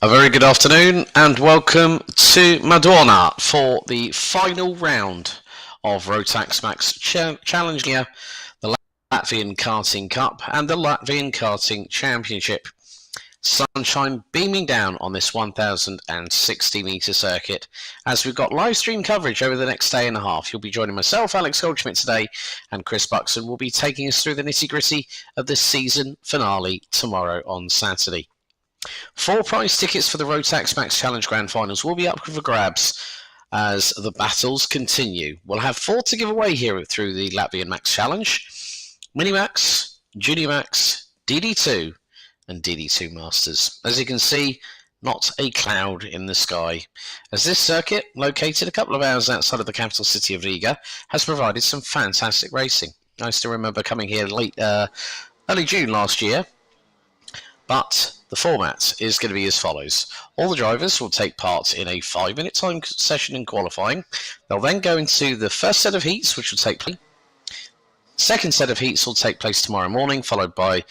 A very good afternoon and welcome to Madona for the final round of ROTAX MAX Challenge LATVIA, the Latvian Karting Cup and the Latvian Karting Championship. Sunshine beaming down on this 1060 metre circuit as we've got live stream coverage over the next day and a half. You'll be joining myself, Alex Goldschmidt, today, and Chris Buxton will be taking us through the nitty-gritty of the season finale tomorrow on Saturday. 4 prize tickets for the ROTAX MAX Challenge Grand Finals will be up for grabs as the battles continue. We'll have 4 to give away here through the Latvian Max Challenge: Mini Max, Junior Max, DD2 and DD2 Masters. As you can see, not a cloud in the sky, as this circuit, located a couple of hours outside of the capital city of Riga, has provided some fantastic racing. I still remember coming here early June last year, but the format is going to be as follows. All the drivers will take part in a 5-minute time session in qualifying. They'll then go into the first set of heats, which will take place. Second set of heats will take place tomorrow morning, followed by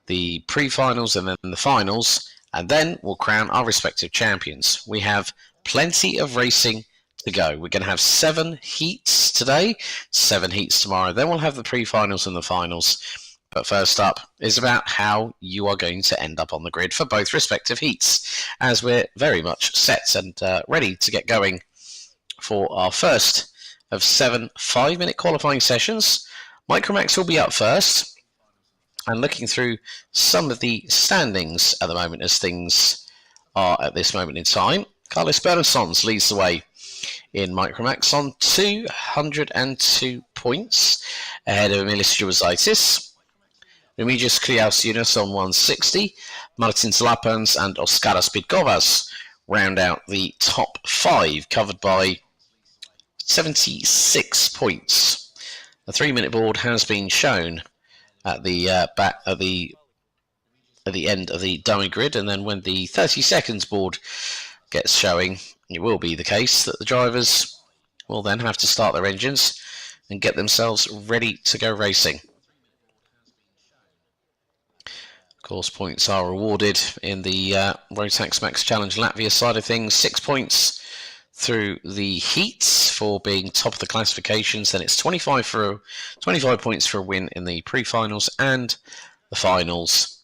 the pre-finals and then the finals, and then we'll crown our respective champions. We have plenty of racing to go. We're going to have 7 heats today, 7 heats tomorrow. Then we'll have the pre-finals and the finals. But first up is about how you are going to end up on the grid for both respective heats, as we're very much set and ready to get going for our first of 7 5-minute qualifying sessions. Micromax will be up first, and looking through some of the standings at the moment as things are at this moment in time, Carlos Bernasons leads the way in Micromax on 202 points, ahead of Emilis Juvazaitis. Remigius Kriausiunas on 160, Martins Lapans and Oskaras Pitkovas round out the top 5, covered by 76 points. The 3-minute board has been shown at the end of the dummy grid, and then when the 30 seconds board gets showing, it will be the case that the drivers will then have to start their engines and get themselves ready to go racing. Of course, points are awarded in the ROTAX MAX Challenge Latvia side of things. 6 points through the heats for being top of the classifications. Then it's 25 points for a win in the pre-finals and the finals.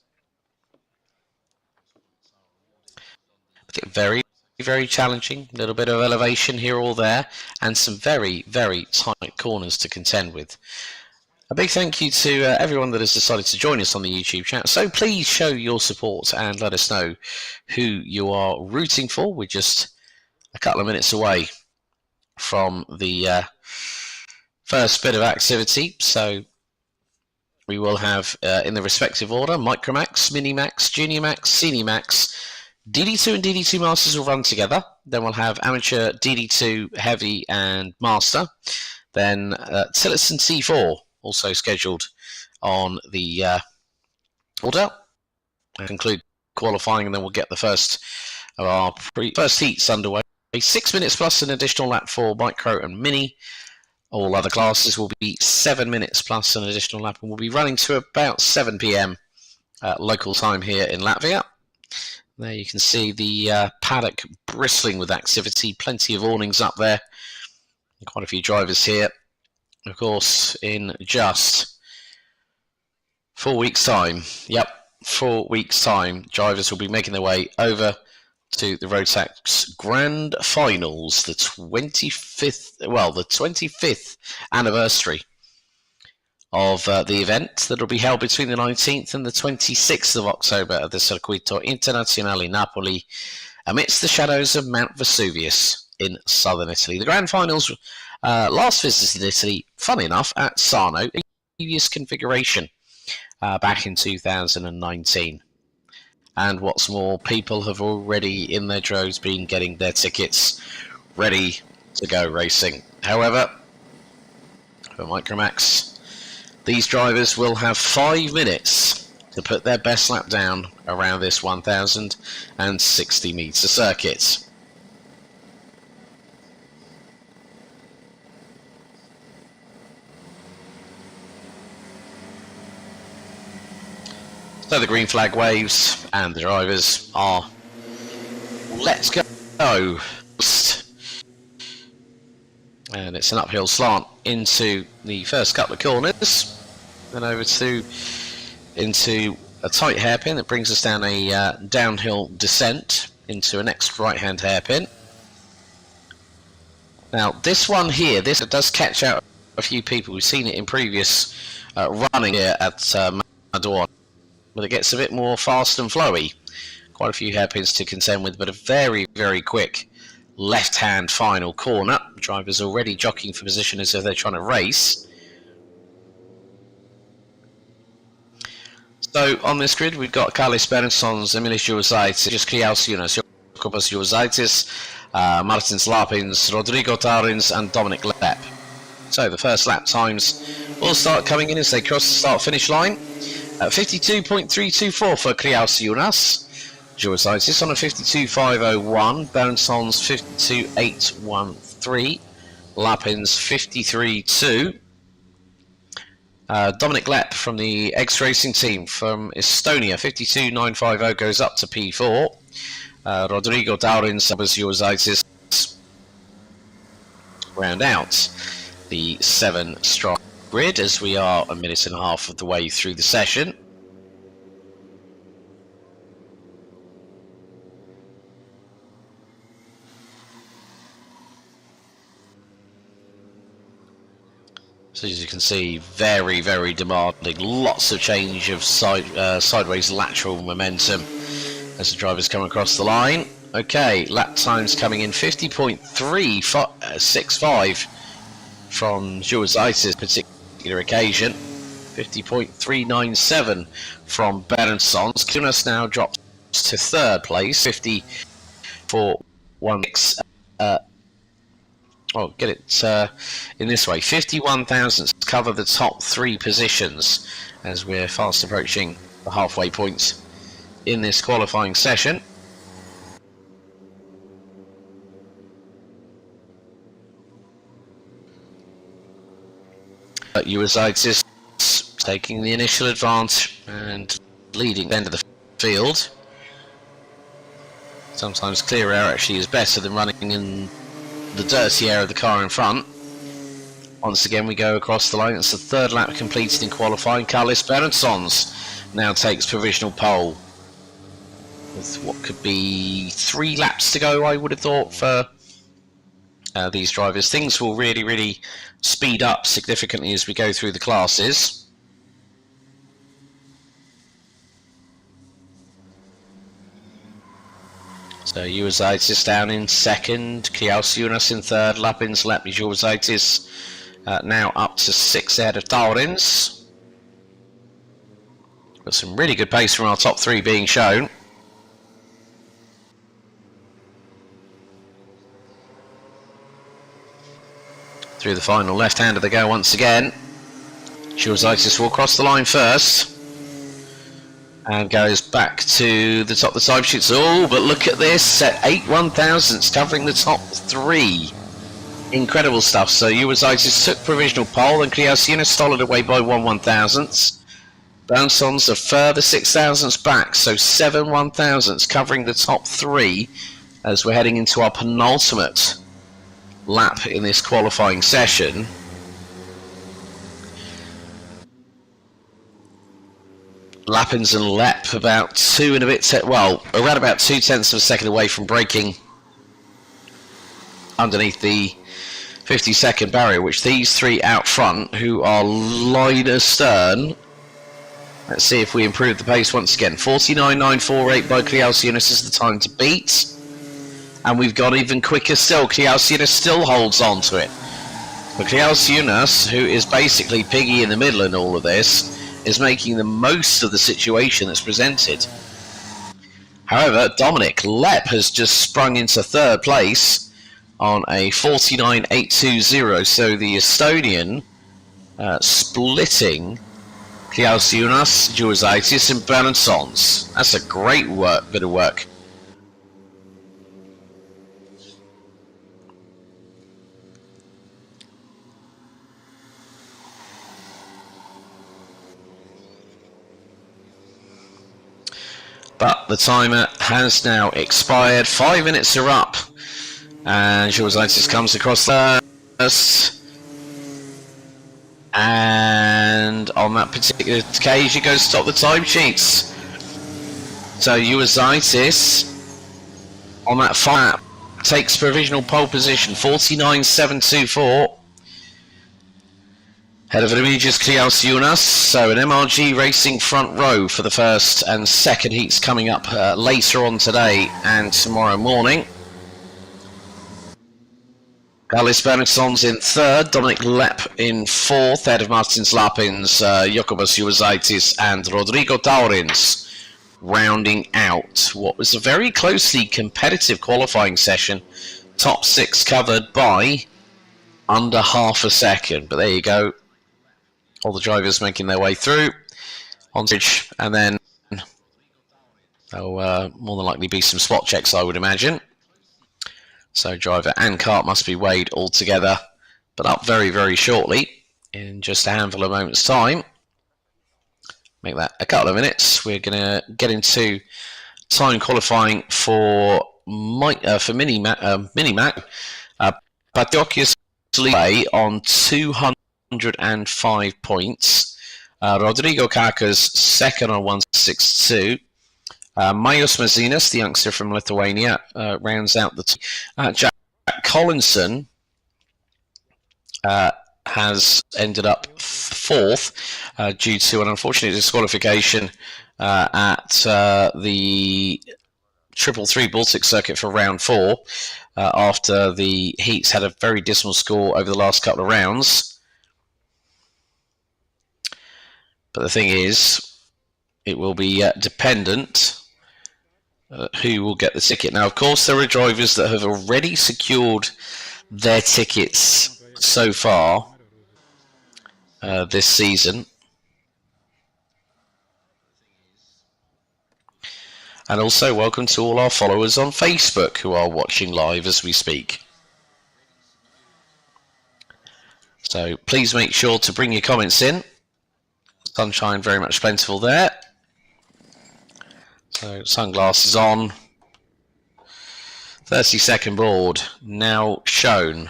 Very, very challenging. A little bit of elevation here or there, and some very, very tight corners to contend with. A big thank you to everyone that has decided to join us on the YouTube chat. So please show your support and let us know who you are rooting for. We're just a couple of minutes away from the first bit of activity. So we will have, in the respective order, Micromax, Minimax, Junior Max, Senior Max, DD2 and DD2 Masters will run together. Then we'll have Amateur, DD2, Heavy and Master. Then Tillotson T4. Also scheduled on the order. And conclude qualifying, and then we'll get the first of our first heats underway. 6 minutes plus an additional lap for Micro and Mini. All other classes will be 7 minutes plus an additional lap, and we'll be running to about 7 p.m. Local time here in Latvia. There you can see the paddock bristling with activity. Plenty of awnings up there. Quite a few drivers here. Of course, in just 4 weeks' time, 4 weeks' time, drivers will be making their way over to the ROTAX Grand Finals, the 25th anniversary of the event that will be held between the 19th and the 26th of October at the Circuito Internazionale Napoli, amidst the shadows of Mount Vesuvius in southern Italy. The Grand Finals last visited Italy, funny enough, at Sarno, a previous configuration back in 2019. And what's more, people have already in their droves been getting their tickets ready to go racing. However, for Micromax, these drivers will have 5 minutes to put their best lap down around this 1060 metre circuit. So the green flag waves and the drivers are let's go. And it's an uphill slant into the first couple of corners, then over into a tight hairpin that brings us down a downhill descent into a next right-hand hairpin. Now this one here, this does catch out a few people. We've seen it in previous running here at Madona, but it gets a bit more fast and flowy. Quite a few hairpins to contend with, but a very, very quick left-hand final corner. Drivers already jockeying for position as if they're trying to race. So on this grid, we've got Carlis Bernssons, Emilis Juruzaitis, Kriaus Jonas, Jokubas Juruzaitis, Martins Lapins, Rodrigo Tarins, and Dominic Lepp. So the first lap times will start coming in as they cross the start-finish line. 52.324 for Kriaus Jonas. Juruzaitis on a 52.501, Bernssons 52.813, Lapins 53.2. Dominic Lepp from the X Racing team from Estonia, 52.950 goes up to P4. Rodrigo Taurins, Juruzaitis round out the 7-strong grid as we are a minute and a half of the way through the session. So as you can see, very, very demanding. Lots of change of sideways lateral momentum as the drivers come across the line. Okay, lap times coming in 50.365 from Juruzaitis' particular occasion. 50.397 from Bernssons. Kunas now drops to third place. 50.416. Oh, get it in this way. 51 thousandths cover the top 3 positions as we're fast approaching the halfway point in this qualifying session. Juruzaitis taking the initial advance and leading the end of the field. Sometimes clear air actually is better than running in the dirty air of the car in front. Once again we go across the line. It's the third lap completed in qualifying. Carlis Bernssons now takes provisional pole with what could be 3 laps to go, I would have thought, for these drivers. Things will really speed up significantly as we go through the classes. So Juruzaitis down in second, Kriaus Jonas in third, Lapins, Juruzaitis now up to 6 ahead of Taurins. Got some really good pace from our top 3 being shown. Through the final left-hander they go once again. Juruzaitis will cross the line first and goes back to the top of the time sheets. Oh, but look at this, set 8 1,000ths covering the top 3. Incredible stuff. So Juruzaitis took provisional pole and Kriaus Jonas stole it away by 1 1,000ths. Bernssons a further 6 thousandths back, so 7 1,000ths covering the top 3 as we're heading into our penultimate lap in this qualifying session. Lapins and Lepp about 2 and a bit, well, around about 0.2 of a second away from breaking underneath the 50-second barrier, which these 3 out front, who are line astern. Let's see if we improve the pace once again. 49.948 by Kriaus Jonas is the time to beat. And we've got even quicker still. Kriaus Jonas still holds on to it. But Kriaus Jonas, who is basically piggy in the middle in all of this, is making the most of the situation that's presented. However, Dominic Lepp has just sprung into third place on a 49.820, so the Estonian splitting Kriaus Jonas, Juruzaitis and Bernssons. That's a great bit of work. But the timer has now expired. 5 minutes are up. And Jules comes across first. And on that particular occasion, goes to stop the timesheets. So Uazaitis on that flat takes provisional pole position, 49.724. Head of Remigius Kliaus Jonas, so an MRG racing front row for the first and second heats coming up later on today and tomorrow morning. Galis Bernisson's in third, Dominic Lepp in fourth, ahead of Martins Lapins, Jokubas Uazaitis and Rodrigo Taurins, rounding out what was a very closely competitive qualifying session. Top 6 covered by under half a second, but there you go. All the drivers making their way through on stage, and then there'll more than likely be some spot checks, I would imagine. So driver and kart must be weighed all together, but up very, very shortly in just a handful of moments' time. Make that a couple of minutes. We're going to get into time qualifying for Mini-Mac. Patiokius on 205 points. Rodrigo Kakas second on 162. Majos Mazinas, the youngster from Lithuania, rounds out the team. Jack Collinson has ended up fourth due to an unfortunate disqualification at the 333 Baltic circuit for round 4 after the heats had a very dismal score over the last couple of rounds. But the thing is, it will be dependent who will get the ticket. Now, of course, there are drivers that have already secured their tickets so far this season. And also, welcome to all our followers on Facebook who are watching live as we speak. So please make sure to bring your comments in. Sunshine very much plentiful there. So sunglasses on. 30-second board now shown.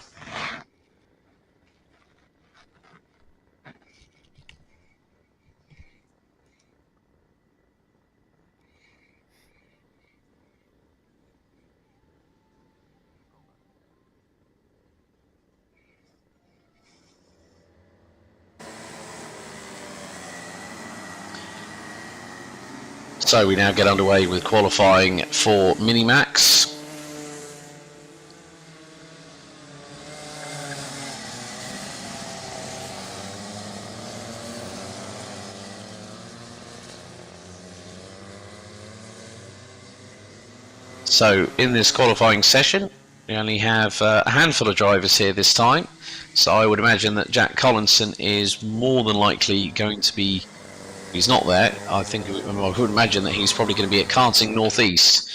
So we now get underway with qualifying for Mini-Max. So in this qualifying session, we only have a handful of drivers here this time. So I would imagine that Jack Collinson is more than likely going to be. He's not there. I would imagine that he's probably going to be at Karting Northeast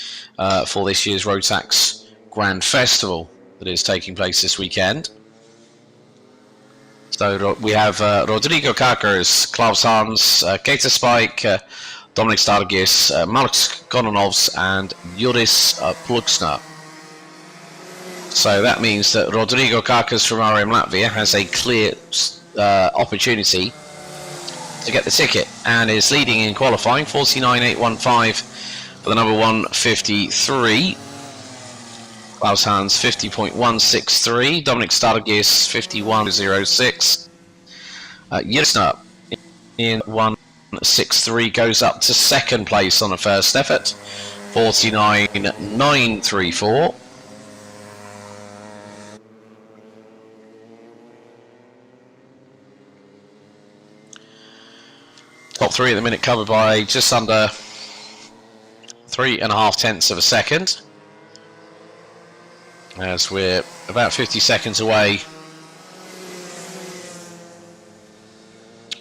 for this year's ROTAX Grand Festival that is taking place this weekend. So we have Rodrigo Kakers, Klaus Hans, Keita Spike, Dominic Stargis, Marks Kononovs and Juris Pluksner. So that means that Rodrigo Kakers from Rmc Latvia has a clear opportunity to get the ticket and is leading in qualifying, 49.815 for the number 153. Klaus Hans 50.163, Dominic Stargis 51.06. Yusna in 163 goes up to second place on the first effort, 49.934. Top 3 at the minute covered by just under 3.5 tenths of a second, as we're about 50 seconds away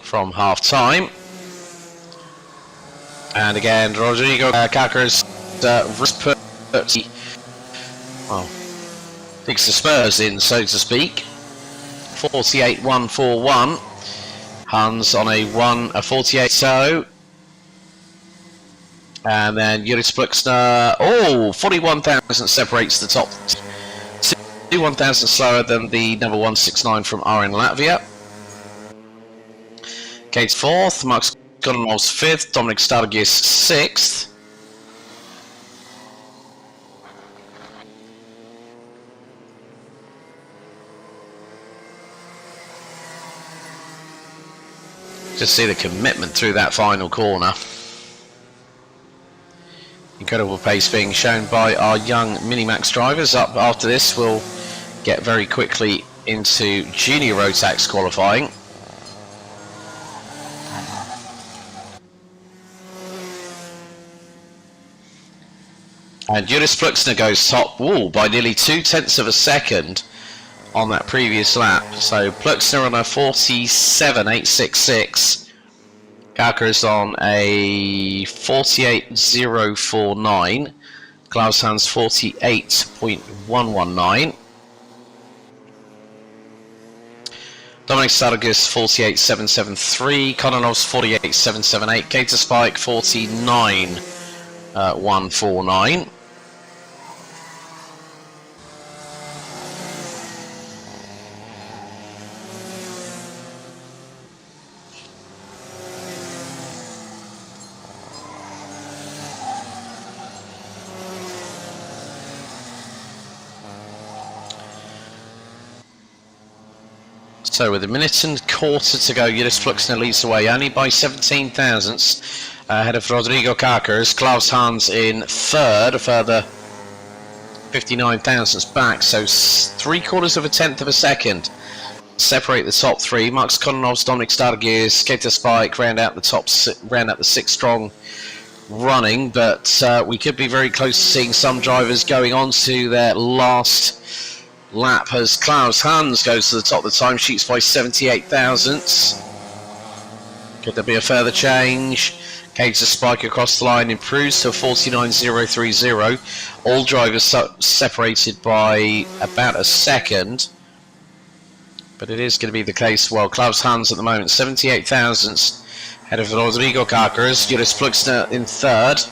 from half time. And again, Rodrigo Kakers digs the Spurs in, so to speak. 48.141. Hans on a 48, so And then Juris Pluxner, oh, 41,000 separates the top 1,000 slower than the number 169 from Rmc Latvia. Kate's 4th, Max Gunnermo's 5th, Dominic Stargis 6th. Just see the commitment through that final corner. Incredible pace being shown by our young Minimax drivers. Up after this, we'll get very quickly into junior ROTAX qualifying. And Juris Pluxner goes top by nearly 0.2 of a second on that previous lap. So Pluxner on a 47.866. Kaka is on a 48.049. Klaus Hans 48.119. Dominic Sargus 48.773. Kononov's 48.778. Gator Spike 49.149. So with a minute and quarter to go, Juris Pluxner leads the way only by 17 thousandths ahead of Rodrigo Kakers. Klaus Hans in third, a further 59 thousandths back, so 3/4 of a tenth of a second separate the top three. Max Kononov's, Dominic Stargears, Skater Spike round out the six strong running, but we could be very close to seeing some drivers going on to their last lap as Klaus Hans goes to the top of the timesheets by 78 thousandths. Could there be a further change? Cater Spike across the line improves to 49.030. All drivers separated by about a second. But it is going to be the case. Well, Klaus Hans at the moment 78 thousandths ahead of Rodrigo Kakers. Juris Pluxner in third.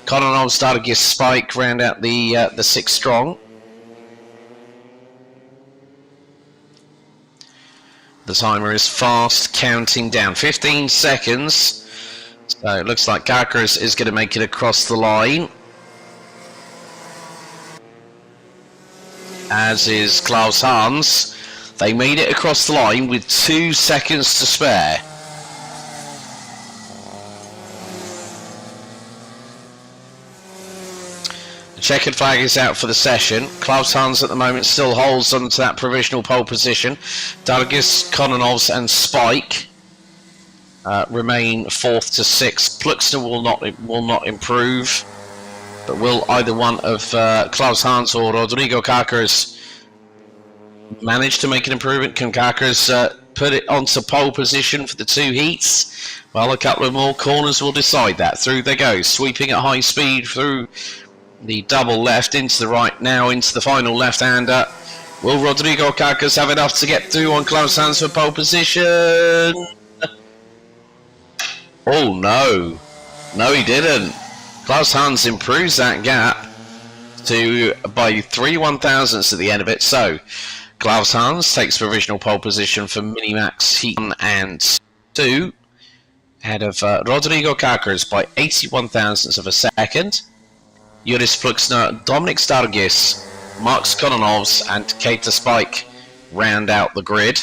Kononov Stargis Spike round out the six strong. The timer is fast counting down. 15 seconds. So it looks like Kakers is going to make it across the line. As is Klaus Hans. They made it across the line with 2 seconds to spare. The checkered flag is out for the session. Klaus Hans at the moment still holds on to that provisional pole position. Dargis, Kononovs and Spike remain 4th to 6th. Pluxner will not improve, but will either one of Klaus Hans or Rodrigo Kakers manage to make an improvement? Can Kakers put it onto pole position for the 2 heats? Well, a couple of more corners will decide that. Through they go, sweeping at high speed through the double left into the right, now into the final left-hander. Will Rodrigo Kakers have enough to get through on Klaus Hans for pole position? Oh no, no he didn't. Klaus Hans improves that gap to by 3/1000ths at the end of it. So Klaus Hans takes provisional pole position for Minimax Heat 1 and 2 ahead of Rodrigo Kakers by 81,000ths of a second. Juris Pluxner, Dominic Stargis, Max Kononovs and Kater Spike round out the grid.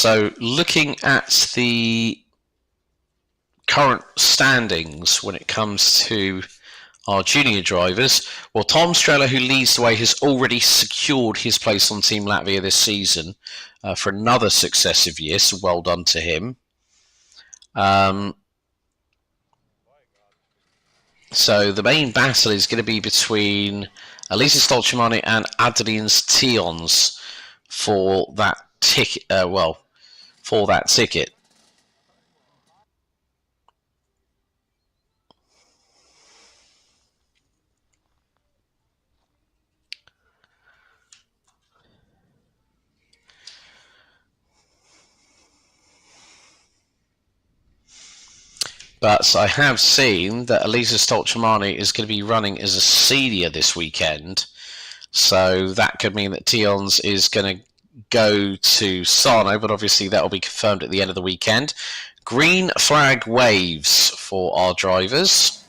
So looking at the current standings when it comes to our junior drivers, well, Tom Streller, who leads the way, has already secured his place on Team Latvia this season for another successive year, so well done to him. So the main battle is going to be between Elisa Stolcimani and Adrian's Tions for that ticket. For that ticket. But I have seen that Elisa Stolcimani is going to be running as a senior this weekend. So that could mean that Tions is going to go to Sano, but obviously that will be confirmed at the end of the weekend. Green flag waves for our drivers.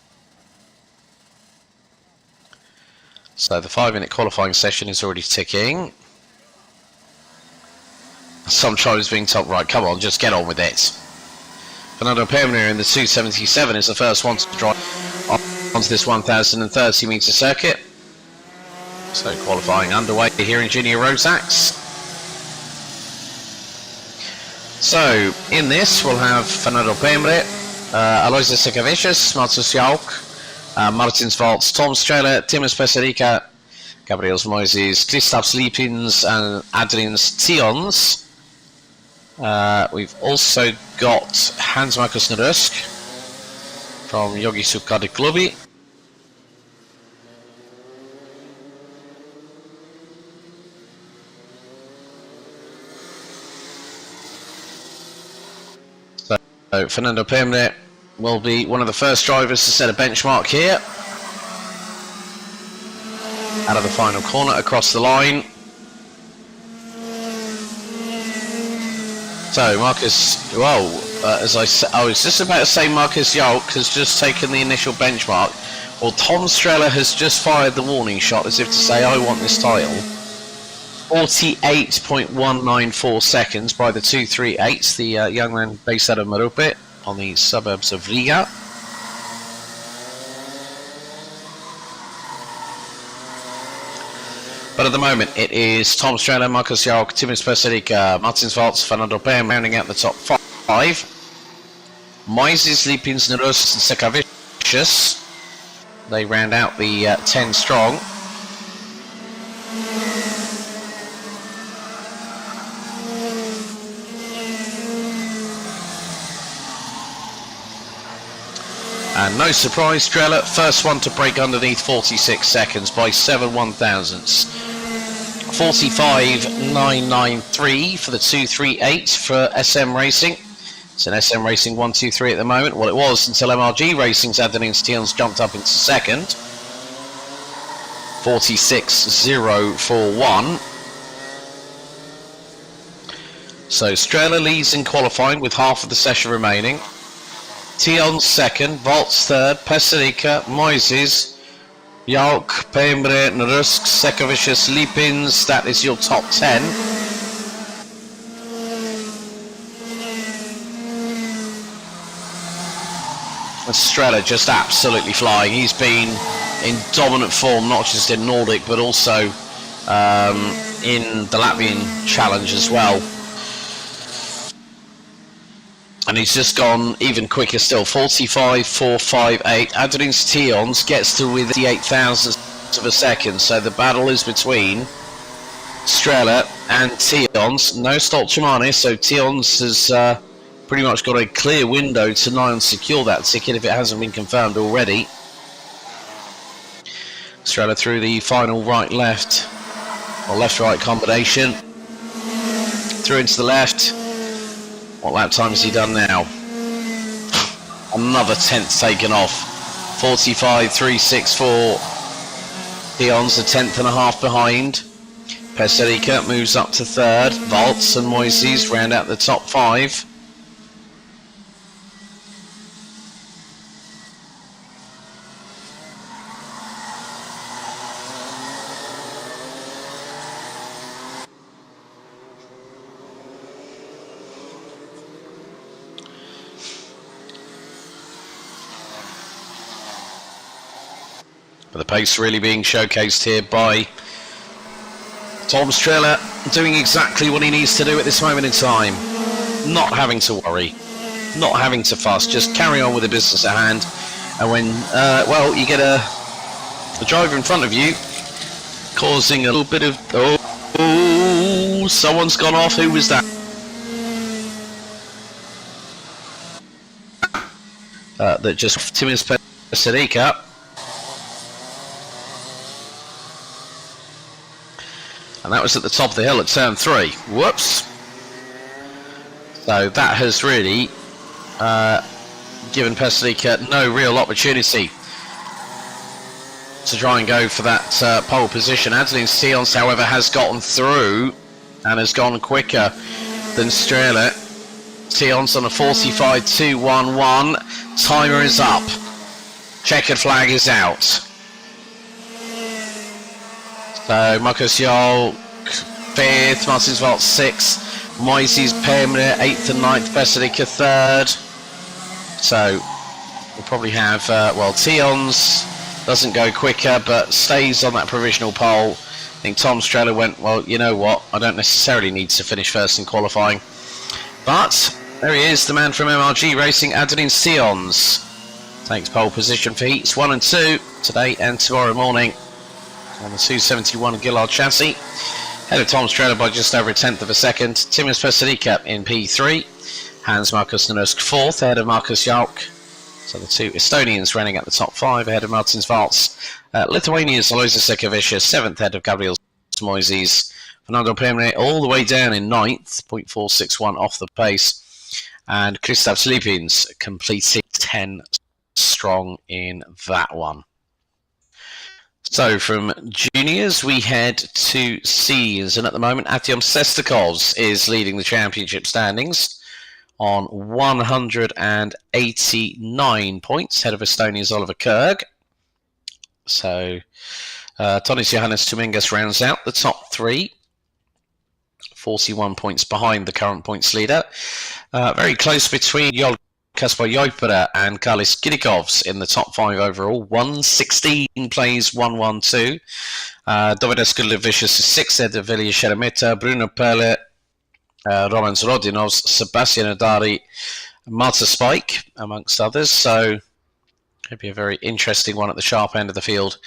So the 5-minute qualifying session is already ticking. Some drivers being told, right, come on, just get on with it. Fernando Permner in the 277 is the first one to drive onto this 1,030 metre circuit. So qualifying underway here in Junior ROTAX. So in this we'll have Fernando Permner, Aloysius Sekavicius, Martus Jauk, Martin Svalts, Tom Streller, Timus Peserica, Gabriels Moises, Kristaps Lipins and Adrians Tions. We've also got Hans Markus Nerusk from Jogisu Karting Klubi. So Fernando Permner will be one of the first drivers to set a benchmark here. Out of the final corner, across the line. So Marcus, as I was just about to say, Marcus Jauk has just taken the initial benchmark. Well, Tom Streller has just fired the warning shot as if to say, I want this title. 48.194 seconds by the 238, the young man based out of Marupe on the suburbs of Riga. But at the moment, it is Tom Streller, Marcus Jauk, Timus Peserica, Martin Svalts, Fernando Perm rounding out the top 5. Moises, Lipins, Nerus, and Sekavicius. They round out the 10 strong. And no surprise, Streller, first one to break underneath 46 seconds by 7 1,000ths. 45.993 for the 238 for SM Racing. It's an SM Racing 123 at the moment. Well, it was until MRG Racing's Adrian Steels jumped up into second. 46.041. So Streller leads in qualifying with half of the session remaining. Tion second, Valts third, Peserica, Moises, Jauk, Pembre, Nerusk, Sekavicius, Lipins. That is your top 10. And Streller just absolutely flying. He's been in dominant form, not just in Nordic, but also in the Latvian Challenge as well. And he's just gone even quicker still, 45.458. Adrian's Tions gets to within the 8,000ths of a second. So the battle is between Streller and Tions. No Stolcimani, so Tions has pretty much got a clear window to try and secure that ticket if it hasn't been confirmed already. Streller through the final right-left, or left-right combination. Through into the left. What lap time has he done now? Another 10th taken off. 45.364. Tions a 10th and a half behind. Peserica moves up to third. Valts and Moises round out the top 5. But the pace really being showcased here by Tom Strela, doing exactly what he needs to do at this moment in time. Not having to worry, not having to fuss, just carry on with the business at hand. And when, well, you get a driver in front of you, causing a little bit of, oh, someone's gone off. Who was that? That just Timis Peserica. And that was at the top of the hill at turn 3. Whoops. So that has really given Peserica no real opportunity to try and go for that pole position. Adeline Sions, however, has gotten through and has gone quicker than Strela. Sions on a 45.211. Timer is up. Checkered flag is out. So Marcus Jol 5th, Martinsveld 6th, Moises Pemre 8th and 9th, Peserica 3rd. So we'll probably have, well, Tions doesn't go quicker but stays on that provisional pole. I think Tom Strela went, well, you know what, I don't necessarily need to finish first in qualifying. But there he is, the man from MRG Racing, Adeline Sions. Takes pole position for heats 1 and 2 today and tomorrow morning on the 271 Gillard chassis. Ahead of Tom Strela by just over a tenth of a second. Timis Peserica in P3. Hans Markus Nanusk 4th, ahead of Markus Jalk. So the two Estonians running at the top 5, ahead of Martins Valts. Lithuania's Aloysius Sekovic 7th, ahead of Gabriel Moises. Fernando Pemre all the way down in 9th, 0.461 off the pace. And Kristaps Lipins completing 10 strong in that one. So from juniors we head to seniors, and at the moment Artyom Sestakov is leading the championship standings on 189 points, ahead of Estonia's Oliver Kerg. So Tonis Johannes Tumingas rounds out the top 3, 41 points behind the current points leader. Very close between Jol Kaspar Joipera and Karlis Kirikovs in the top 5 overall. 116 plays 112. Dovidescu Levicius is 6th, ahead of Vilja Sheremeta, Bruno Perle, Romans Rodinovs, Sebastian Adari, Marta Spike, amongst others. So it'll be a very interesting one at the sharp end of the field.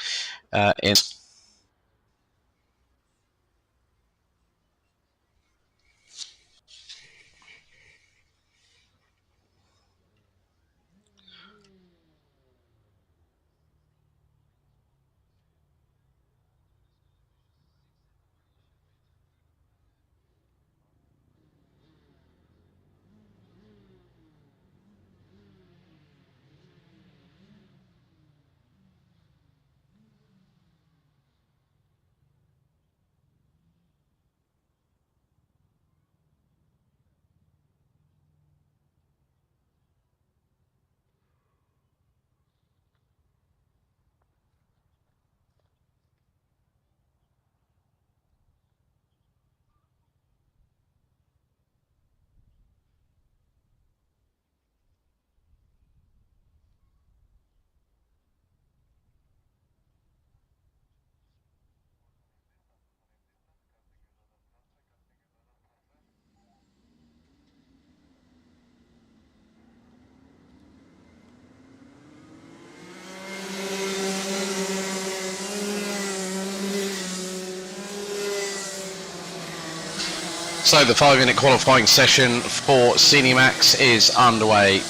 So the 5-minute qualifying session for Senior Max is underway.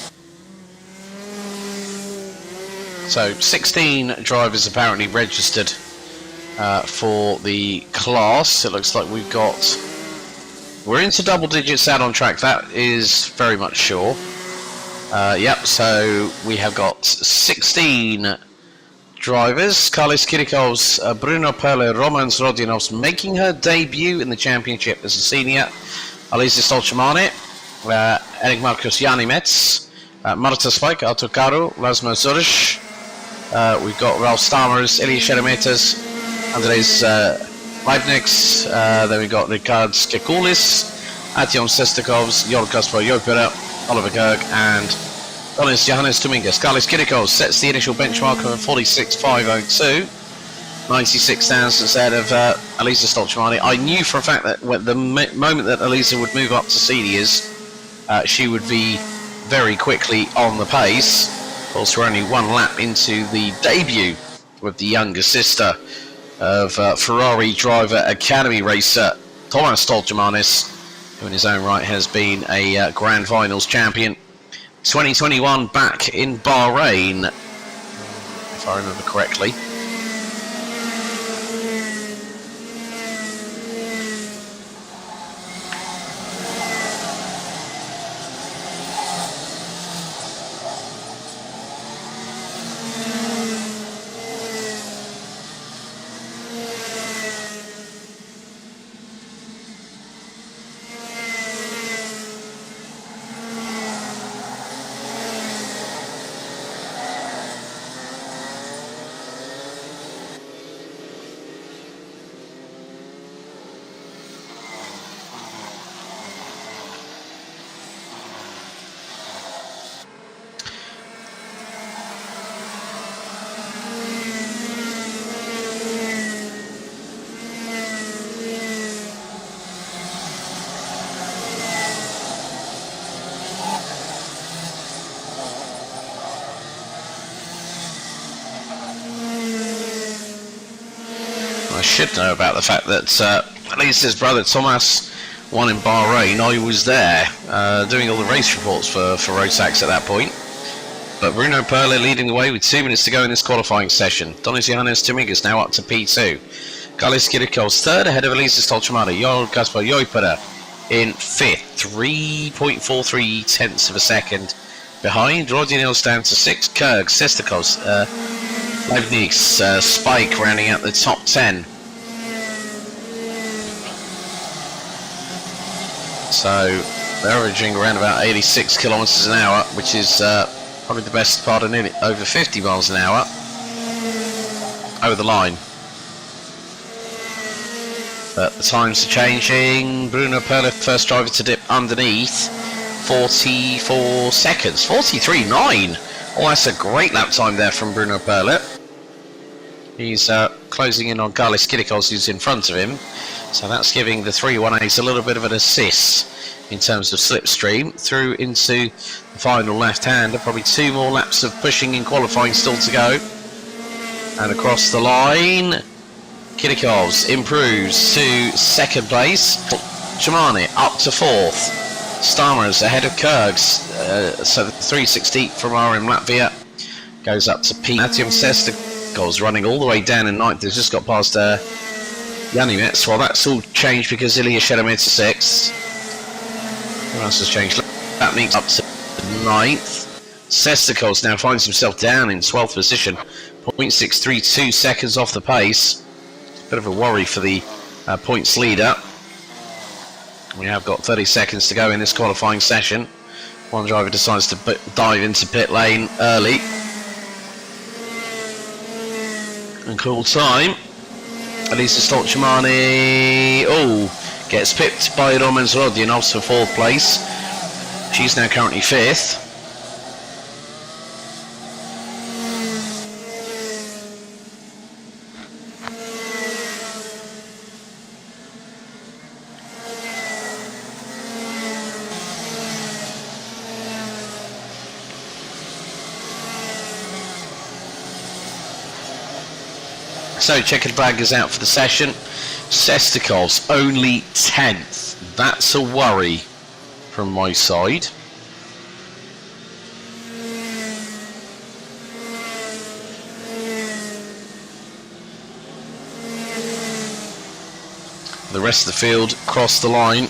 So 16 drivers apparently registered for the class. It looks like we're into double digits out on track, that is very much sure. Yep, so we have got 16 drivers. Karlis Kirikovs, Bruno Perle, Romans Rodinovs making her debut in the championship as a senior. Alisa Stolchamane, Eric Marcus Janimets, Marta Spike, Artur Karu, Laszlo Zurish. We've got Ralph Stamers, Ilya Sheremetas, Andres Leibniks, then we've got Ricard Skekoulis, Artyom Sestakovs, Jol Kaspar Joipera, Oliver Kerg, and Donis Johannes Dominguez. Carlos Kirikos sets the initial benchmark of 46.502. 96 thousandths ahead of Elisa Stolchamani. I knew for a fact that the moment that Elisa would move up to seniors, she would be very quickly on the pace. Of course, we're only one lap into the debut with the younger sister of Ferrari driver Academy racer Thomas Stolchamanis, who in his own right has been a Grand Finals champion. 2021 back in Bahrain, if I remember correctly. I should know about the fact that at least his brother Thomas won in Bahrain. I was there doing all the race reports for ROTAX at that point. But Bruno Perla leading the way with 2 minutes to go in this qualifying session. Donis Johannes Dominguez now up to P2. Carlos Kirikos third ahead of Elisa Stolchamani. Joel Gaspar Joipera in fifth, 3.43 tenths of a second behind. Rodinils down to 6. Kurg, Sestakos, Leibniz, Spike rounding out the top 10. So they're averaging around about 86 kilometers an hour, which is probably the best part of nearly over 50 miles an hour over the line. But the times are changing. Bruno Perla, first driver to dip underneath, 44 seconds, 43.9. Oh, that's a great lap time there from Bruno Perla. He's closing in on Carlos Kirikos, who's in front of him. So that's giving the 318s a little bit of an assist in terms of slipstream through into the final left-hander. Probably 2 more laps of pushing in qualifying still to go. And across the line, Kirikos improves to second place. Chamani up to 4th. Starmers ahead of Kurgs. So the 360 from Rmc Latvia goes up to P. Matium Sestakos running all the way down in 9th. He's just got past Yanimets. Well, that's all changed because Ilya Shedemir to 6th. Who else has changed? That means up to 9th. Sestakos now finds himself down in 12th position. 0.632 seconds off the pace. Bit of a worry for the points leader. We have got 30 seconds to go in this qualifying session. One driver decides to dive into pit lane early. And cool time. Elisa Stolchamani, gets pipped by Roman Zrodionovs for 4th place. She's now currently 5th. So checkered flag is out for the session. Sestakos only 10th. That's a worry from my side. The rest of the field crossed the line.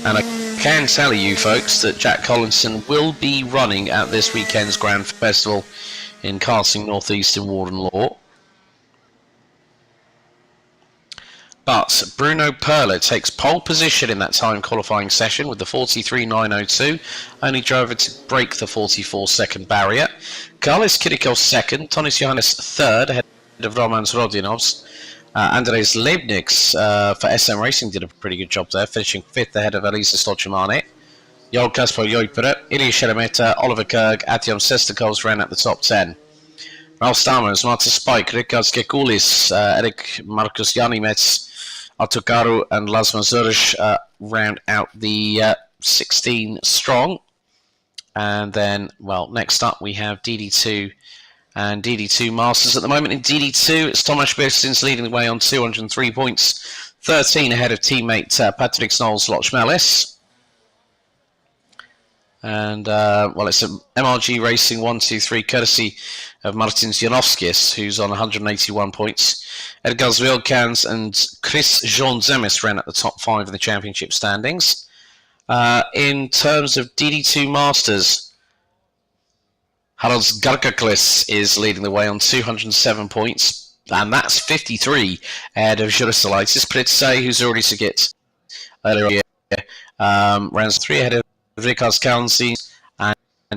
And I can tell you folks that Jack Collinson will be running at this weekend's Grand Festival in Karting North East in Warden Law. But Bruno Perla takes pole position in that time qualifying session with the 43.902. Only driver to break the 44-second barrier. Carlos Kirikos second, Tonis Johannes third ahead of Roman Zrodionovs. Andres Leibniz for SM Racing did a pretty good job there, finishing 5th ahead of Elisa Stocimane. Joel Kasper Joipere, Ilya Shelemeta, Oliver Kerg, Atjom Sestakovs ran at the top 10. Ralf Stammers, Marta Spike, Rikard Skekulis, Erik Markus Janimets, Atokaru and Lasma Zurich round out the 16 strong. And then, well, next up we have DD2 and DD2 Masters. At the moment in DD2, it's Tomasz Birstins leading the way on 203 points, 13 ahead of teammate Patrick Snols-Lochmelis. And, well, it's an MRG Racing 1-2-3 courtesy of Martin Janowskis, who's on 181 points. Edgars Wilkans and Chris Jean-Zemis ran at the top 5 in the championship standings. In terms of DD2 Masters, Haralds Garkaklis is leading the way on 207 points, and that's 53 ahead of Jerusalaitis Pritsai, who's already Sigit earlier. Rounds 3 ahead of Rikas Kalnsi and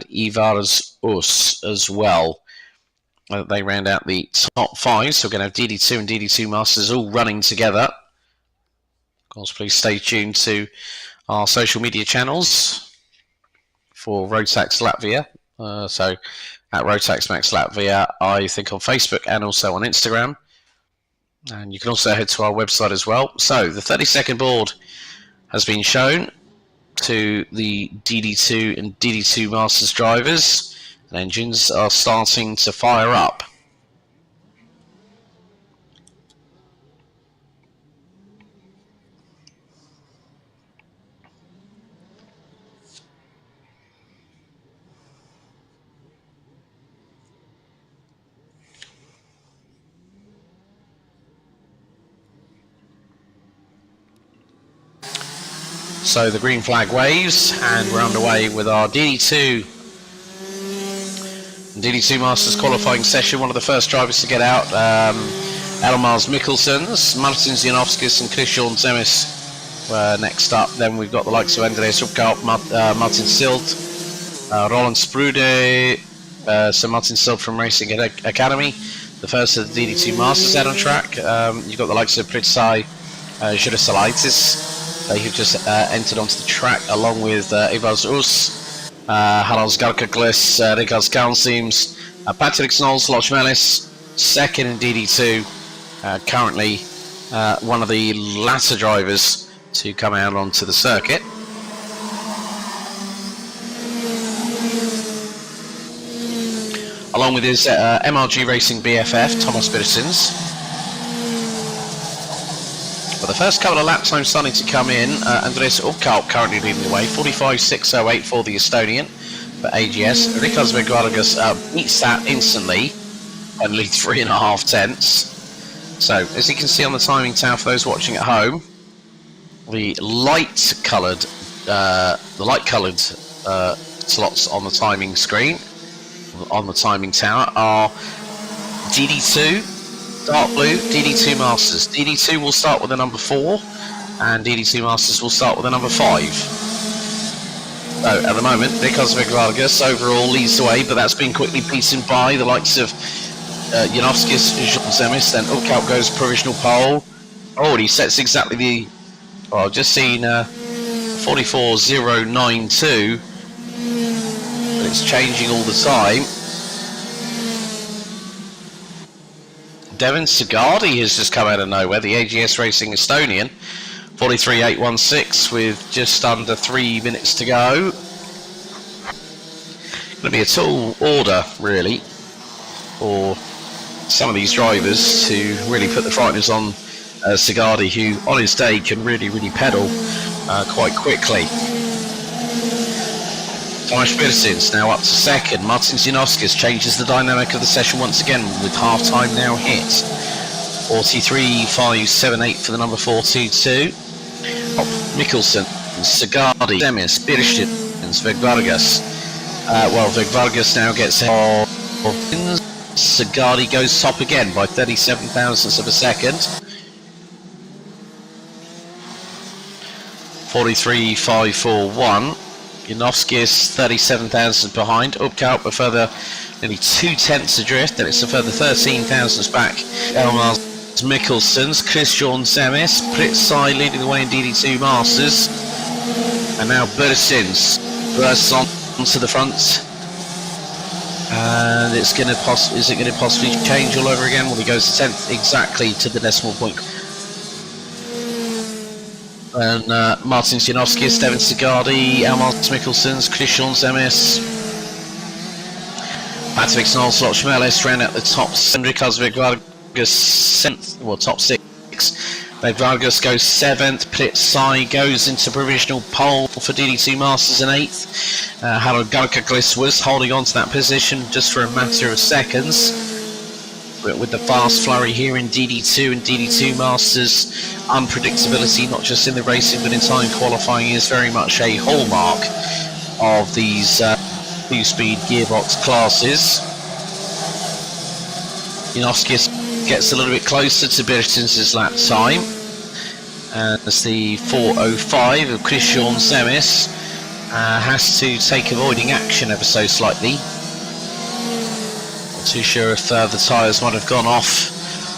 Ivars Us as well. They round out the top 5, so we're going to have DD2 and DD2 Masters all running together. Of course, please stay tuned to our social media channels for ROTAX Latvia. So at ROTAX MAX Latvia, I think on Facebook and also on Instagram. And you can also head to our website as well. So the 30-second board has been shown to the DD2 and DD2 Masters drivers, and engines are starting to fire up. So the green flag waves, and we're underway with our DD2 Masters qualifying session. One of the first drivers to get out, Elmars Mikkelsens, Martin Zianovskis and Christian Zemis were next up. Then we've got the likes of Andreas Upkaup, Martin Silt, Roland Sprude, so Martin Silt from Racing Academy, the first of the DD2 Masters out on track. You've got the likes of Pritsai, Jerusalaitis. They have just entered onto the track along with Ivars Us, Haralds Garkaklis, Rikas Kalnsims, Patrick Snols-Lochmelis, second in DD2, currently one of the latter drivers to come out onto the circuit. Along with his MRG Racing BFF, Thomas Birstins. But the first couple of lap times starting to come in. Andres Upkaup currently leading the way, 45.608 for the Estonian for AGS. Rikas Vegvargas beats that instantly, only 3.5 tenths. So, as you can see on the timing tower for those watching at home, the light-coloured slots on the timing screen, on the timing tower, are DD2. Dark blue, DD2 Masters. DD2 will start with the number 4, and DD2 Masters will start with the number 5. So, at the moment, Rikas Vegvargas overall leads the way, but that's been quickly beaten by the likes of Janowskis, Zemis, then Upkaup goes provisional pole. Oh, and he sets exactly the... Well, I've just seen 44.092, but it's changing all the time. Devin Sigardi has just come out of nowhere, the AGS Racing Estonian, 43.816 with just under 3 minutes to go. Going to be a tall order, really, for some of these drivers to really put the frighteners on Sigardi, who on his day can really pedal quite quickly. Tomasz Birstins now up to second. Martin Zianovskis changes the dynamic of the session once again with half-time now hit. 43.578 for the number 422. Mikkelsen, Sigardi, Zemis, Birstins, Vegvargas. Well, Vegvargas now gets ahead of Sigardi goes top again by 37 thousandths of a second. 43.541. Janowskis 37 thousandths behind. Upkaup a further nearly 2 tenths adrift, and it's a further 13 thousandths back. Elmars Mikkelson's Christian Zemes, Pritsai leading the way in DD2 Masters. And now Bertins bursts on to the front. And it's going to is it going to possibly change all over again? Well, he goes to 10th exactly to the decimal point. And Martin Janowski, Steven Sigardi, Elmar Mikkelson's Christian Zemes, Patrick Snolls, Lochmelis round out the top 7. Kozvik Vargas 7th, well, top 6. Dave Vargas goes 7th. Pritsai goes into provisional pole for DD2 Masters in 8th. Harold Garkaglis was holding on to that position just for a matter of seconds. But with the fast flurry here in DD2 and DD2 Masters, unpredictability not just in the racing but in time qualifying is very much a hallmark of these two-speed gearbox classes. Janowski gets a little bit closer to Bertins' lap time, and as the 4:05 of Christian Zemes has to take avoiding action ever so slightly. Not too sure if the tyres might have gone off,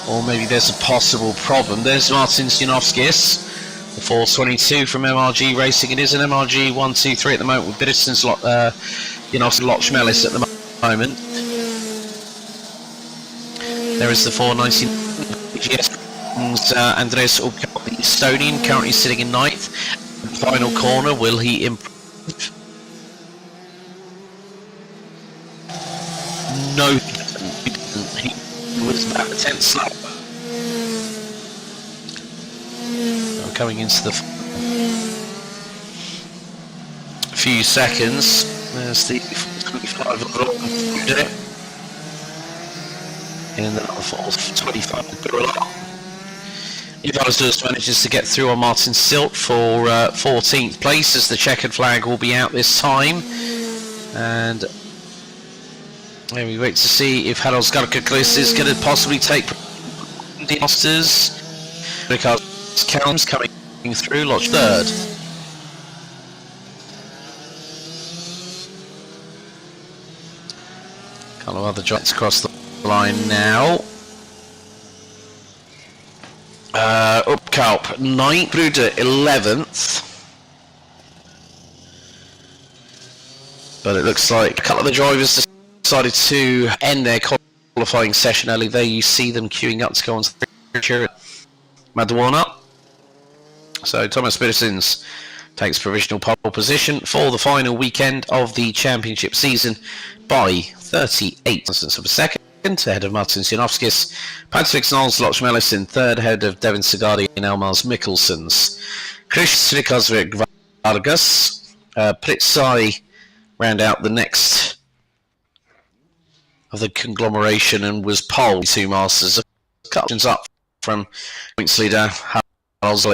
or maybe there's a possible problem. There's Martin Janowskis, the 4:22 from MRG Racing. It is an MRG 1-2-3 at the moment with Bertins, Janowski, Lochmelis at the moment. There is the 4:19 Andres Ubka, the Estonian, currently sitting in 9th. Final corner, will he improve? No, he didn't. He was about the 10th slap. Coming into the few seconds. There's the 25 of it. In the 25 Ivars manages to get through on Martin Silt for 14th place, as the checkered flag will be out this time. And then we wait to see if Harold Garkaglis is going to possibly take the Masters, because Callum's coming through, Lodge 3rd. A couple of other joints across the line now. Upkalp 9th, Bruder 11th. But it looks like a couple of the drivers decided to end their qualifying session early. There you see them queuing up to go on to the Madona. So Thomas Bertins takes provisional pole position for the final weekend of the championship season by 38 thousandths of a second, ahead of Martin Janowskis. Patrick Snolls, Lochmelis in 3rd, ahead of Devin Sigardi and Elmars Mikkelsons. Christian Kozvik Vargas, Pritsai round out the next of the conglomeration and was pole 2 Masters. A couple up from points leader Harold.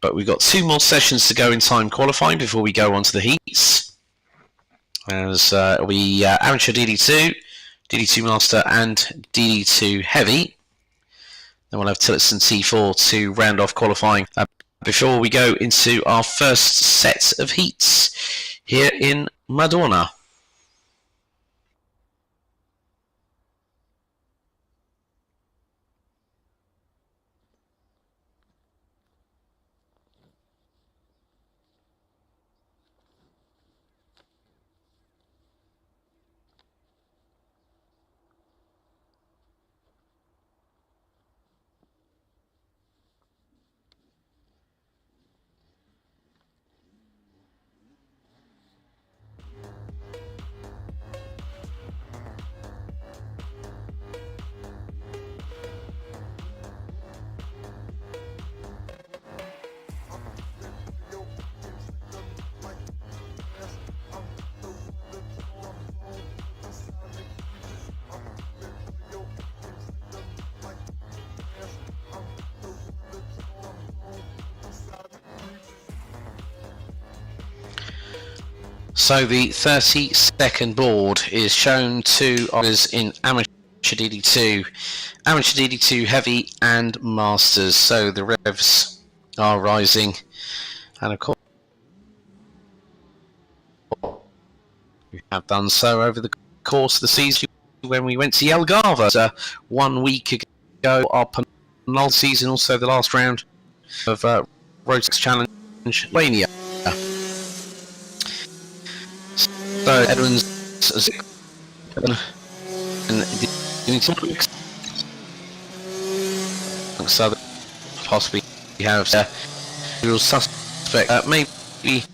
But we've got 2 more sessions to go in time qualifying before we go on to the heats. As it'll be amateur DD2, DD2 Master and DD2 Heavy. Then we'll have Tillotson T4 to round off qualifying before we go into our first set of heats here in Madona. So the 30-second board is shown to us in amateur DD2, amateur DD2 Heavy and Masters. So the revs are rising, and of course we have done so over the course of the season when we went to Jelgava 1 week go our penultimate season, also the last round of ROTAX Challenge Latvia. So Edwin's and so possibly have real suspect, maybe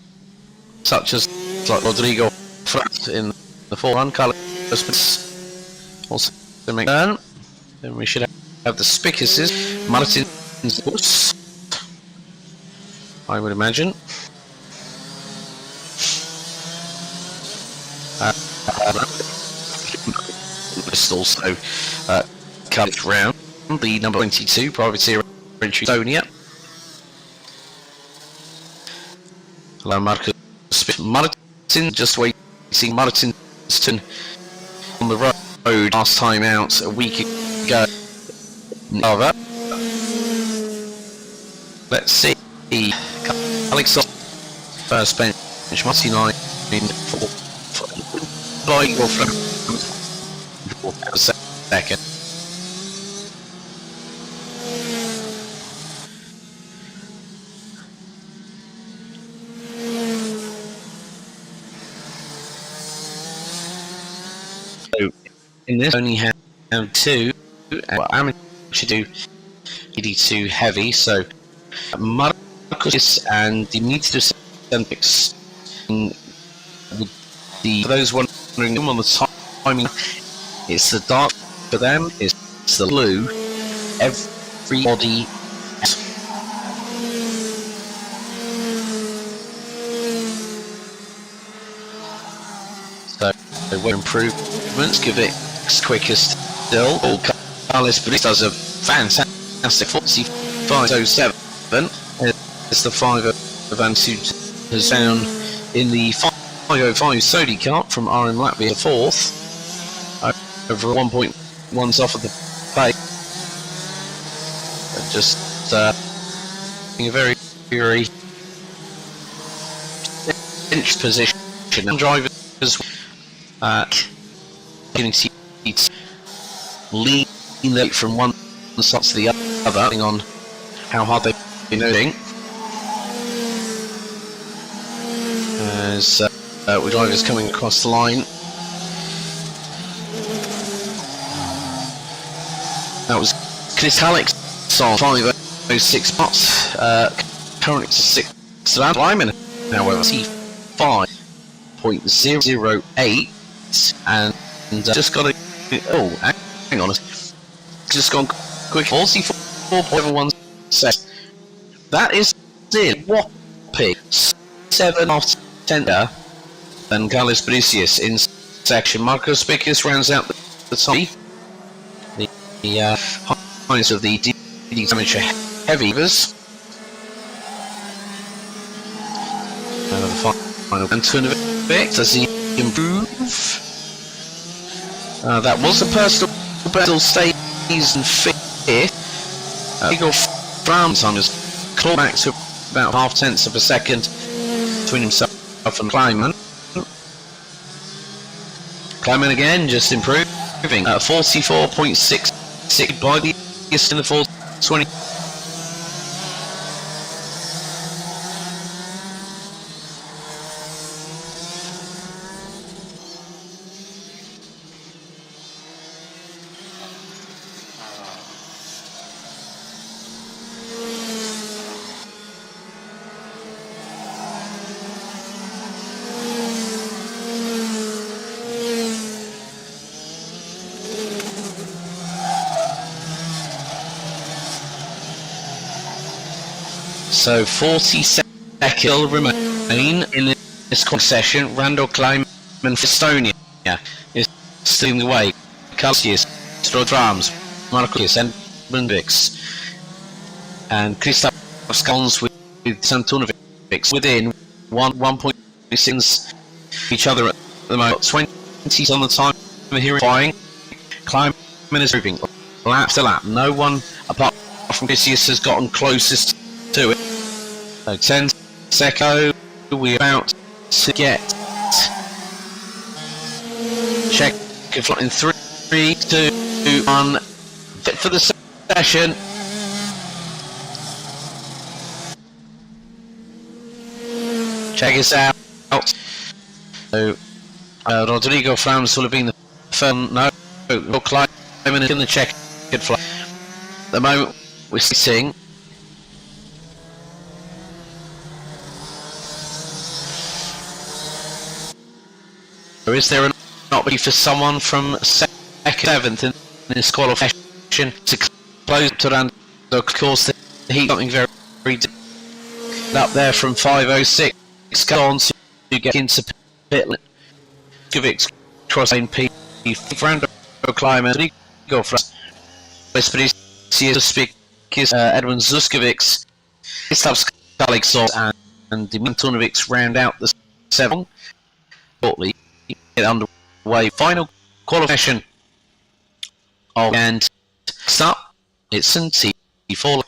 such as like Rodrigo Frat in the 4-run colours, but also to make turn. Then we should have the Spickuses, Martin's Bus, I would imagine. This also comes round the number 22 privateer in Estonia. Hello, Martin. Just waiting. Martinston on the road last time out a week ago. Let's see. Alexander first bench. Martin 9 in 4. Second. So in this only have two. Amateur do ED2 heavy. So Marcus and Dimitris Olympics. For those wondering on the timing, it's the dark for them, it's the blue. Everybody. So there were improvements, give it quickest still. Carlos, but it does a fantastic 45.07. It's the 5 of Ansut has down in the 505 Sodi Kart from Rmc Latvia 4th. Over 1.1s off of the pace. Just in a very, very cinch position. Drivers getting seats lean from one side to the other, depending on how hard they've been moving. As with drivers coming across the line. That was Chris Alex on 506 spots. Currently to 6 Lyman, however, C5.008, and just got a hang on, just gone quick. 44.1 seconds. That is still whopping 7 off 10 than Carlos Bricius in section. Marcos Spickus rounds out the top. The highest of the amateur heavies. The final turn of it. Does he improve? That was a personal battle. Stays in 5th. Igor Fram time has clawed back to about 0.5 of a second between himself and Kleiman. Kleiman again, just improving. 44.66 by the East in the 420. So 40 seconds remain in this session. Randall Kleiman for Estonia is still in the way. Kalsius, Strodrams, Marcus and Bundvix, and Christoph Skons with Santunovic within 1.6 each other at the moment. 20s on the time here flying. Kleiman is moving lap to lap. No one apart from Odysseus has gotten closest to it. So 10 seconds, we're about to get check in 3, 2, 1 for the session. Check this out. So, Rodrigo Franz will have been the first. No, climbing in the checkered flag. At the moment, we're seeing. Or is there an opportunity for someone from seventh in this qualification to close to Rando? Of course, the heat something very up there from 5:06. Go on to get into pit. Skivic's cross lane P. Rando climber. Go for Edwin Zuskovics. Gustav Skalixov and Dimantonovics round out the 7. Shortly get underway. Final qualification of and up. It's in T4.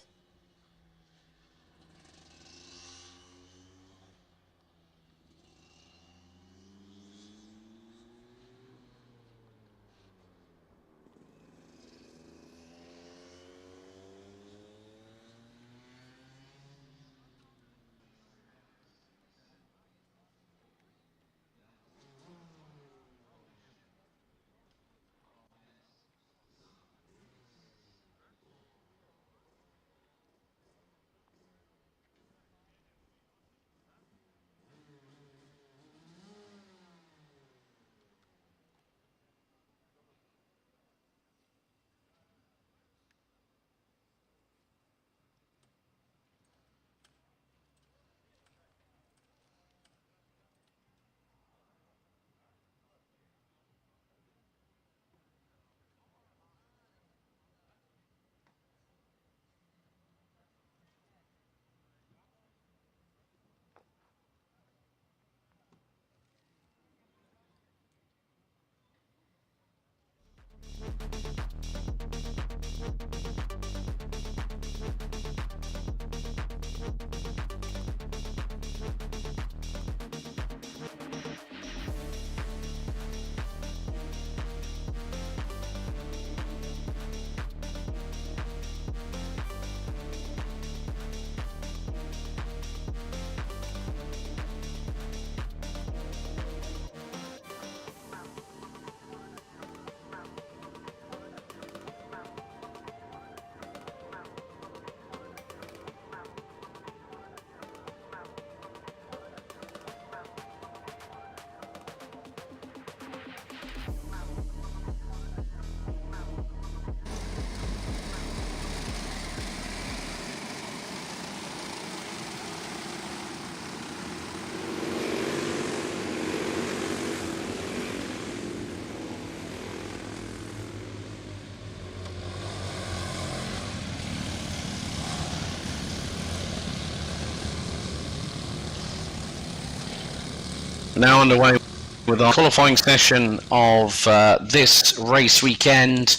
Now underway with our qualifying session of this race weekend.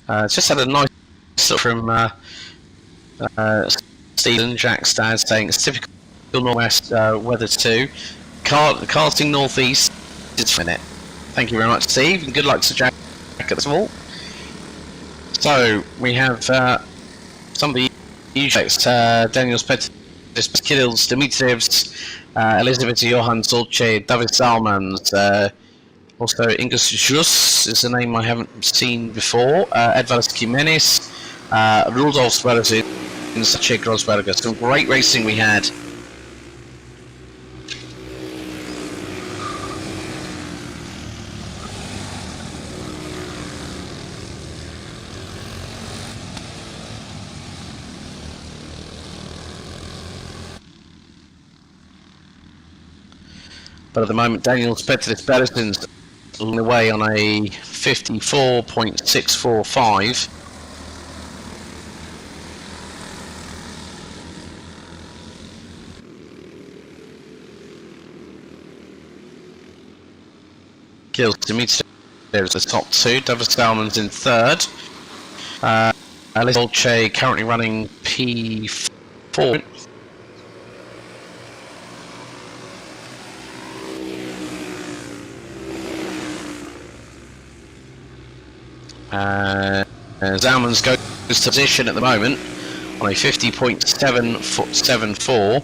Just had a nice look from Stephen Jackstad saying it's typical northwest weather too. Karting northeast is in it. Thank you very much, Steve, and good luck to Jack as well. So we have some of the usual Daniel's Pettis, Kirill's, Dimitrievs, Elizabeth Johan Zolce, David Salmans, also Ingus Jus is a name I haven't seen before, Edvards Jimenez, Rudolf Sverres in Sache Grosberger. Some great racing we had. But at the moment, Daniel Pettis Berenson's along the way on a 54.645. Kills Dimitri. There's the top two. David Salman's in third. Alice Dolce currently running P4. Zalman's going position at the moment on a 50.774.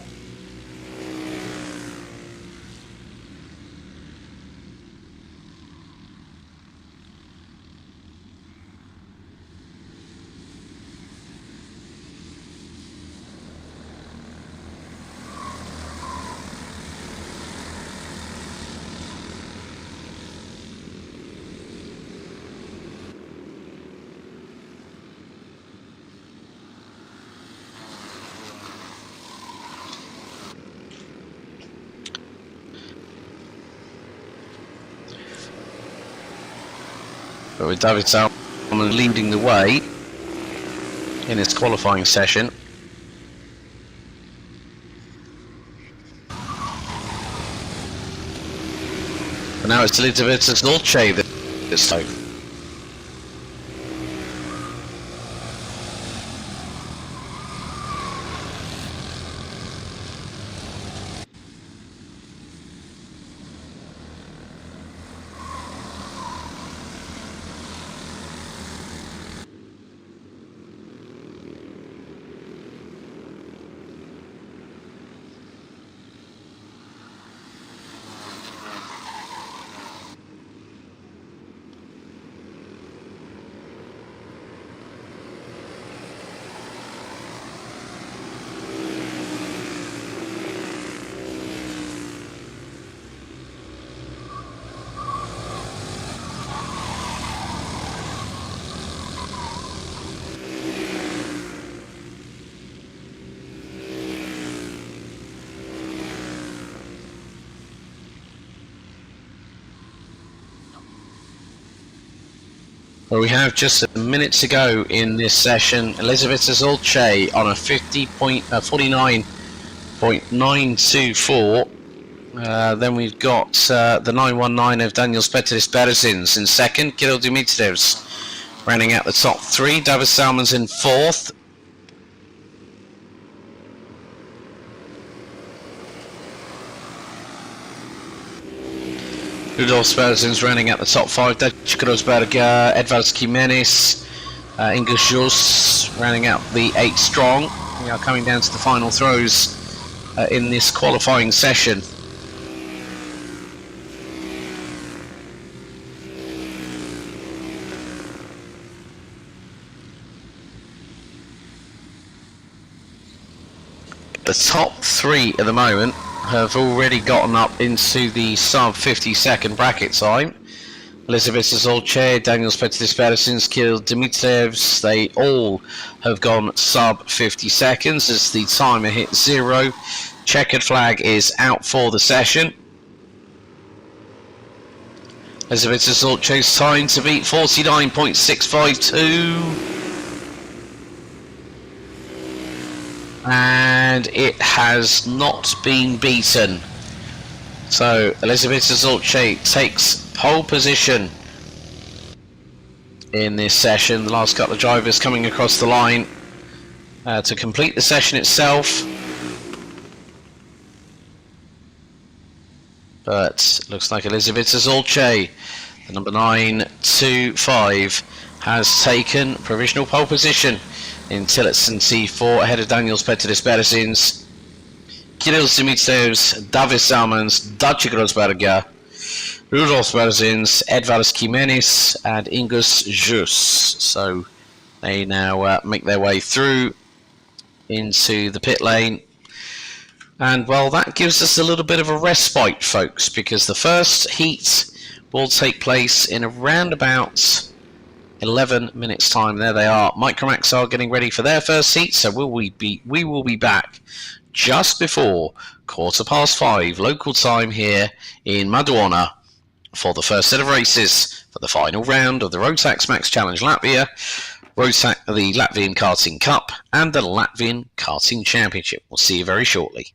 But with David Salmon leading the way in his qualifying session. But now it's Latvia's Dolce this time. Well, we have just a minute to go in this session. Elisabetta Zolce on a 49.924. Then we've got the 919 of Daniel Petris-Beresins in second. Kirill Dimitrievs rounding out the top three. David Salmons in fourth. Rudolf Spersins rounding out the top five. Dutch Grosberger, Edvards Jimenez, Ingus Jus rounding out the 8 strong. We are coming down to the final throws in this qualifying session. The top three at the moment have already gotten up into the sub 50-second bracket time. Elisabetta Zolce, Daniel Petris-Beresins, Kirill Dimitrievs, they all have gone sub 50 seconds as the timer hit 0. Checkered flag is out for the session. Elisabetta Zolce's time to beat 49.652. And it has not been beaten. So Elisabetta Zolce takes pole position in this session. The last couple of drivers coming across the line to complete the session itself. But looks like Elisabetta Zolce, the number 925, has taken provisional pole position in Tillotson T4 ahead of Daniel Petris-Beresins, Kirill Dimitrievs, David Salmons, Dutch Grosberger, Rudolf Spersins, Edvards Jimenez and Ingus Jus. So they now make their way through into the pit lane. And well, that gives us a little bit of a respite, folks, because the first heat will take place in around about 11 minutes time. There they are. Micromax are getting ready for their first heat, so we will be back just before 5:15 local time here in Madona for the first set of races for the final round of the ROTAX MAX CHALLENGE LATVIA, the Latvian Karting Cup and the Latvian Karting Championship. We'll see you very shortly.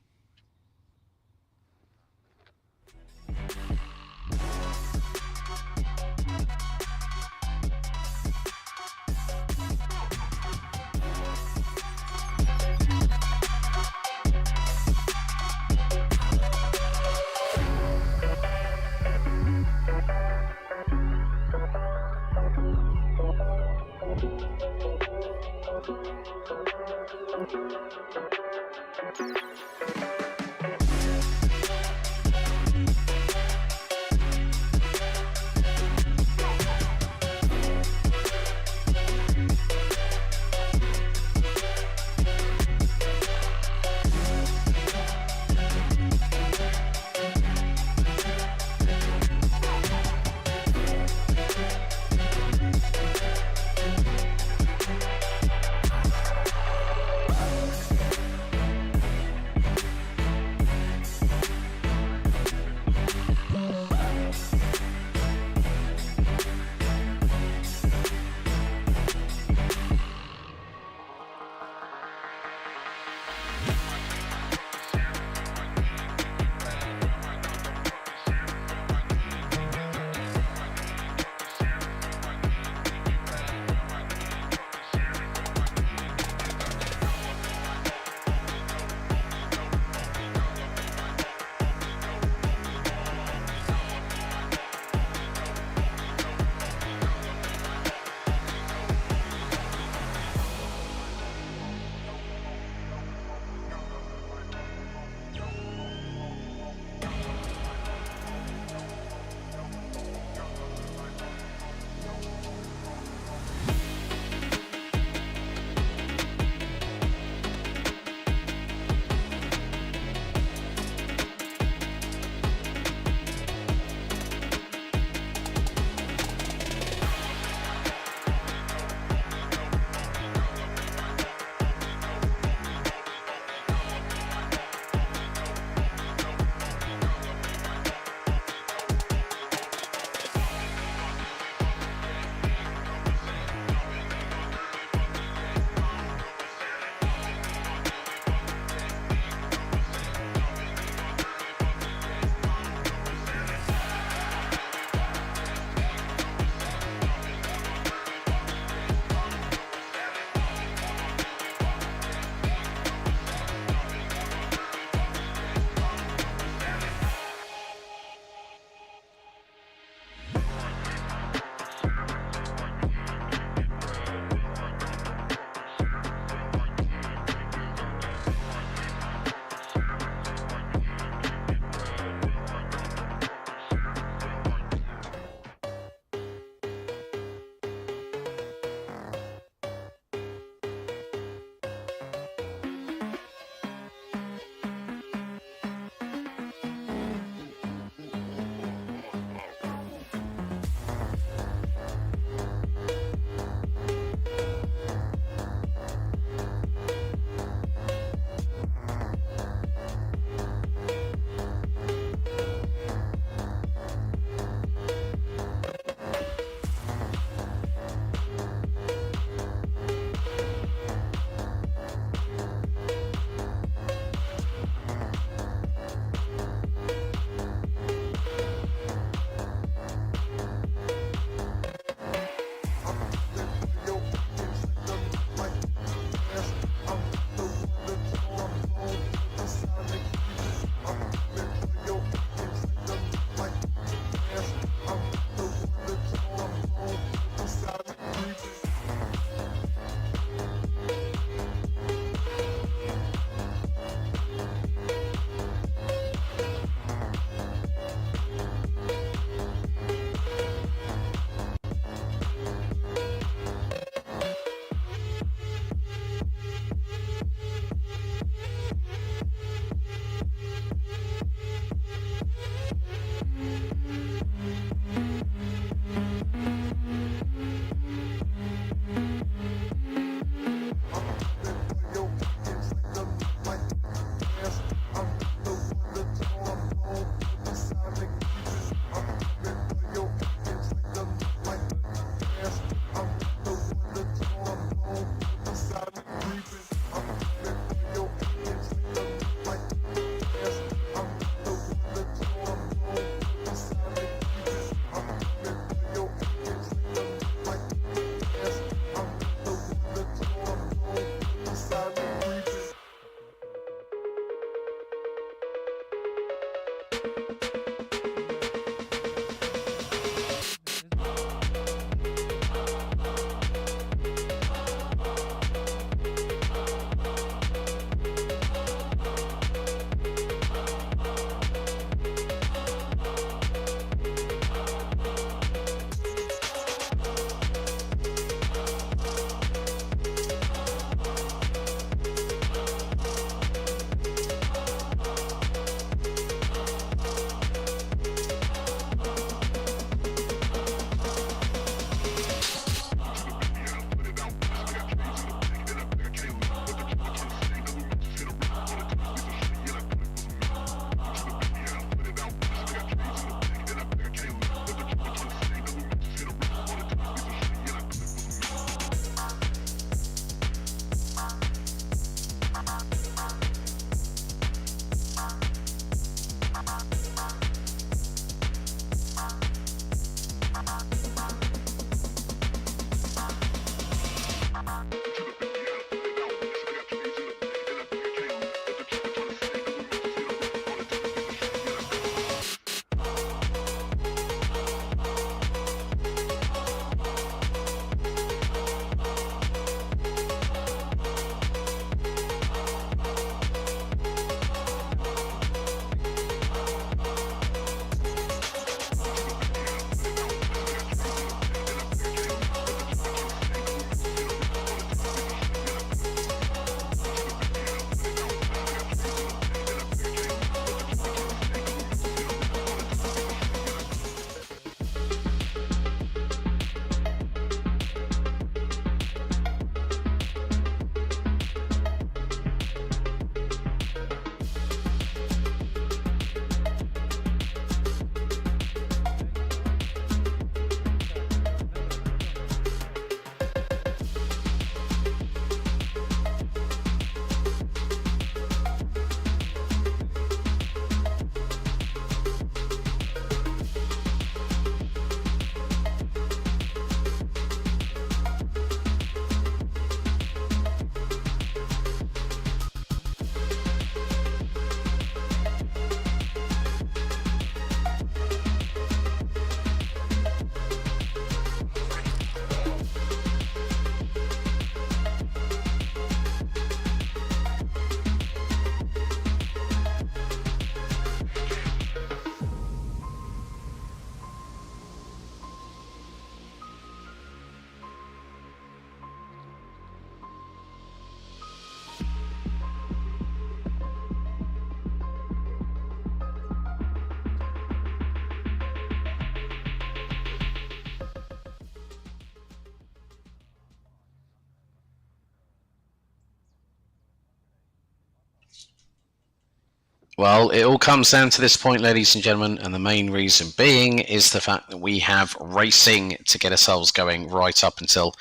Well, it all comes down to this point, ladies and gentlemen, and the main reason being is the fact that we have racing to get ourselves going right up until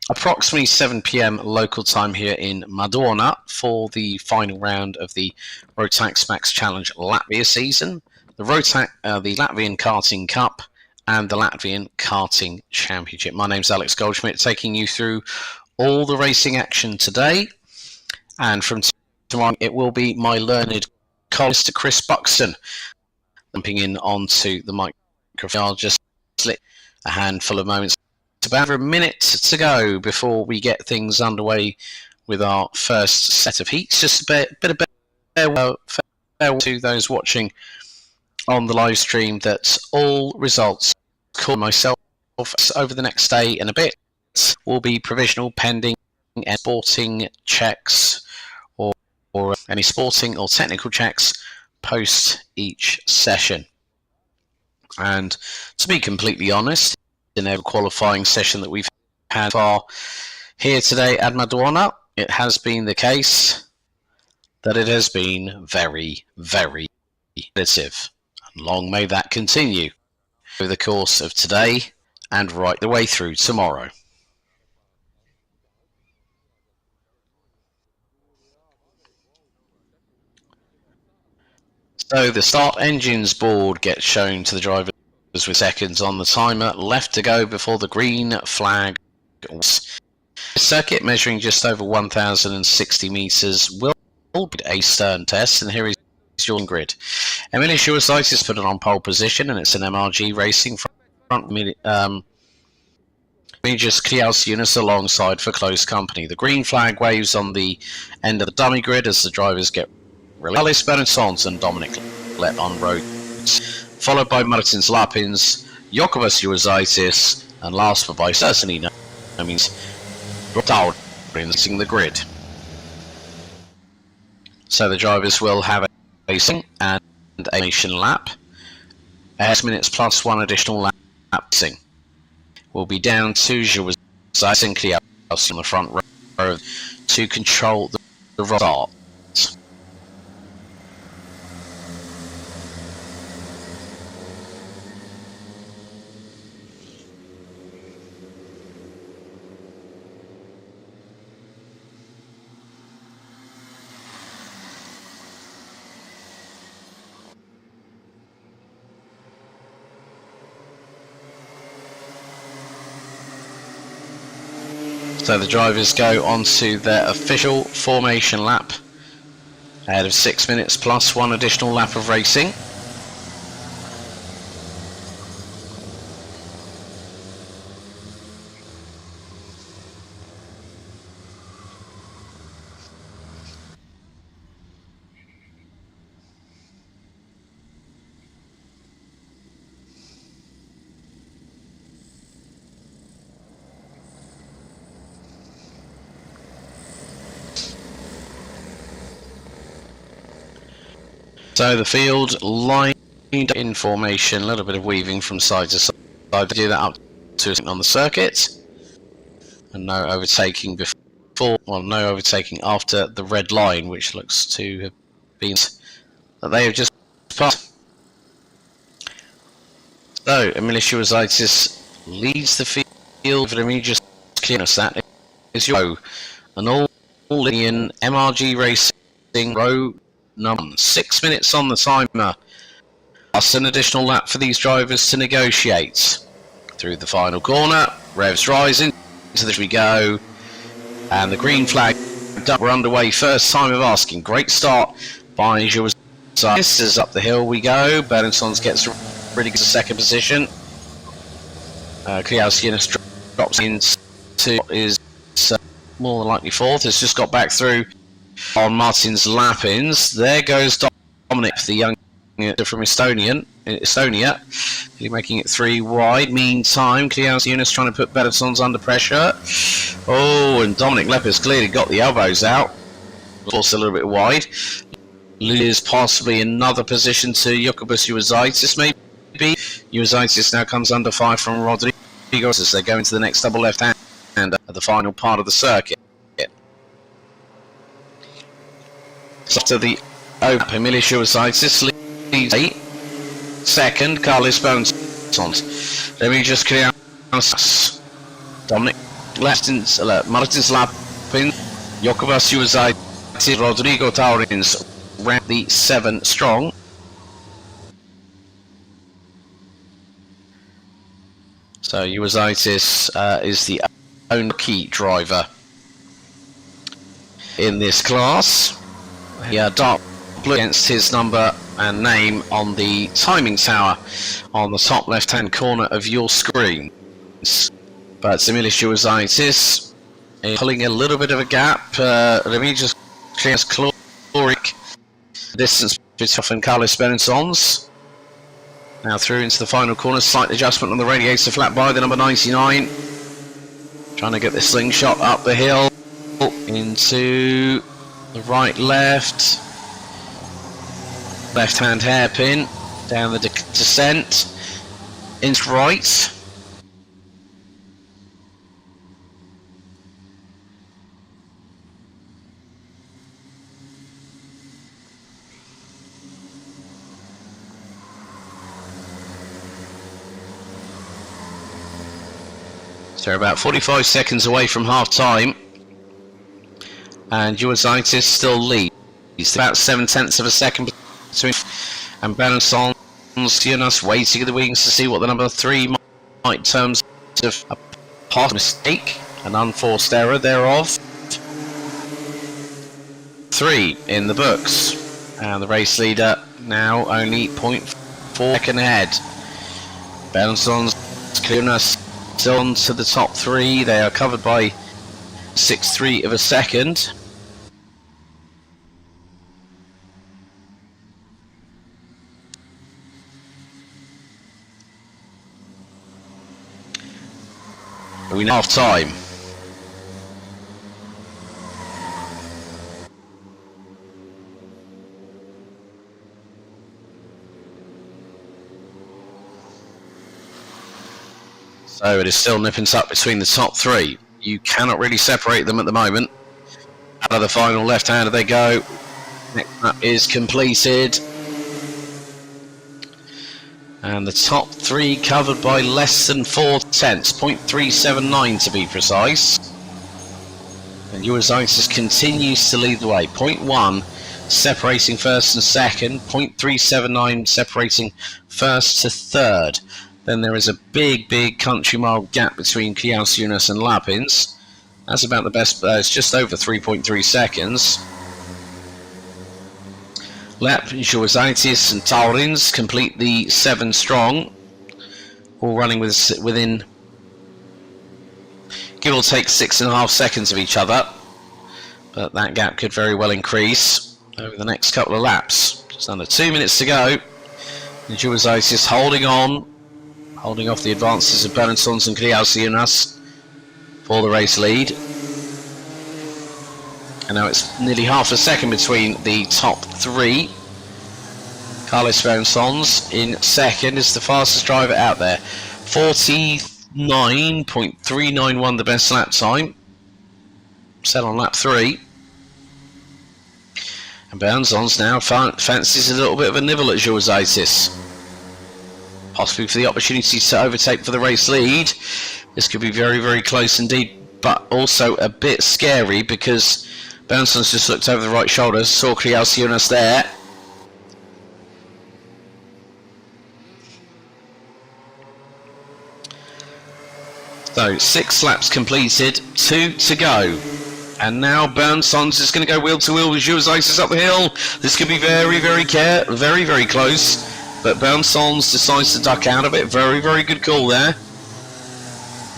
approximately 7 p.m. local time here in Madona for the final round of the ROTAX MAX Challenge Latvia season, the Latvian Karting Cup, and the Latvian Karting Championship. My name's Alex Goldschmidt, taking you through all the racing action today, and from tomorrow it will be my learned colleague, Mr. Chris Buxton, jumping in onto the microphone. I'll just slip a handful of moments. It's about a minute to go before we get things underway with our first set of heats. Just a bit of farewell to those watching on the live stream that all results, call myself over the next day and a bit, will be provisional pending and sporting checks or any sporting or technical checks post each session. And to be completely honest, in every qualifying session that we've had far here today at Madona, it has been the case that it has been very, very competitive. And long may that continue over the course of today and right the way through tomorrow. So the start engines board gets shown to the drivers with seconds on the timer left to go before the green flag. The circuit, measuring just over 1,060 meters, will be a stern test, and here is your grid. Emilia Shuasaitis put it on pole position, and it's an MRG racing front. Regis Kliaus Yunus alongside for close company. The green flag waves on the end of the dummy grid as the drivers get Alice Bernitsons and Dominic let on roads, followed by Martins Lapins, Jokubas Juozaitis, and last but by certainly no means Rotau rinsing the grid. So the drivers will have a racing and a nation lap. 6 minutes plus one additional lap racing. Will be down to Juozaitis and Kliaus on the front row to control the start. So the drivers go onto their official formation lap ahead of 6 minutes plus one additional lap of racing. So the field lined in formation, a little bit of weaving from side to side. They do that up to on the circuit, and no overtaking before, well, no overtaking after the red line, which looks to have been that they have just passed. So Emilia Shuasaitis leads the field for Remedios Kliaus. That is your an all-Indian MRG racing row number 6 minutes on the timer. Plus an additional lap for these drivers to negotiate. Through the final corner, revs rising, so there we go. And the green flag, we're underway, first time of asking. Great start by Juozaitis as up the hill we go. Bernitsons gets really good second position. Kliaus Yunus drops into is more than likely fourth. Has just got back through on Martins Lapins. There goes Dominic, the young from Estonia, making it 3 wide. Meantime, Kliaus Yunus trying to put Bernitsons under pressure. Oh, and Dominic Lepis clearly got the elbows out. Also a little bit wide. Loses possibly another position to Jokubas Juozaitis, maybe. Juozaitis now comes under 5 from Rodrigo as they go into the next double left hand at the final part of the circuit. After the over Emilia Shuasaitis leads 8. Second, Carlos Bonsons. Let me just clear out Dominic Martins Lapin, Jokubas Shuasaitis, Rodrigo Taurins round the 7 strong. So Uazaitis is the only key driver in this class. Dark blue against his number and name on the timing tower on the top left hand corner of your screen. But Emilis Uazaitis is pulling a little bit of a gap. Let me just clear caloric distance between Carlos Bensons. Now through into the final corner, slight adjustment on the radiator flat by the number 99. Trying to get the slingshot up the hill, into the right left hand hairpin, down the descent, into right. So we're about 45 seconds away from half time, and Uazaitis still leads. He's about 7/10 of a second between, and Bensons, Jonas waiting in the wings to see what the number 3 might terms of a past mistake, an unforced error thereof. 3 in the books, and the race leader now only 0.4 second ahead. Bensons, Jonas still on to the top 3. They are covered by 6/3 of a second. We know half time. So it is still nipping up between the top 3. You cannot really separate them at the moment. Out of the final left-hander they go. Next lap is completed. And the top 3 covered by less than 4/10, 0.379 to be precise. And Uazaitis continues to lead the way. 0.1 separating first and second, 0.379 separating first to third. Then there is a big country mile gap between Kiausiunas and Lapins. That's about the best, it's just over 3.3 seconds. Uazaitis and Taurins complete the 7 strong, all running within give or take 6.5 seconds of each other, but that gap could very well increase over the next couple of laps. Just under 2 minutes to go, and Uazaitis holding off the advances of Bensons and Kiausiunas for the race lead. And now it's nearly half a second between the top 3. Carlos Bensons in second is the fastest driver out there. 49.391 the best lap time, set on lap 3. And Bensons now fancies a little bit of a nibble at Uazaitis, possibly for the opportunity to overtake for the race lead. This could be very close indeed, but also a bit scary because Bensons just looked over the right shoulder, saw Kiausiunas there. So 6 laps completed, 2 to go. And now Bensons is going to go wheel to wheel with Uazaitis up the hill. This could be very close. But Bensons decides to duck out of it. Very good call there.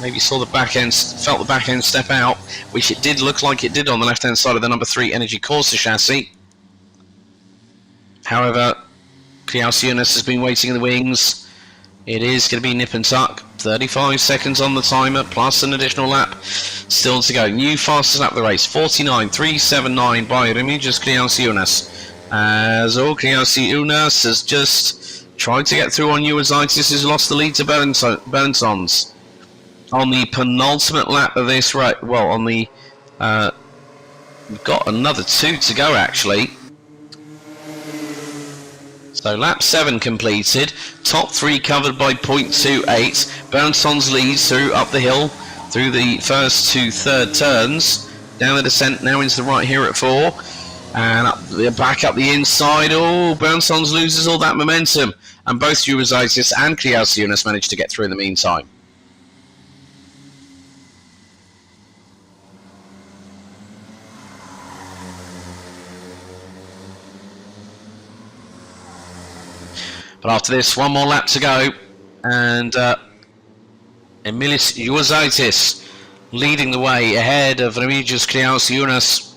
Maybe saw the back end, felt the back end step out, which it did look like it did on the left hand side of the number 3 Energy Corsa chassis. However, Kiausiunas has been waiting in the wings. It is going to be nip and tuck. 35 seconds on the timer, plus an additional lap still to go. New fastest lap of the race, 49.379 by Remigius Kiausiunas. As Kiausiunas has just tried to get through on Uazaitis, who's lost the lead to Bensons. On the penultimate lap of this race, well, on the we've got another 2 to go actually. So lap 7 completed, top 3 covered by 0.28. Bernssons leads through up the hill, through the first 2 third turns, down the descent now into the right here at 4, and back up the inside. Oh, Bernssons loses all that momentum, and both Jurizaitis and Kliausiunas managed to get through in the meantime. But after this, one more lap to go, and Emilis Jurizaitis leading the way ahead of Remigius Kliausiunas.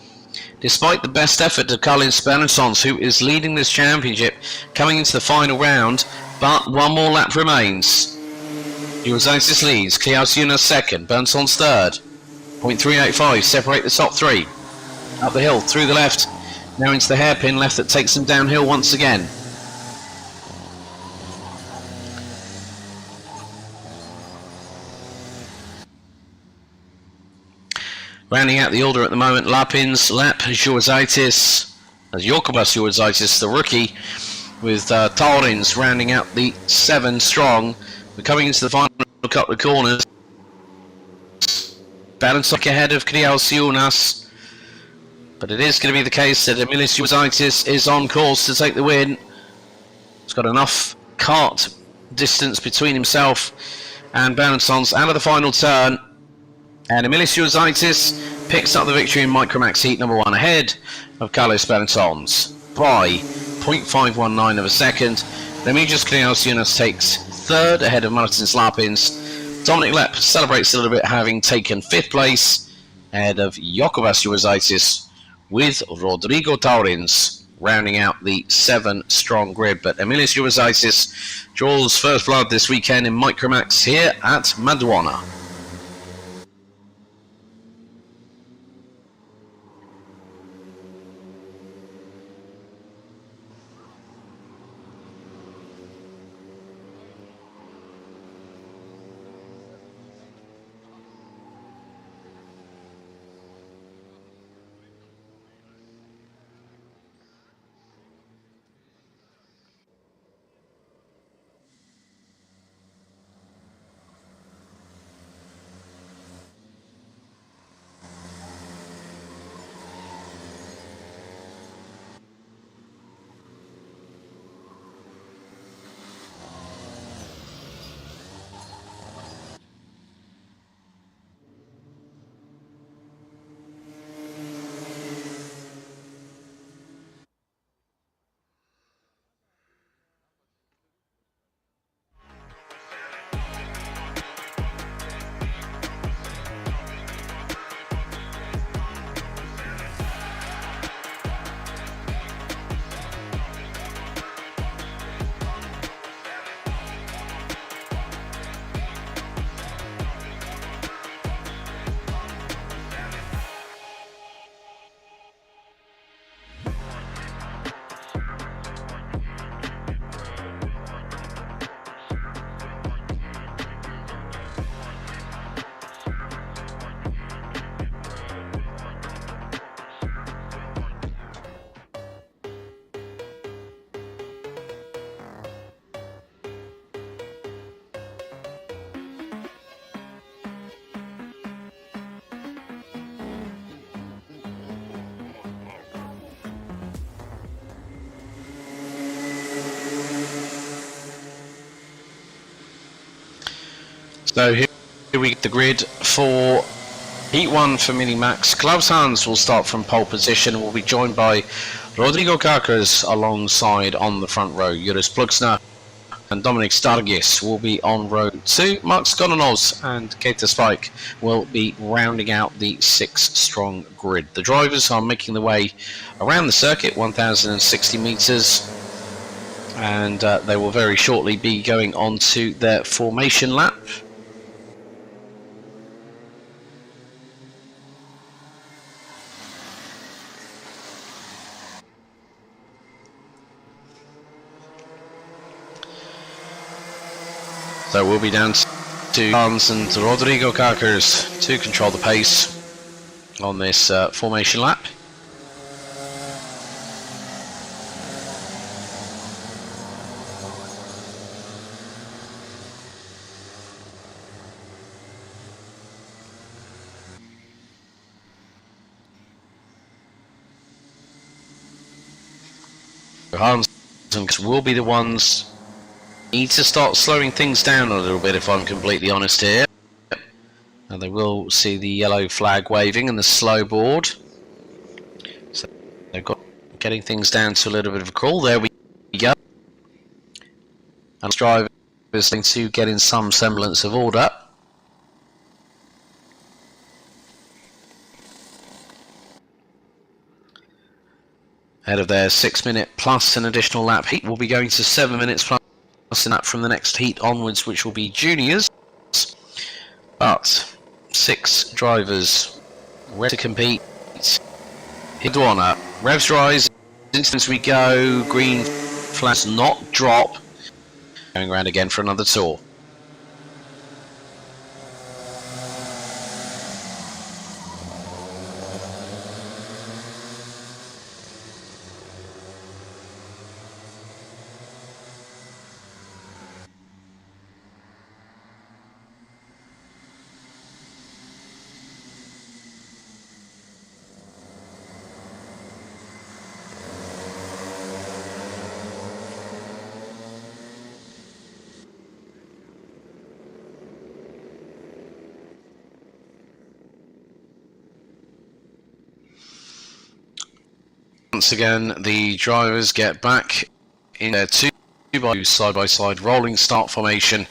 Despite the best effort of Carlins Bernssons, who is leading this championship, coming into the final round, but one more lap remains. Jurizaitis leads, Kliausiunas second, Bernssons third. 0.385 separate the top 3. Up the hill, through the left, now into the hairpin left that takes them downhill once again. Rounding out the order at the moment, Lapins, Lap, Jurizaitis, as Jokubas Jurizaitis, the rookie, with Taurins rounding out the 7 strong. We're coming into the final couple of corners. Bernssons ahead of Kliausiunas, but it is going to be the case that Emilis Jurizaitis is on course to take the win. He's got enough kart distance between himself and Bernssons out of the final turn. And Emilis Jurizaitis picks up the victory in Micromax Heat number 1 ahead of Carlos Bernssons by 0.519 of a second. Remigius Kliausiunas takes 3rd ahead of Martins Lapins. Dominic Lepp celebrates a little bit, having taken 5th place ahead of Jokubas Jurizaitis, with Rodrigo Taurins rounding out the 7 strong grid. But Emilis Jurizaitis draws first blood this weekend in Micromax here at Madona. So here we get the grid for Heat 1 for Minimax. Klaus Hans will start from pole position and will be joined by Rodrigo Kakras alongside on the front row. Juris Pluksner and Dominic Stargis will be on row 2. Mark Skononos and Keita Spike will be rounding out the 6 strong grid. The drivers are making their way around the circuit, 1,060 metres, and they will very shortly be going on to their formation lap. So we'll be down to Hans and Rodrigo Kakers to control the pace on this formation lap. Hans will be the ones need to start slowing things down a little bit, if I'm completely honest here. And they will see the yellow flag waving and the slow board. So they've got getting things down to a little bit of a crawl. There we go. And the driver is going to get in some semblance of order. Ahead of their 6 minute plus an additional lap heat, will be going to 7 minutes plus in that from the next heat onwards, which will be juniors. But 6 drivers ready to compete. Madona, revs rise, as we go, green flags not drop. Going around again for another tour. Once again, the drivers get back in their 2x2 side-by-side rolling start formation.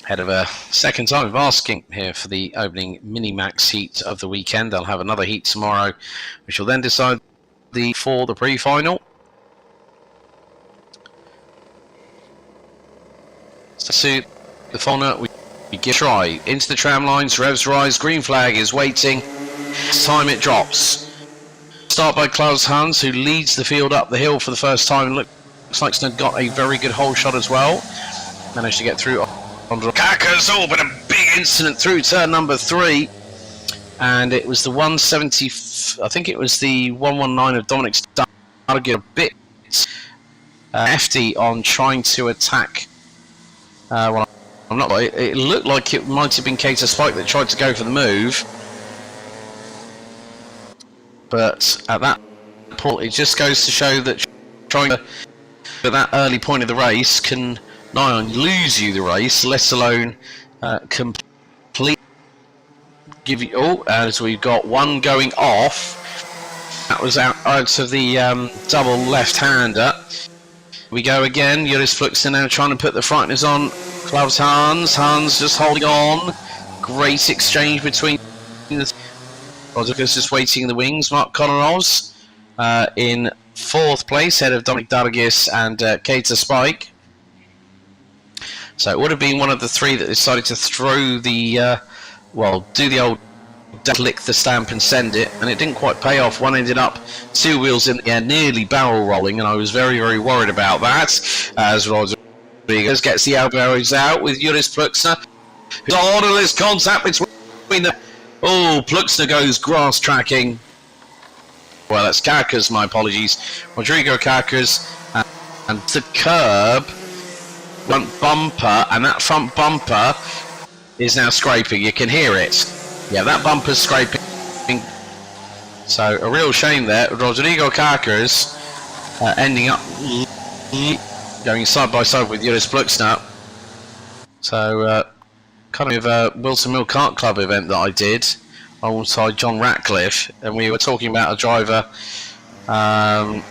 Ahead of a second time of asking here for the opening mini-max heat of the weekend. They'll have another heat tomorrow, which will then decide for the pre-final. So the final, we give a try into the tram lines. Revs rise. Green flag is waiting. This time it drops. Start by Klaus Hans, who leads the field up the hill for the first time. Looks like he's got a very good hole shot as well. Managed to get through onto Kakas. Oh, but a big incident through turn number 3. And it was the 170, I think it was the 119 of Dominic Stargate, a bit hefty on trying to attack. Well, I'm not. It looked like it might have been Kater Spike that tried to go for the move. But at that point, it just goes to show that trying to at that early point of the race can nigh on lose you the race, let alone complete give you. Oh, as we've got one going off, that was out of the double left-hander. We go again. Joris Fluxen now trying to put the frighteners on. Klaus Hans just holding on. Great exchange between the. Rodriguez just waiting in the wings. Mark Konoros in 4th place, ahead of Dominic Dargis and Kater Spike. So it would have been one of the 3 that decided to throw the, well, do the old lick the stamp and send it, and it didn't quite pay off. One ended up 2 wheels in the air, nearly barrel rolling, and I was very, very worried about that. As Rodriguez gets the elbows out with Joris Fluxner. Orderless contact between the. Oh, Pluxner goes grass tracking. Well, that's Karkas, my apologies. Rodrigo Karkas, and the curb, front bumper, and that front bumper is now scraping. You can hear it. Yeah, that bumper's scraping. So, a real shame there. Rodrigo Karkas ending up going side by side with Joris Pluxner. So, kind of a Wilson Mill Kart Club event that I did alongside John Ratcliffe, and we were talking about a driver, I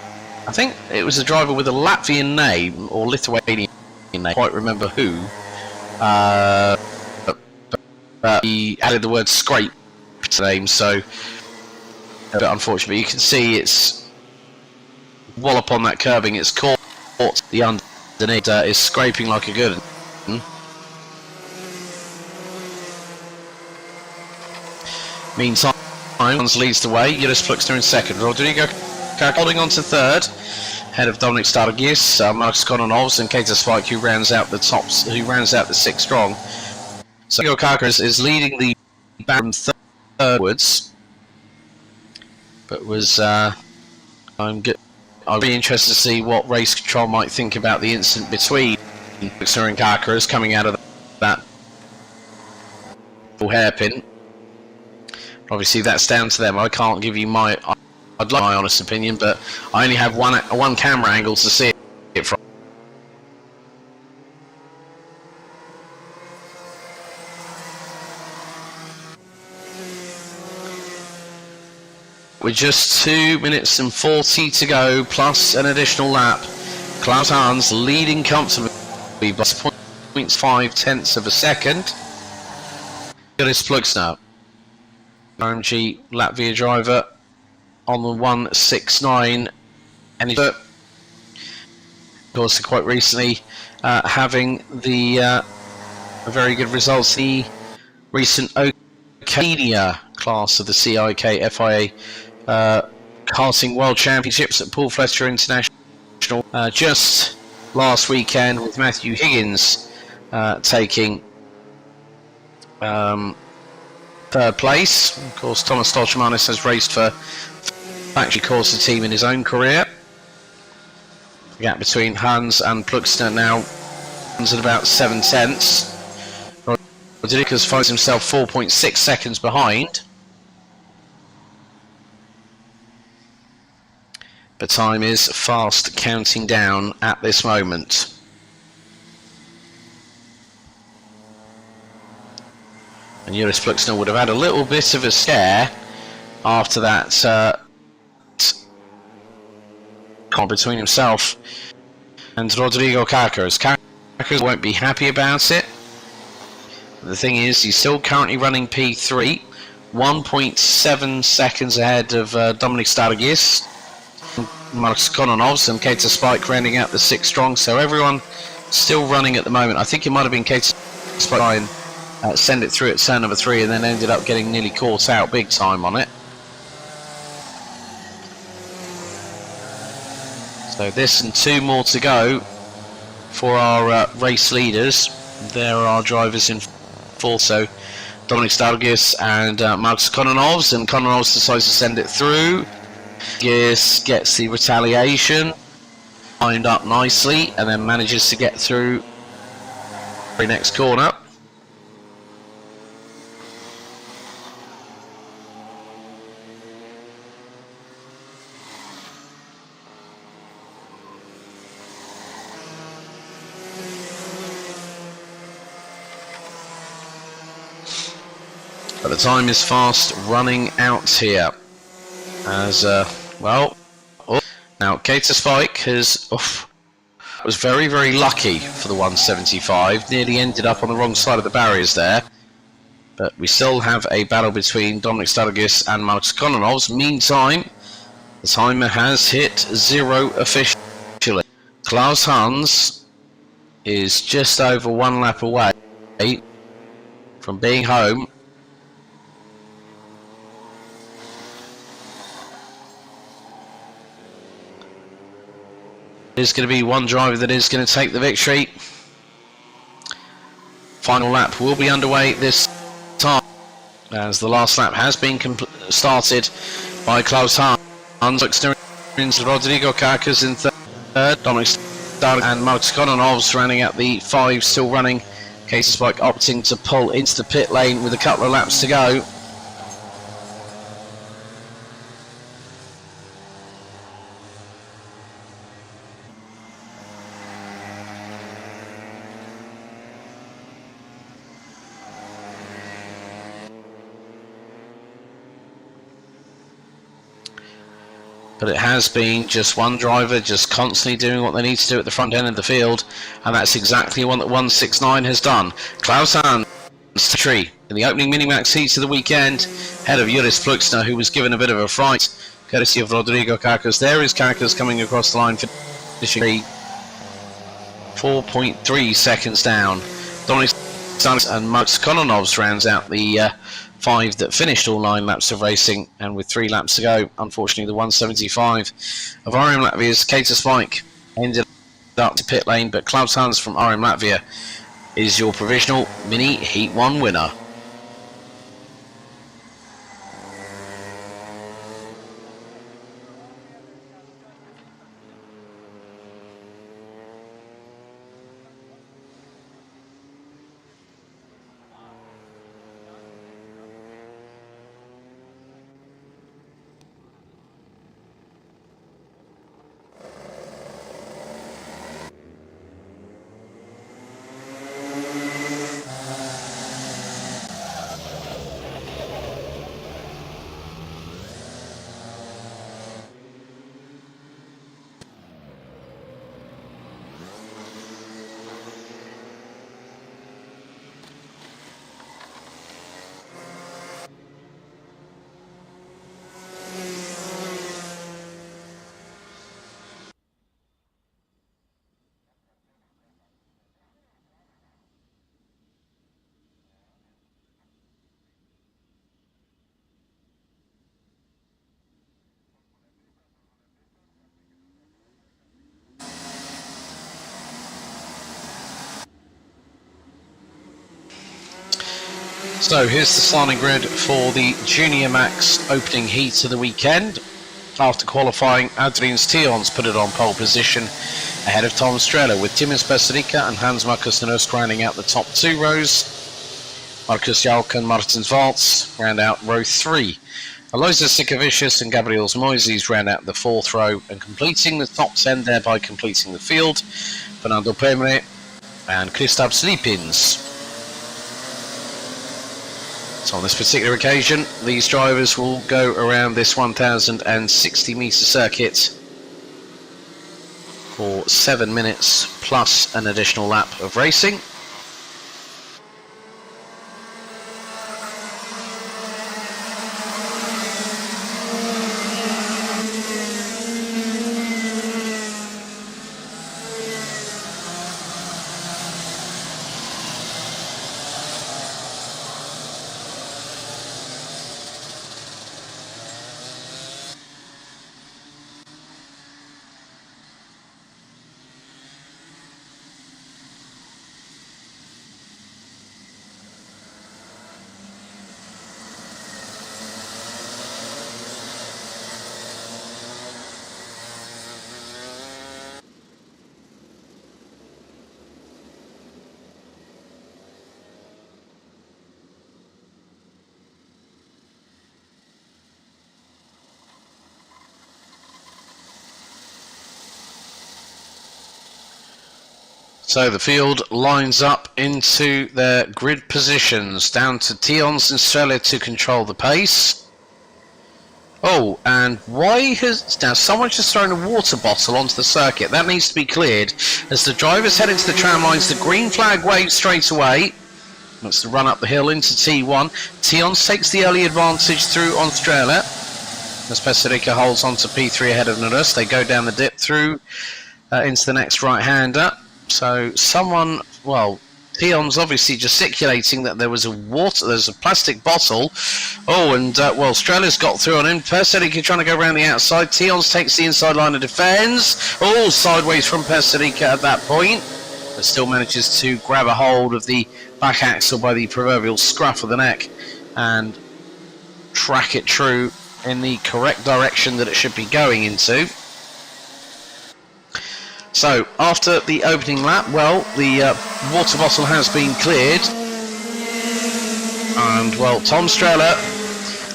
think it was a driver with a Latvian name or Lithuanian name, I can't quite remember who, but he added the word scrape to the name, so a bit unfortunate. But you can see it's wallop on that curbing, it's caught the underneath, is scraping like a good one. Meantime, Hans leads the way. Joris Fluxner in 2nd. Rodrigo holding on to 3rd, ahead of Dominic Stargis, Marcus Kononovs, and Kater Spike, who rounds out the tops, who rounds out the 6 strong. So Rodrigo Karkas is leading the back from thirdwards, but was I'll be interested to see what race control might think about the incident between Fluxner and Karkas coming out of that hairpin. Obviously, that's down to them. I can't give you my I'd like my honest opinion, but I only have one camera angle to see it from. With just 2 minutes and 40 to go, plus an additional lap, Klaus Hans leading comfortably by 0.5 of a second. Joris Plugsner, Rmc Latvia driver, on the 169, and he's of course quite recently having the very good results. The recent Ocania class of the CIK FIA Karting World Championships at Paul Fletcher International just last weekend, with Matthew Higgins taking third place. Of course, Thomas Stolchmanis has raced for Factory Corsa team in his own career. The gap between Hans and Plugsner now runs at about 7/10. Rodriguez finds himself 4.6 seconds behind. But time is fast counting down at this moment. And Joris Plugsner would have had a little bit of a scare after that between himself and Rodrigo Carcas. Carcas won't be happy about it. The thing is, he's still currently running P3, 1.7 seconds ahead of Dominic Stargis, Marks Kononovs, and Keita Spike rounding out the 6 strong. So everyone still running at the moment. I think it might have been Keita Spike send it through at turn number 3 and then ended up getting nearly caught out big time on it. So this and 2 more to go for our race leaders. There are drivers in fourth, so Dominic Stargis and Marks Kononovs, and Kononovs decides to send it through. Yes, gets the retaliation, lined up nicely, and then manages to get through the very next corner. But the time is fast running out here. As well, now Keita Spike was very, very lucky for the 175. Nearly ended up on the wrong side of the barriers there. But we still have a battle between Dominic Stargis and Marks Kononovs. Meantime, the timer has hit 0 officially. Klaus Hans is just over 1 lap away from being home. There's going to be one driver that is going to take the victory. Final lap will be underway this time, as the last lap has been started by Klaus Hans. Rodrigo Carcas in third, Dominic Stargis and Marks Kononovs rounding out the 5 still running. Keita Spike opting to pull into the pit lane with a couple of laps to go. But it has been just one driver just constantly doing what they need to do at the front end of the field, and that's exactly what that 169 has done. Klaus Hans tree in the opening mini-max heats of the weekend, ahead of Joris Plugsner, who was given a bit of a fright courtesy of Rodrigo Carcas. There is Carcas coming across the line, finishing 4.3 seconds down. Dominic Stargis and Marks Kononovs rounds out the 5 that finished all 9 laps of racing, and with 3 laps to go, unfortunately the 175 of RM Latvia's Keita Spike ended up to pit lane, but Klaus Hans from RM Latvia is your provisional mini Heat 1 winner. So here's the starting grid for the Junior Max opening heat of the weekend. After qualifying, Adrian's Tions put it on pole position ahead of Tom Strehler, with Timmins Peserica and Hans Markus Nusk rounding out the top 2 rows. Markus Jalk and Martins Valts round out row 3. Aloysius Sikavicius and Gabriels Moises round out the 4th row, and completing the top 10, thereby completing the field, Fernando Pemre and Kristaps Lipins. So on this particular occasion, these drivers will go around this 1,060 metre circuit for 7 minutes plus an additional lap of racing. So the field lines up into their grid positions, down to Tions and Strehler to control the pace. Oh, and why has now someone just thrown a water bottle onto the circuit? That needs to be cleared. As the drivers head into the tram lines, the green flag waves straight away. That's the run up the hill into T1. Tions takes the early advantage through on Strehler, as Peserica holds on to P3 ahead of Narus. They go down the dip through into the next right-hander. So someone, well, Tions obviously gesticulating that there's a plastic bottle. Oh, and well, Strehler's got through on him. Peserica trying to go around the outside. Tions takes the inside line and defends. Oh, sideways from Peserica at that point, but still manages to grab a hold of the back axle by the proverbial scruff of the neck and track it true in the correct direction that it should be going into. So, after the opening lap, well, the water bottle has been cleared. And, well, Tom Strehler,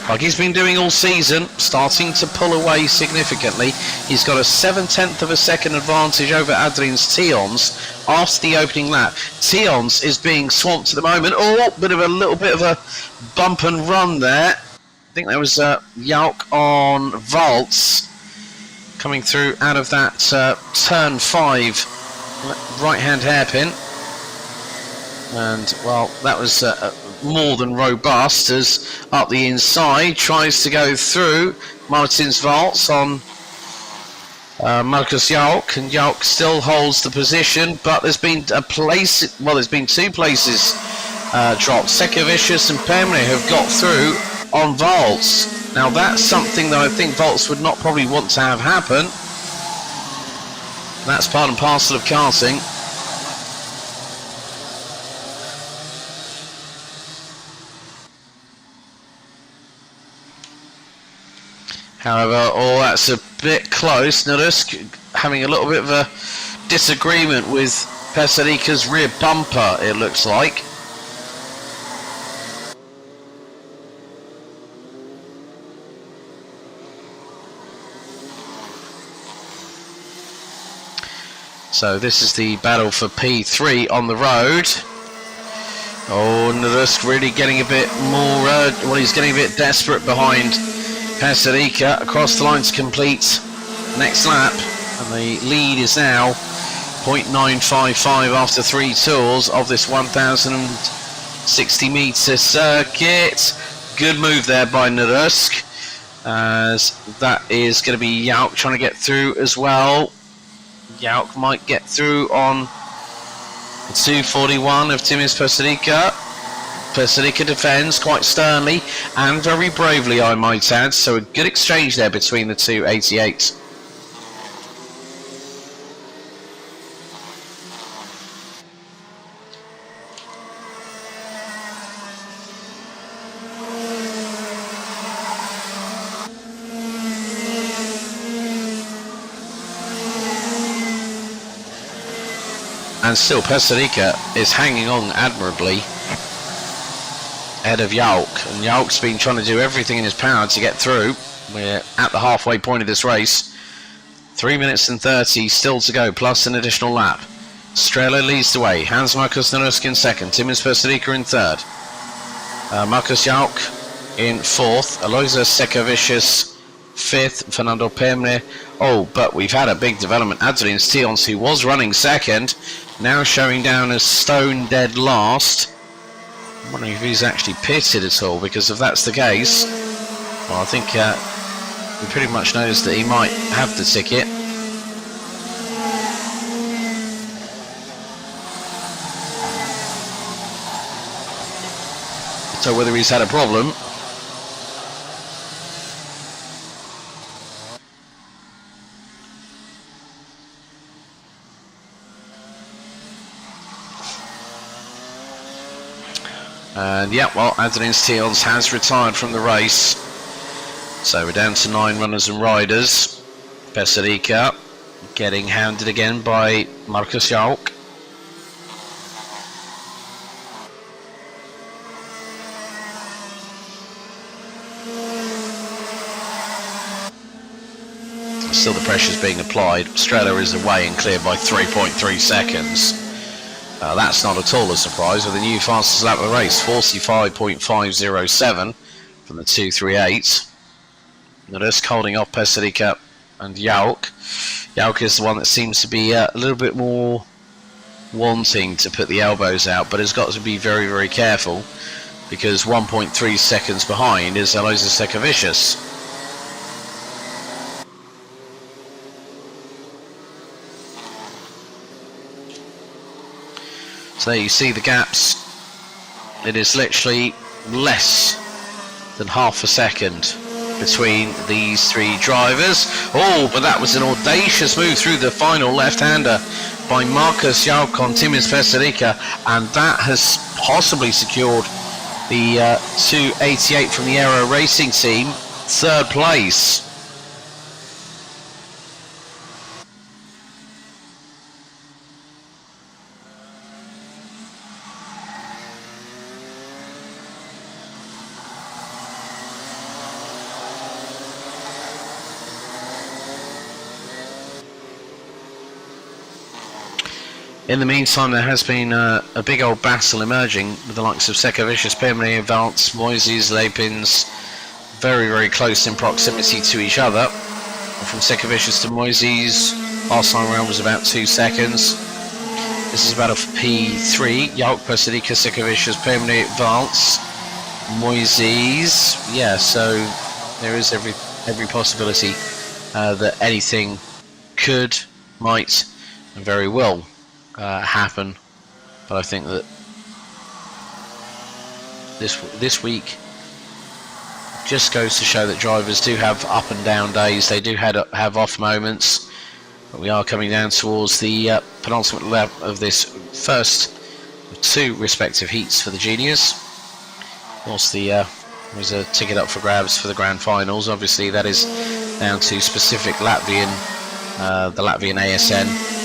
like he's been doing all season, starting to pull away significantly. He's got a 7/10 of a second advantage over Adrian's Tions after the opening lap. Tions is being swamped at the moment. Oh, a little bit of a bump and run there. I think there was Jalk on Valts coming through out of that turn 5 right-hand hairpin, and well, that was more than robust, as up the inside tries to go through Martins Valts on Markus Jalk, and Jalk still holds the position, but there's been a place, well, there's been 2 places dropped. Sekavicius and Pemre have got through on Valts. Now that's something that I think Valts would not probably want to have happen. That's part and parcel of karting. However, oh, that's a bit close. Nusk having a little bit of a disagreement with Peserica's rear bumper, it looks like. So this is the battle for P3 on the road. Oh, Nusk really getting a bit more, well, he's getting a bit desperate behind Peserica. Across the line to complete next lap, and the lead is now 0.955 after 3 tours of this 1,060 metre circuit. Good move there by Nusk, as that is going to be Jalk trying to get through as well. Jalk might get through on the 241 of Timmins Peserica. Peserica defends quite sternly and very bravely, I might add, so a good exchange there between the two 88s. And still Peserica is hanging on admirably ahead of Jalk, and Jalk's been trying to do everything in his power to get through. We're at the halfway point of this race. 3 minutes and 30 still to go, plus an additional lap. Strela leads the way, Hans Markus Narusk in second, Timmins Peserica in third, Markus Jalk in fourth, Aloisa Sekavicius fifth, Fernando Pemne. Oh, but we've had a big development. Adrian Steons, who was running second, now showing down as stone dead last. I'm wondering if he's actually pitted at all, because if that's the case, well, I think he pretty much knows that he might have the ticket. So whether he's had a problem. And yeah, well, Adrian Steels has retired from the race. So we're down to 9 runners and riders. Peserica getting hounded again by Markus Jalk. Still the pressure's being applied. Strela is away and cleared by 3.3 seconds. That's not at all a surprise with the new fastest lap of the race, 45.507 from the 238. Narusk holding off Peserica and Jalk. Jalk is the one that seems to be a little bit more wanting to put the elbows out, but has got to be very, very careful, because 1.3 seconds behind is Aloisa Sekavicius. So you see the gaps. It is literally less than half a second between these three drivers. Oh, but that was an audacious move through the final left-hander by Markus Jalk on Timmins Peserica, and that has possibly secured the 288 from the Aero Racing team, third place. In the meantime, there has been a big old battle emerging with the likes of Sekavicius, Pemne, Valts, Moises, Lapins, very, very close in proximity to each other. From Sekavicius to Moises, last time around was about 2 seconds. This is about a P3. Jalk, Peserica, Sekavicius, Pemne, Valts, Moises. Yeah, so there is every possibility that anything could, might, and very well happen, but I think that this week just goes to show that drivers do have up and down days. They do have off moments, but we are coming down towards the penultimate lap of this first of 2 respective heats for the juniors. Of course, there's a ticket up for grabs for the grand finals. Obviously, that is down to specific Latvian, the Latvian ASN.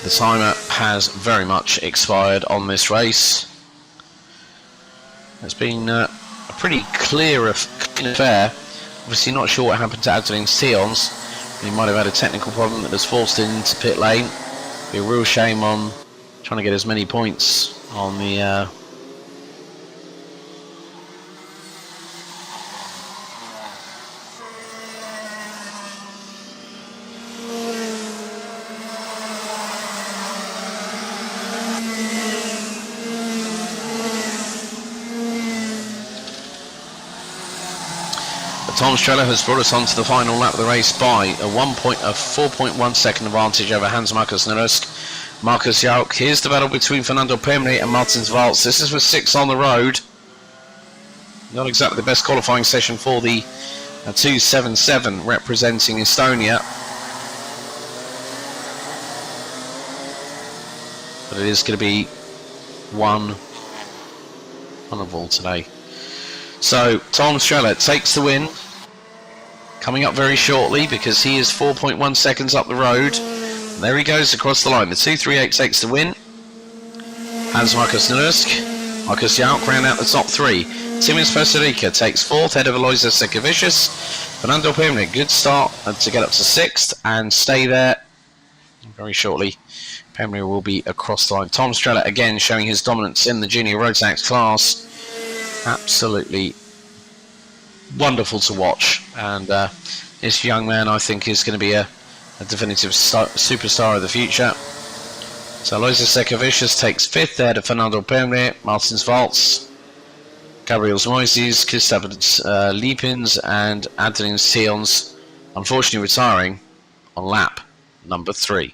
The timer has very much expired on this race. It's been a pretty clean affair. Obviously not sure what happened to Adrian Steons. He might have had a technical problem that has forced him into pit lane. Be a real shame on trying to get as many points on the Tom Strela has brought us on to the final lap of the race by a 4.1 second advantage over Hans Markus Narusk. Markus Jalk. Here's the battle between Fernando Pemne and Martins Valts. This is for 6 on the road. Not exactly the best qualifying session for the 277 representing Estonia. But it is going to be one of all today. So Tom Strellet takes the win, coming up very shortly because he is 4.1 seconds up the road. There he goes across the line. The 238 takes the win. Hans Markus Nursk, Marcus Jauk round out the top three. Timmins Peserica takes fourth, head of Aloysius Sekavicius. Fernando Pimnik, good start to get up to sixth and stay there very shortly. Pemry will be across the line. Tom Strellet again showing his dominance in the junior ROTAX class. Absolutely wonderful to watch, and this young man I think is going to be a definitive superstar of the future. So Aloysius Sekavicius takes fifth there to Fernando Pemry, Martins Valts, Gabriel Moises, Christoph Liepins and Adeline Sions, unfortunately retiring on lap number 3.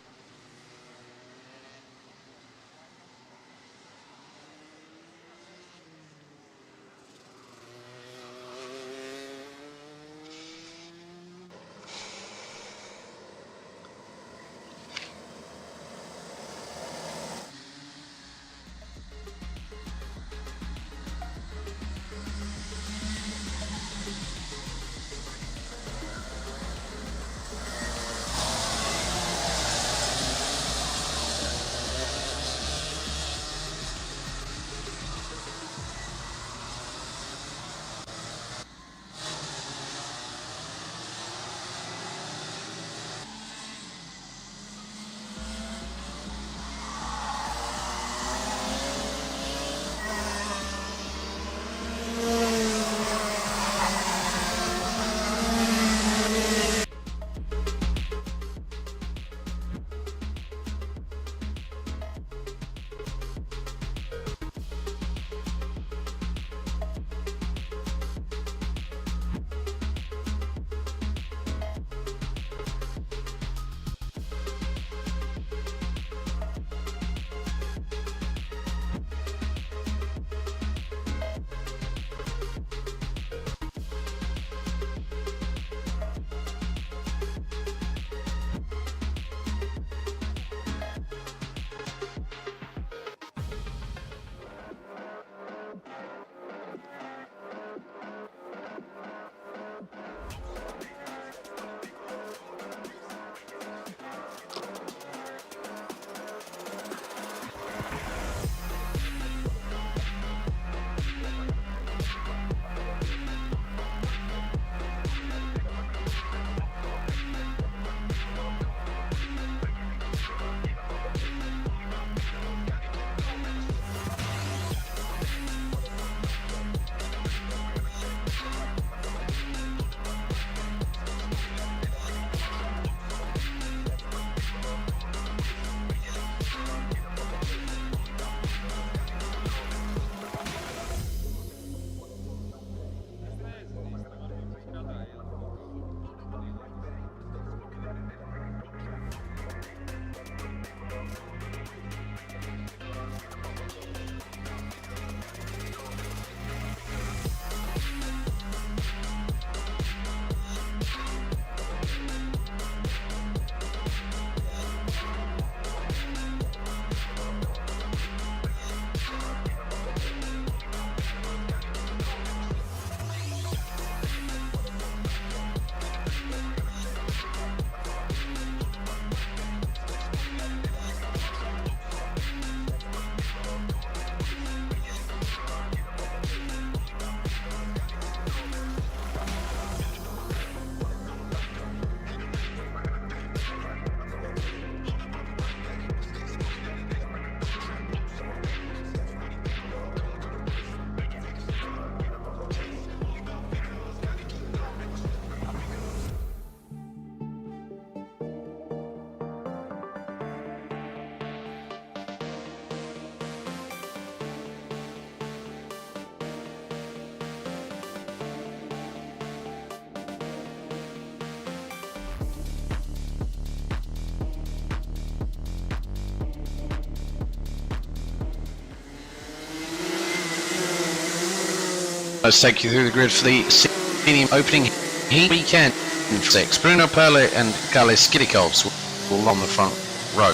Let's take you through the grid for the senior opening heat weekend. 6. Bruno Perle and Galis Skidikovs will on the front row.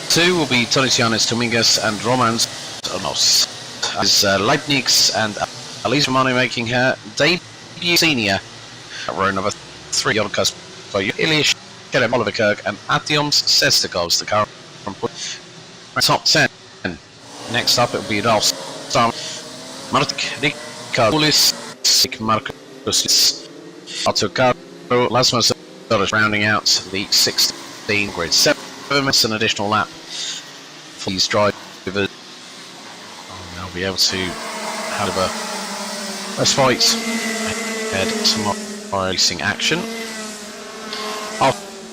2 will be Tonicianis Dominguez and Romans Amos. As Leibniz and Elisa Romano making her debut senior at row number 3 on cusp by Ilias, Oliver Kirk and Adioms Sestakos, the current top 10. Next up it will be Ralph Stam, Mark Nikolis, Marcus Artucaro, Lasmus rounding out the 16 grid. 7 minutes an additional lap for these drivers. They'll be able to have a respite ahead tomorrow racing action.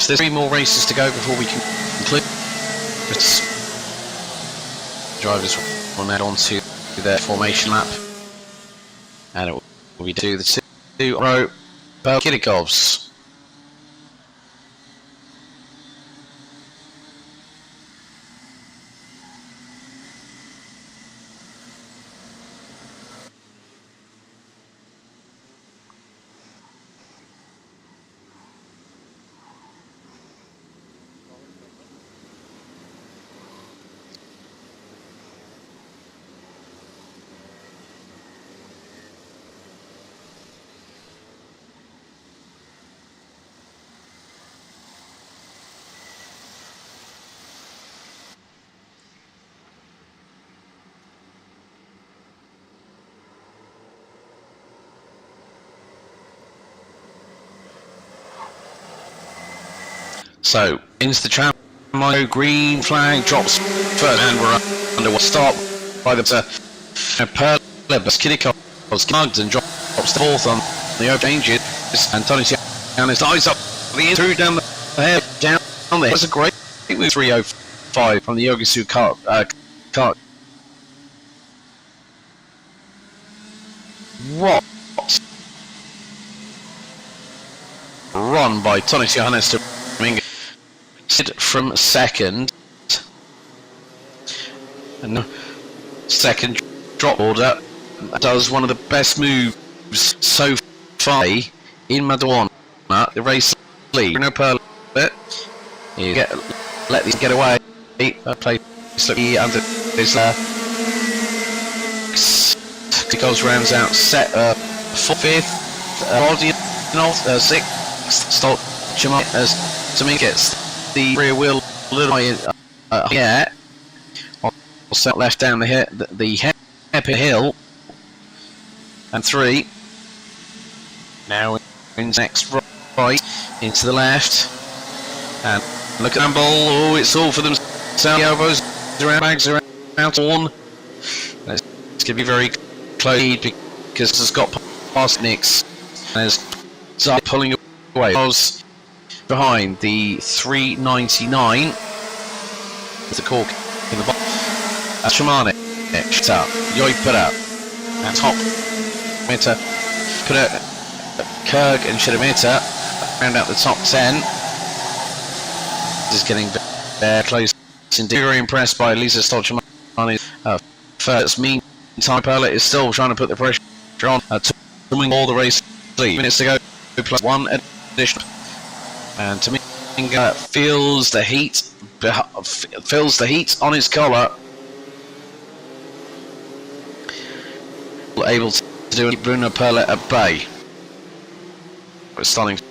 There's 3 more races to go before we can conclude. Drivers will head on to their formation lap, and it will be do the 2 row Kidikovs. So, into the tram, green flag drops first, and we're under start by the Perlebus, Kidikovs, mugged and drops the 4th on the open changes, and Tony Sianis eyes up the through down the head, down there. That's a great move, 305 from the Yogisu car. What? Run by Tony Sianis to from second, and second drop order does one of the best moves so far in Madona. The race lead. Bruno Perlet, you let these get away. Play under his goes rounds out set 4th, body 6th. Stop as to me gets the rear wheel a little yeah, set left down the hairpin hill, and 3 now in next right into the left, and look at Amble. Oh, it's all for them. Elbows around, bags around, on. It's going to be very close because it's got past Nick's and is pulling away. Behind the 399 with the cork in the bottom. Shamanic, Yoipura, and top Mita, Kurg and Shidamita round out the top 10. This is getting very close. Indeed, very impressed by Lisa Stolchamani. First, meantime, Perla is still trying to put the pressure on to win all the race. 3 minutes to go, plus 1 additional. And Tominga feels the heat on his collar. Able to do it. Bruno Perlet at bay. We're starting to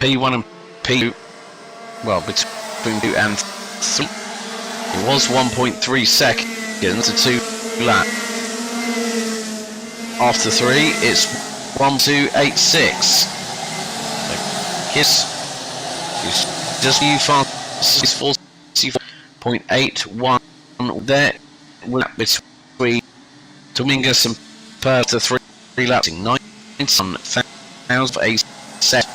P1 and P2. Well, between 2 and 3. It was 1.3 seconds to 2 lap. After 3, it's 1.286. Kiss is just you fast 44.81 there between Dominguez and Per to 3 laps 9,000 for a set.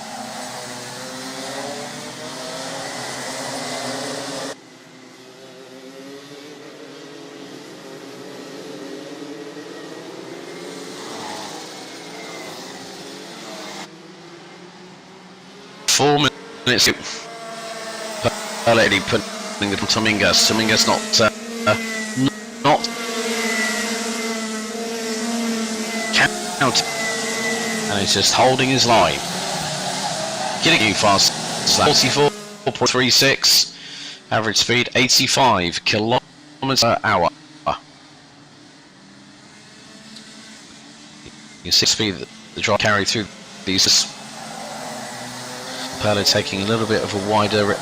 Minutes. Lady putting the Dominguez. Dominguez not count, and he's just holding his line. Getting you fast. 44.36. Average speed 85 kilometers per hour. You see speed that the drive carry through these. Perle taking a little bit of a wider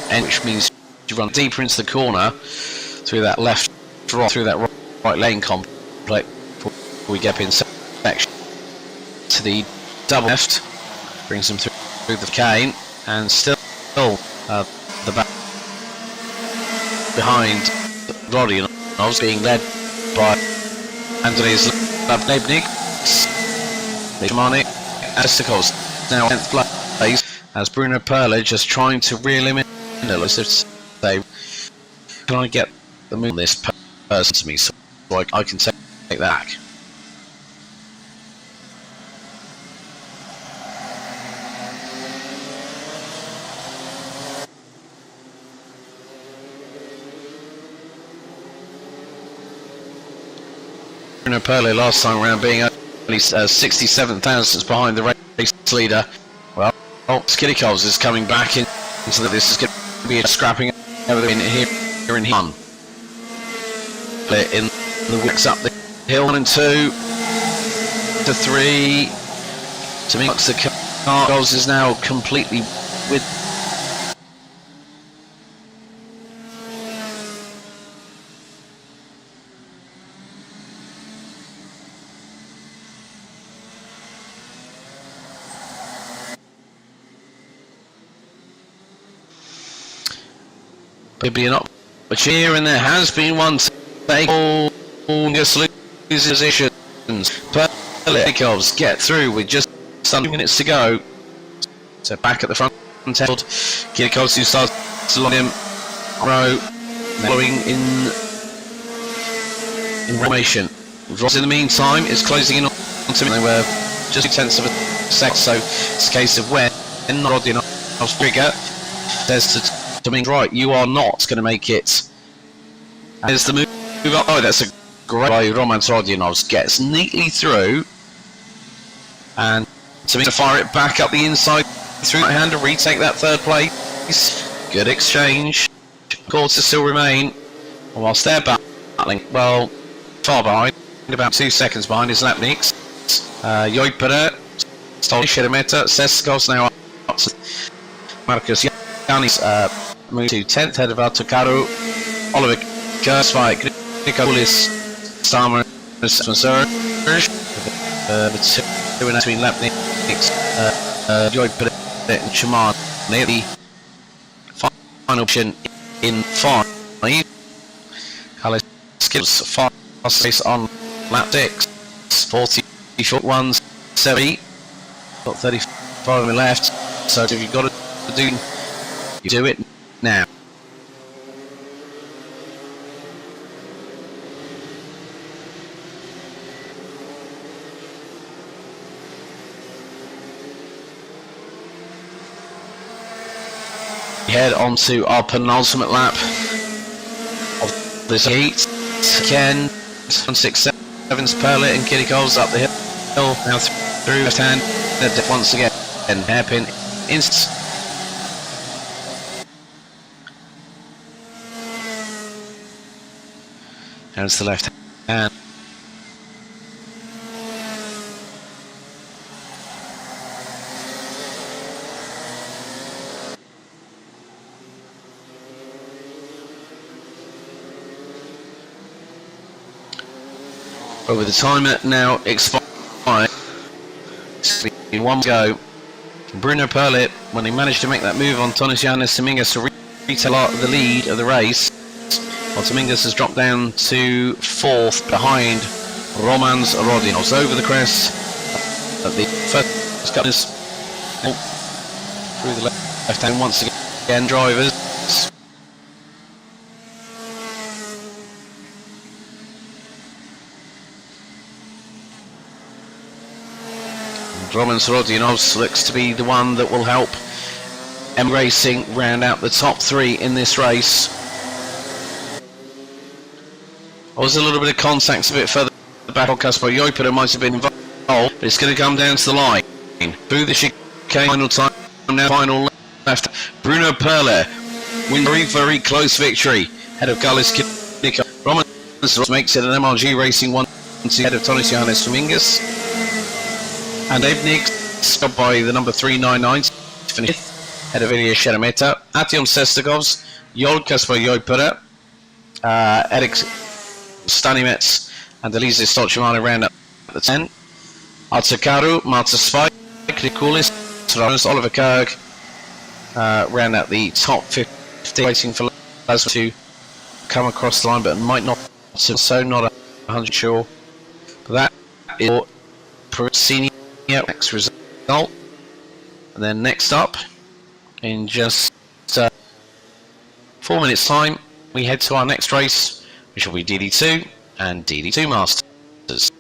end, which means you run deeper into the corner through that left, through that right lane complex before we get in section to the double left, brings them through the chicane, and still the back behind Roddy, and I was being led by Andres Lebnik, Shamani, Esticos now 10th place, as Bruno Perle just trying to reel him in. Say, can I get the move on this person to me so I can take that back? Bruno Perle last time around being only 67 thousandths behind the race leader. Well, Skidikows is coming back in, so that this is going to be a scrapping over the here in one. In the wicks up the hill, 1 and 2 to 3. To me, the car goals is now completely with. Could be an opportunity, and there has been one to take all loses positions. Perle get through with just some minutes to go. So back at the front, Kirikos who starts to line him, row, following in formation. Ross in the meantime is closing in on to me. They were just 2/10 of a second, so it's a case of when Rodinov's trigger says to me, right, you are not going to make it. There's the move up. Oh, that's a great by Roman Rodinovs. Gets neatly through, and to me to fire it back up the inside through right hand to retake that third place. Good exchange. Quarters still remain, whilst they're battling. Well, far behind, about 2 seconds behind is Lapniks. Joipere, Sheremetha, Seskos now up to Marcus Yanis. Move to 10th, head of Artukaru, Oliver Kersvik, Nikolis, Starmer, Spencer, between Lapniks, Joipere and Shaman. The final option in 5. Kalis Skips fast race on lap 6. 40 short ones, 70. Got 35 left. So if you've got to do, you do it now. Head on to our penultimate lap of this heat. Ken, 167's Perle and Kirikos up the hill. Now through left hand, once again, and hairpin inst. Hands to the left hand. Over the timer now expired. In one go, Bruno Perle, when he managed to make that move on Tonisianis Dominguez to retake the lead of the race, while Dominguez has dropped down to 4th behind Romans Rodinovs. Over the crest at the first couple through the left hand once again, drivers. Romans Rodinovs looks to be the one that will help M Racing round out the top 3 in this race. There was a little bit of contact a bit further back on Kaspar Joipere might have been involved, but it's going to come down to the line. Through the chicane, final time now, final left. Bruno Perle wins very, very close victory. Head of Carlos Kidnico. Romans makes it an MRG Racing 1 ahead of Tonisianis Dominguez. And Evnig stopped by the number 399 to finish head of Ilya Sheremetyev, Ation Sestagovs, Yolkas by Yoipura, Erik Stanimets and Elisa Stolchimano round up at the 10. Artsakaru, Marta Spike, Nikulis, Oliver Kerg round out the top 50, waiting for Lasma to come across the line, but might not, so not 100 sure. But that is for senior next result. And then next up, in just 4 minutes time, we head to our next race, which will be DD2 and DD2 Masters.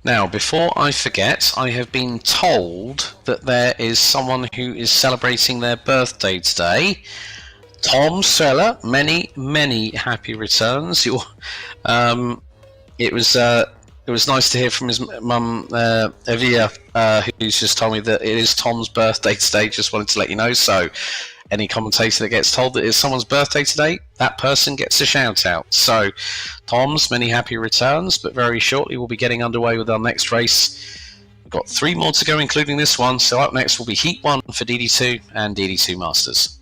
Now, before I forget, I have been told that there is someone who is celebrating their birthday today. Tom Seller, many happy returns. It was nice to hear from his mum, Evia, who's just told me that it is Tom's birthday today. Just wanted to let you know. So, any commentator that gets told that it's someone's birthday today, that person gets a shout out. So, Tom's many happy returns, but very shortly we'll be getting underway with our next race. We've got 3 more to go, including this one. So up next will be Heat 1 for DD2 and DD2 Masters.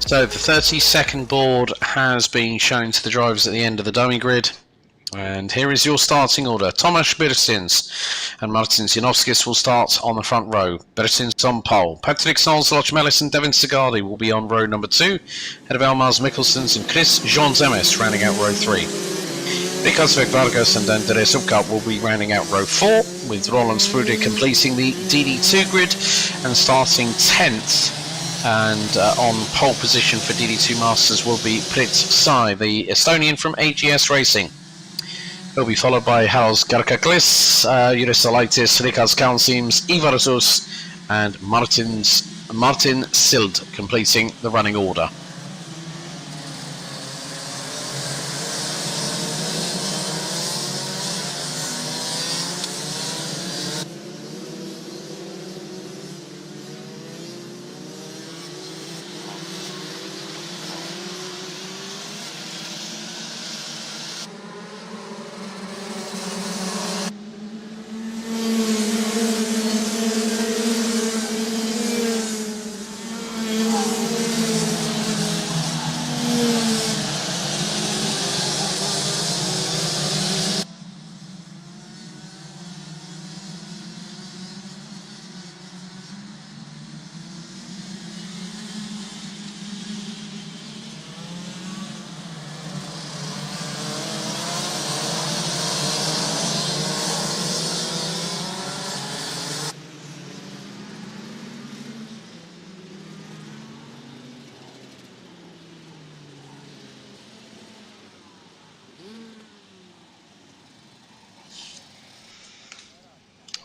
So the 30-second board has been shown to the drivers at the end of the dummy grid. And here is your starting order. Tomasz Birsins and Martin Zinovskis will start on the front row. Birsins on pole. Patrick Solz-Lochmelis and Devin Segardi will be on row number 2. Head of Elmars Mikkelsons and Chris Jean-Zemes rounding out row 3. Rikard Vargas and Andres Upkart will be rounding out row 4, with Roland Spruder completing the DD2 grid and starting 10th And on pole position for DD2 Masters will be Prit Sai, the Estonian from AGS Racing. He'll be followed by Halos Garkaklis, Jurisalaitis, Rikas Kalsims, Ivarasus, and Martin Sild completing the running order.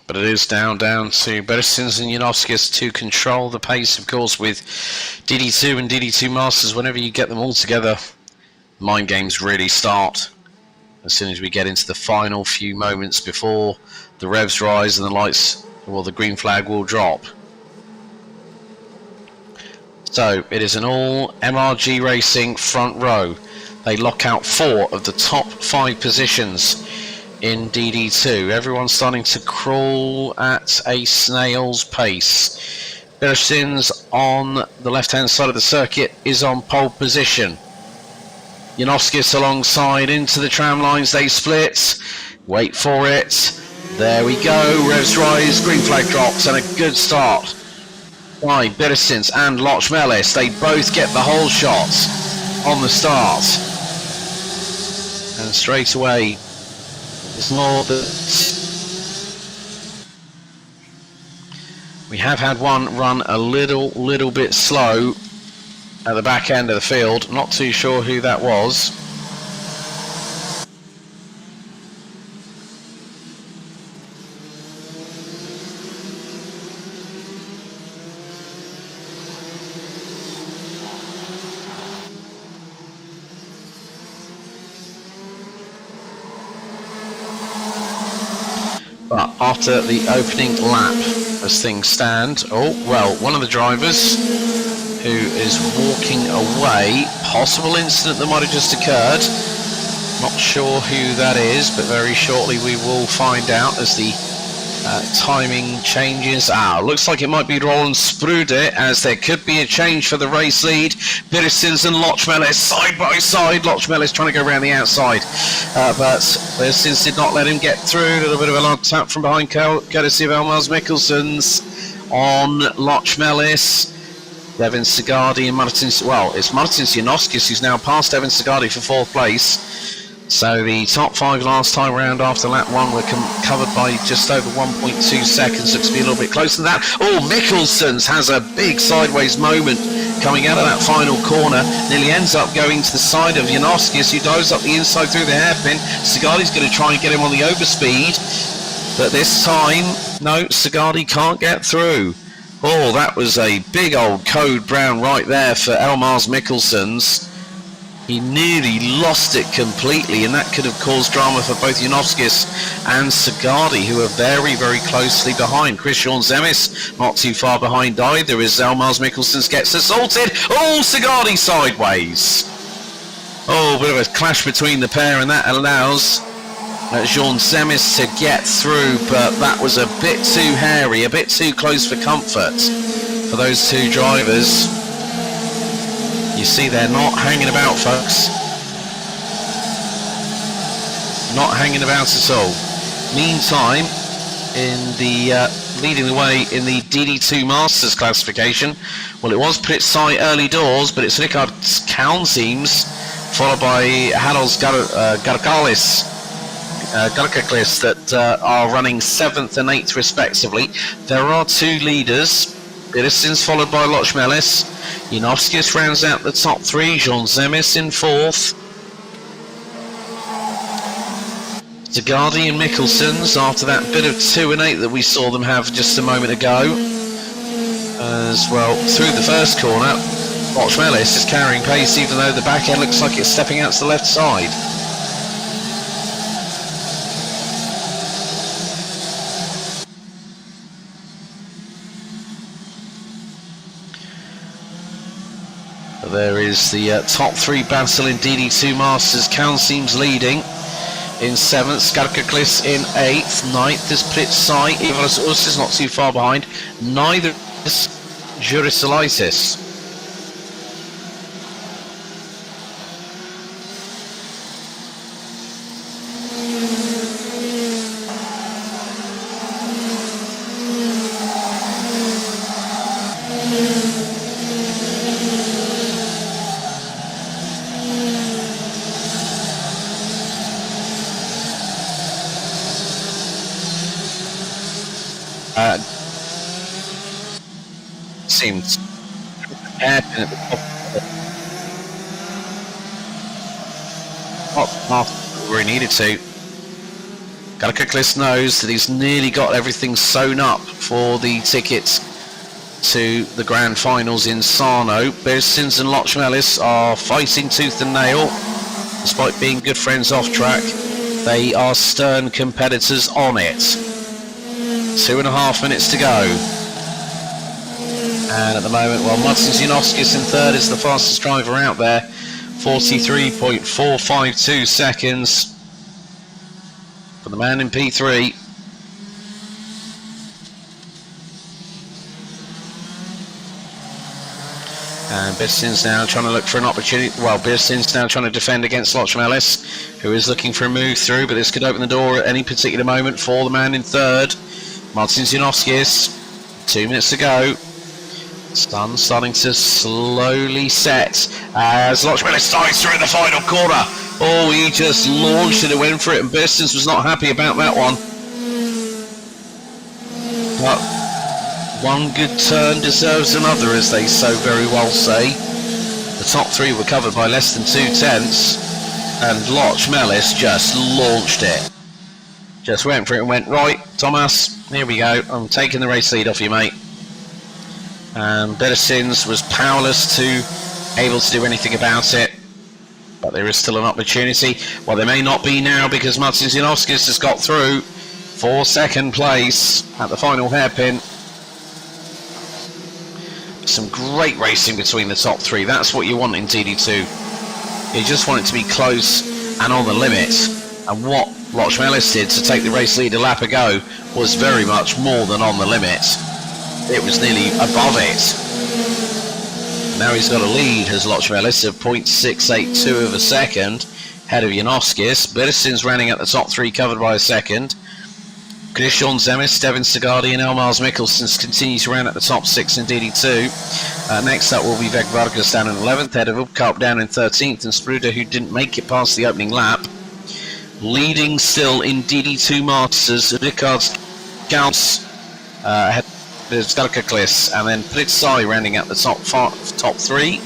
But it is down to Beresins and Janovskis to control the pace, of course, with DD2 and DD2 Masters. Whenever you get them all together, mind games really start. As soon as we get into the final few moments before the revs rise and the lights, well, the green flag will drop. So it is an all MRG Racing front row. They lock out 4 of the top 5 positions in DD2. Everyone's starting to crawl at a snail's pace. Beresins on the left-hand side of the circuit is on pole position. Janovskis alongside into the tram lines, they split. Wait for it. There we go. Revs rise, green flag drops, and a good start by Beresins and Lochmelis. They both get the whole shot on the start. And straight away, it's more that we have had one run a little bit slow at the back end of the field. Not too sure who that was. But after the opening lap, as things stand, oh, well, one of the drivers who is walking away, possible incident that might have just occurred. Not sure who that is, but very shortly we will find out as the timing changes. Looks like it might be Roland Sprude, as there could be a change for the race lead. Beresins and Lochmelis side by side. Lochmelis trying to go around the outside, but Beresins did not let him get through. A little bit of a long tap from behind, courtesy of Elmars Mikkelson's on Lochmelis. Devin Sigardi and it's Martin Janovskis who's now passed Devin Sigardi for 4th place. So the top 5 last time round after lap 1 were covered by just over 1.2 seconds. Looks to be a little bit closer than that. Oh, Mikkelson's has a big sideways moment coming out of that final corner. Nearly ends up going to the side of Janovskis, who dives up the inside through the hairpin. Sigardi's going to try and get him on the overspeed, but this time, no, Sigardi can't get through. Oh, that was a big old code brown right there for Elmars Mikkelson's. He nearly lost it completely, and that could have caused drama for both Janovskis and Sigardi, who are very, very closely behind. Christian Zemis not too far behind either, as Elmars Mikkelson's gets assaulted. Oh, Sigardi sideways. Oh, a bit of a clash between the pair, and that allows Jean Zemis to get through, but that was a bit too hairy, a bit too close for comfort for those two drivers. You see, they're not hanging about, folks. Not hanging about at all. Meantime, in the leading the way in the DD2 Masters classification, well, it was Prit Sai early doors, but it's Rikard Kalsims, followed by Harold Garkaklis that are running 7th and 8th respectively. There are 2 leaders Bitterson's followed by Lochmelis. Janowskis rounds out the top three. Jean Zemis in fourth. Zagardi and Mikkelson's after that bit of 2 and 8 that we saw them have just a moment ago. As well, through the first corner, Lochmelis is carrying pace even though the back end looks like it's stepping out to the left side. There is the top three battle in DD2 Masters. Kalsim's leading in 7th, Skarkaklis in 8th, 9th is Pritsai, Ivaras Us is not too far behind, neither is Jurisolitis. Seems hairpin at the top where he needed to. Skarkaklis knows that he's nearly got everything sewn up for the tickets to the grand finals in Sarno. Bersins and Lochmelis are fighting tooth and nail. Despite being good friends off track, they are stern competitors on it. 2.5 minutes to go. And at the moment, well, Martin Janowskis in third is the fastest driver out there. 43.452 seconds for the man in P3. And Birstin's now trying to look for an opportunity. Well, Birstin's now trying to defend against Lochmelis, who is looking for a move through, but this could open the door at any particular moment for the man in third. Martin Janowskis, 2 minutes to go. Sun starting to slowly set as Lochmelis dives through in the final corner. Oh, he just launched it and went for it, and Birstens was not happy about that one. But one good turn deserves another, as they so very well say. The top three were covered by less than 2 tenths, and Lochmelis just launched it. Just went for it and went, right, Thomas, here we go. I'm taking the race lead off you, mate. And Beresins was powerless to able to do anything about it. But there is still an opportunity. Well, there may not be now because Martin Janowskis has got through for second place at the final hairpin. Some great racing between the top three. That's what you want in DD2. You just want it to be close and on the limit. And what Lochmelis did to take the race lead a lap ago was very much more than on the limit. It was nearly above it. Now he's got a lead as Lochmelis of 0.682 of a second, ahead of Janowskis. Beresins running at the top three, covered by a second. Christian Zemis, Steven Sagardi and Elmars Mikkelsons continue to run at the top 6 in DD2. Next up will be Veg Vargas down in 11th, ahead of Upkarp down in 13th, and Spruder, who didn't make it past the opening lap. Leading still in DD2 Masters, Ricard Gauss ahead of Skarkaklis, and then Pritsai rounding out the top 3.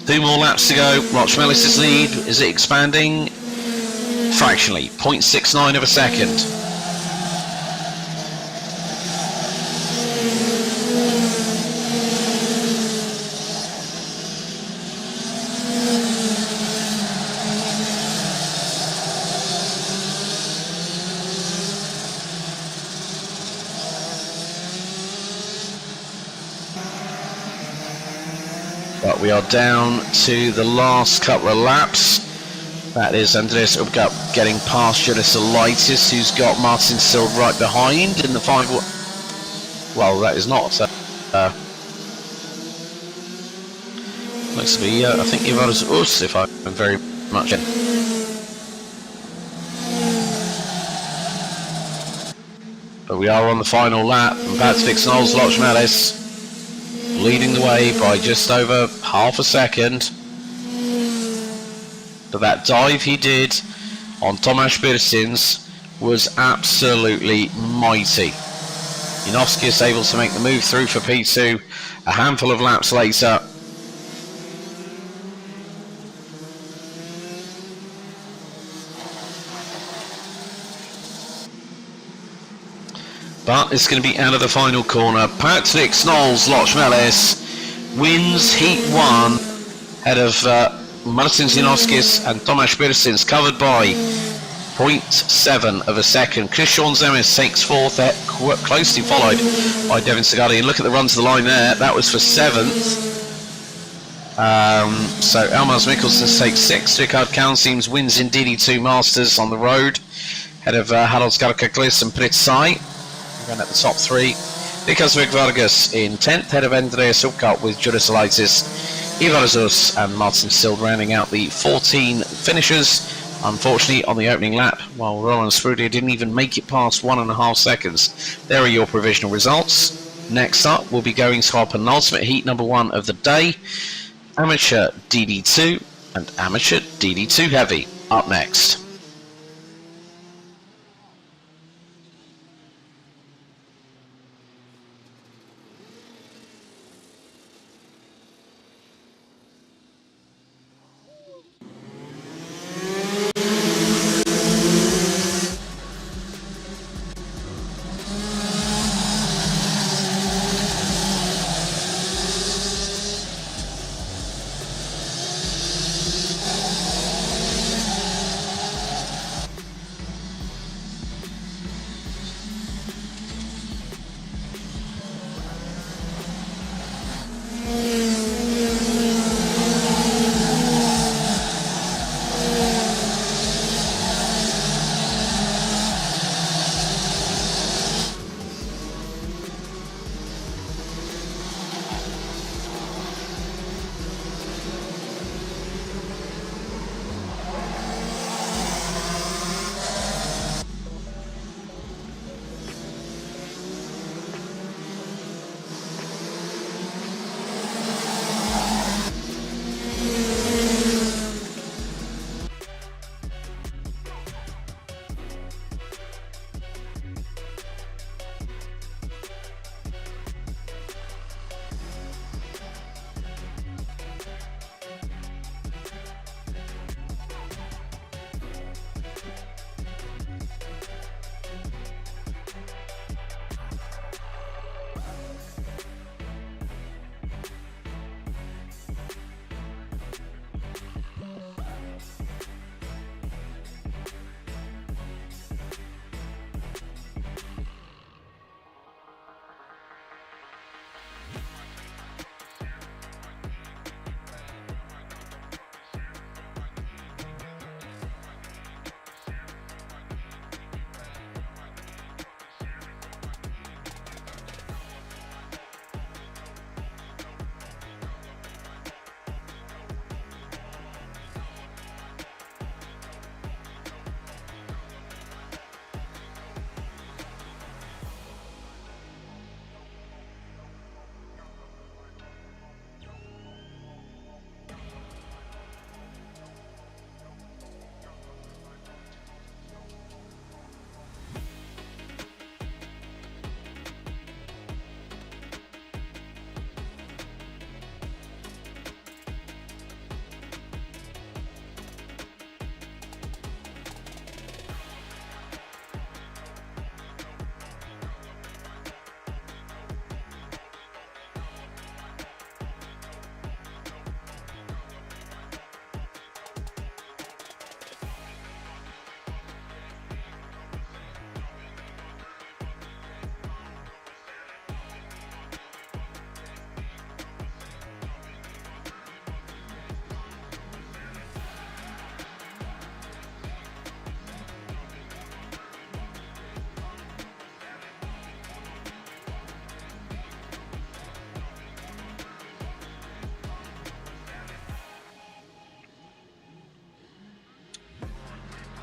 2 more laps to go. Lochmelis' lead, is it expanding? Fractionally, 0.69 of a second. But we are down to the last couple of laps. That is Andreas Upgap getting past Jurisolitis, who's got Martin still right behind in the final. Well, that is not. Looks to be, I think Ivaras Us, if I'm very much in. But we are on the final lap, and that's Vixnol's Lochmelis leading the way by just over half a second. But that dive he did on Tomasz Birsins was absolutely mighty. Janowski able to make the move through for P2 a handful of laps later. But it's going to be out of the final corner. Patrick Snolls Lochmelis wins Heat 1 ahead of Marcin Janowskis and Tomasz Birsins, covered by 0.7 of a second. Christian Zemes takes fourth, closely followed by Devin Sagadi. And look at the run to the line there. That was for seventh. So Elmars Mikkelsen takes sixth. Rickard Kaunsims wins in DD2 Masters on the road ahead of Harold Skarkaklis and Pritsai. At the top three. Nikasvik Vargas in 10th, head of Andreas Upkart with Jurasolitis, Ivar Zus and Martin Sild rounding out the 14 finishers. Unfortunately, on the opening lap, while Roland Sprudier didn't even make it past 1.5 seconds. There are your provisional results. Next up, we'll be going to our penultimate heat, number 1 of the day. Amateur DD2 and Amateur DD2 Heavy up next.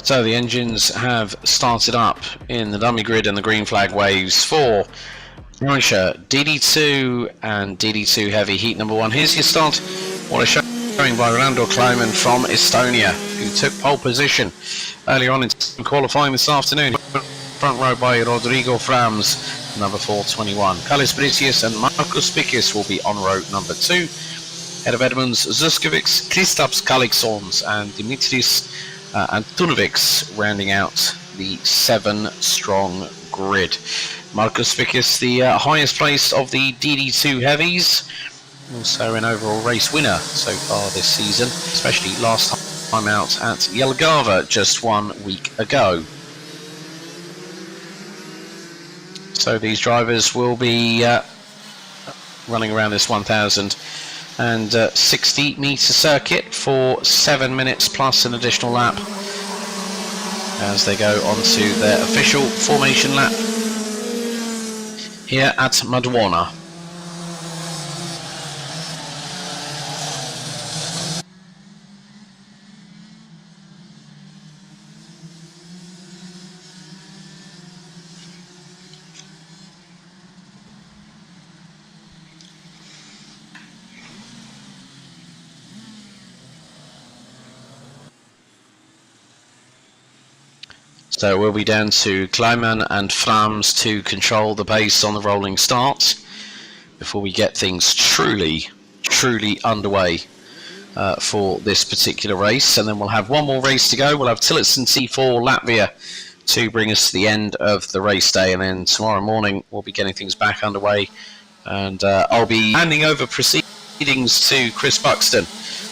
So the engines have started up in the dummy grid and the green flag waves for Russia, DD2 and DD2 Heavy Heat number 1. Here's your start. What a showing by Rando Kleiman from Estonia, who took pole position earlier on in qualifying this afternoon. Front row by Rodrigo Frams, number 421. Kalis Brisius and Markus Spikis will be on row number 2. Ahead of Edmunds Zuskovics, Kristaps Kaliksons and Dimitris Antunovics rounding out the 7-strong grid. Markus Spikis, the highest placed of the DD2 heavies, also an overall race winner so far this season, especially last time out at Jelgava just 1 week ago. So these drivers will be running around this 1,060 metre circuit for 7 minutes plus an additional lap as they go onto their official formation lap here at Madona. So we'll be down to Kleiman and Frams to control the pace on the rolling starts before we get things truly underway for this particular race. And then we'll have one more race to go. We'll have Tillotson T4 Latvia to bring us to the end of the race day. And then tomorrow morning we'll be getting things back underway. And I'll be handing over proceedings to Chris Buxton,